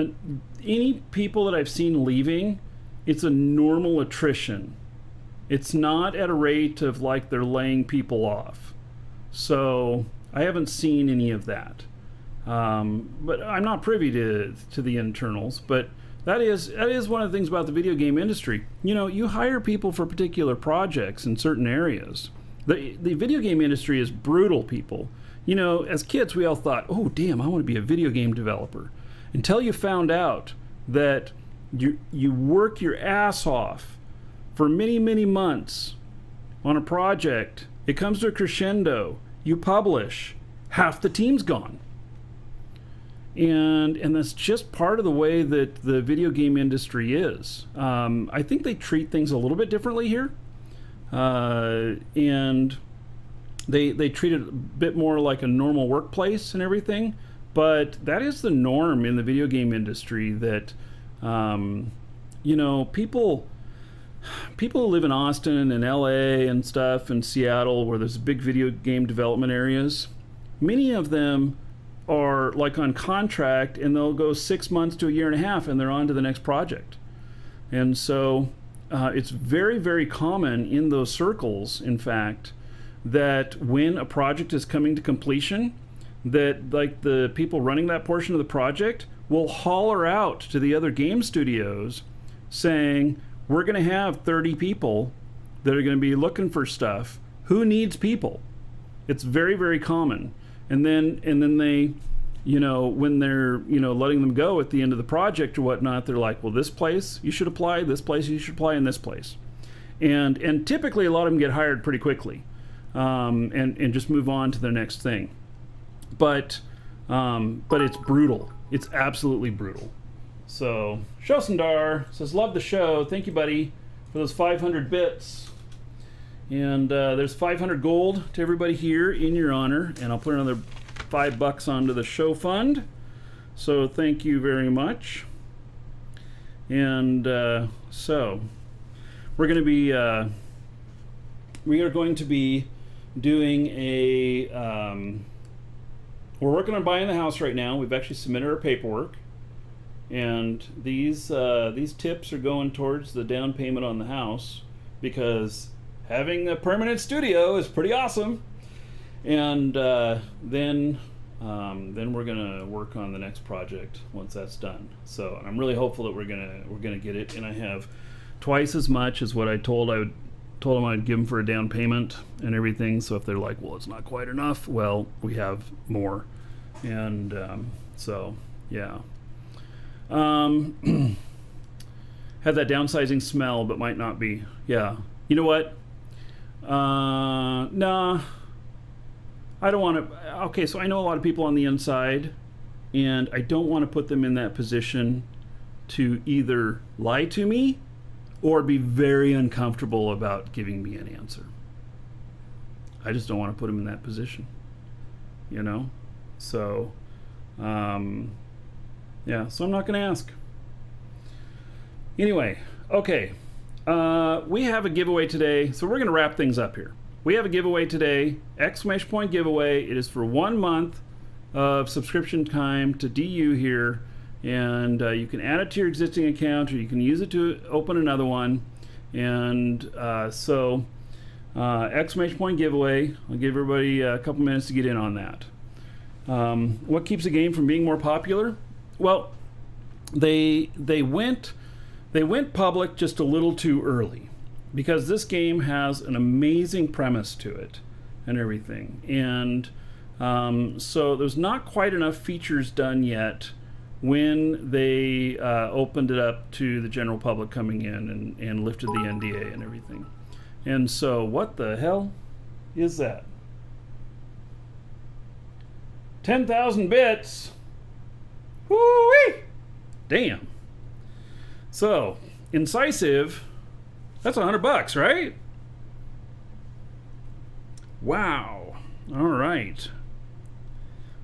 any people that I've seen leaving, it's a normal attrition. It's not at a rate of like they're laying people off. So I haven't seen any of that. But I'm not privy to the internals, but that is one of the things about the video game industry. You know, you hire people for particular projects in certain areas. The video game industry is brutal, people. You know, as kids, we all thought, oh, damn, I want to be a video game developer. Until you found out that you work your ass off for many, many months on a project. It comes to a crescendo. You publish. Half the team's gone. And that's just part of the way that the video game industry is. I think they treat things a little bit differently here. And they treat it a bit more like a normal workplace and everything. But that is the norm in the video game industry, that, you know, people who live in Austin and LA and stuff, and Seattle, where there's big video game development areas, many of them are like on contract, and they'll go 6 months to a year and a half, and they're on to the next project. And so it's very, very common in those circles, in fact, that when a project is coming to completion, that like the people running that portion of the project will holler out to the other game studios saying, we're going to have 30 people that are going to be looking for stuff. Who needs people? It's very, very common. And then they, you know, when they're, you know, letting them go at the end of the project or whatnot, they're like, well, this place you should apply, this place you should apply, and this place. And typically a lot of them get hired pretty quickly, and just move on to the next thing. But it's brutal. It's absolutely brutal. So Shosundar says, love the show. Thank you, buddy, for those 500 bits. And there's 500 gold to everybody here in your honor, and I'll put another $5 onto the show fund. So thank you very much. And so we're going to be we are going to be doing a we're working on buying the house right now. We've actually submitted our paperwork, and these tips are going towards the down payment on the house, because having a permanent studio is pretty awesome. And then we're gonna work on the next project once that's done. So I'm really hopeful that we're gonna get it. And I have twice as much as what I told them I'd give them for a down payment and everything. So if they're like, well, it's not quite enough, well, we have more. And so yeah, had that downsizing smell, but might not be. Yeah, you know what? Nah, I don't want to. Okay, so I know a lot of people on the inside, and I don't want to put them in that position to either lie to me or be very uncomfortable about giving me an answer. I just don't want to put them in that position, you know? So, yeah, so I'm not going to ask. Anyway, okay. We have a giveaway today, so we're going to wrap things up here. We have a giveaway today, exclamation point giveaway. It is for 1 month of subscription time to DU here, and you can add it to your existing account, or you can use it to open another one. And so exclamation point giveaway. I'll give everybody a couple minutes to get in on that. What keeps the game from being more popular? Well, they went public just a little too early, because this game has an amazing premise to it and everything. And so there's not quite enough features done yet when they opened it up to the general public coming in and lifted the NDA and everything. And so what the hell is that? 10,000 bits. Woo-wee! Damn. So, Incisive, that's $100, right? Wow. All right.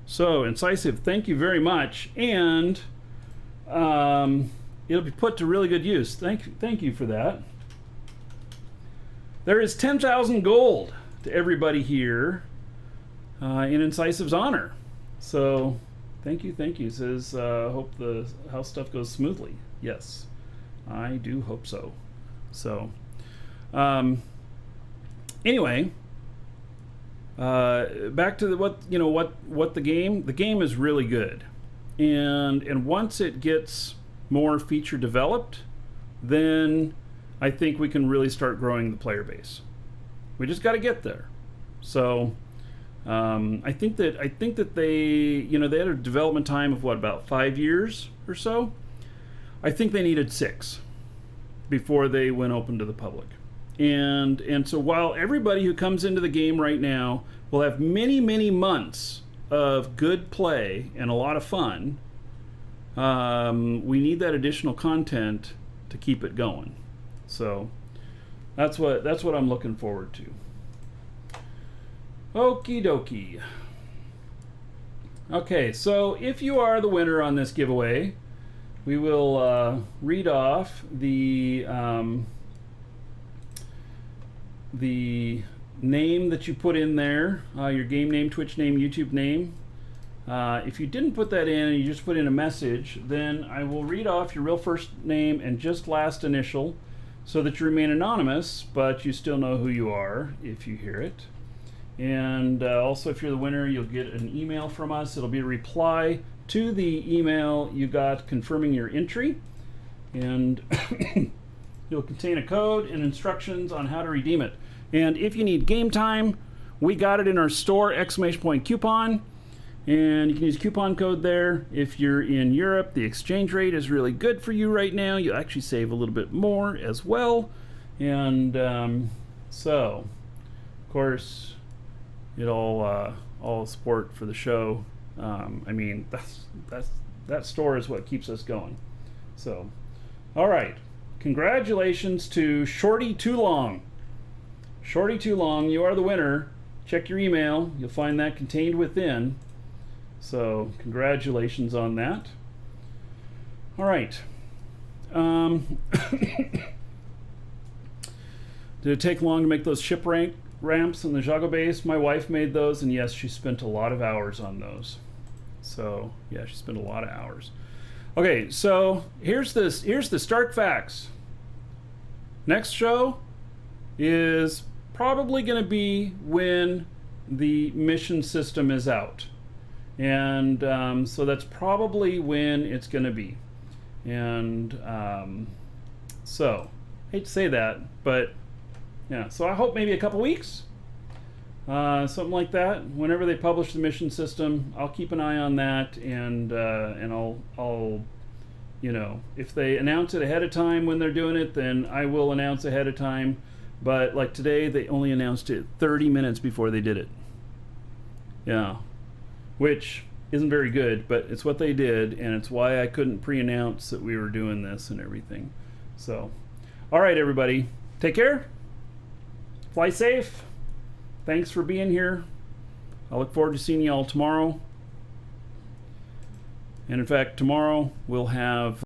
So, Incisive, thank you very much. And it'll be put to really good use. Thank you for that. There is 10,000 gold to everybody here in Incisive's honor. So, thank you. It says, hope the house stuff goes smoothly. Yes, I do hope so. So, anyway, back to what the game is really good, and once it gets more feature developed, then I think we can really start growing the player base. We just got to get there. So I think that they had a development time of about 5 years or so. I think they needed 6 before they went open to the public. And so while everybody who comes into the game right now will have many, many months of good play and a lot of fun, we need that additional content to keep it going. So that's what I'm looking forward to. Okie dokie. Okay, so if you are the winner on this giveaway, we will read off the name that you put in there, your game name, Twitch name, YouTube name. If you didn't put that in and you just put in a message, then I will read off your real first name and just last initial, so that you remain anonymous, but you still know who you are if you hear it. And also, if you're the winner, you'll get an email from us. It'll be a reply to the email you got confirming your entry, and it'll contain a code and instructions on how to redeem it. And if you need game time, we got it in our store, exclamation point coupon, and you can use coupon code there. If you're in Europe, the exchange rate is really good for you right now. You'll actually save a little bit more as well. And so, of course, it all support for the show. I mean, that store is what keeps us going. So, all right. Congratulations to Shorty Too Long. Shorty Too Long, you are the winner. Check your email. You'll find that contained within. So, congratulations on that. All right. Did it take long to make those ship ramps in the Jago base? My wife made those, and yes, she spent a lot of hours on those. So, yeah, she spent a lot of hours. Okay, so here's the stark facts. Next show is probably going to be when the mission system is out. And so that's probably when it's going to be. And so, I hate to say that, but yeah, so I hope maybe a couple weeks, something like that. Whenever they publish the mission system, I'll keep an eye on that, and I'll, you know, if they announce it ahead of time when they're doing it, then I will announce ahead of time. But like today, they only announced it 30 minutes before they did it. Yeah, which isn't very good, but it's what they did, and it's why I couldn't pre-announce that we were doing this and everything. So, all right, everybody, take care. Fly safe. Thanks for being here. I look forward to seeing you all tomorrow. And in fact, tomorrow we'll have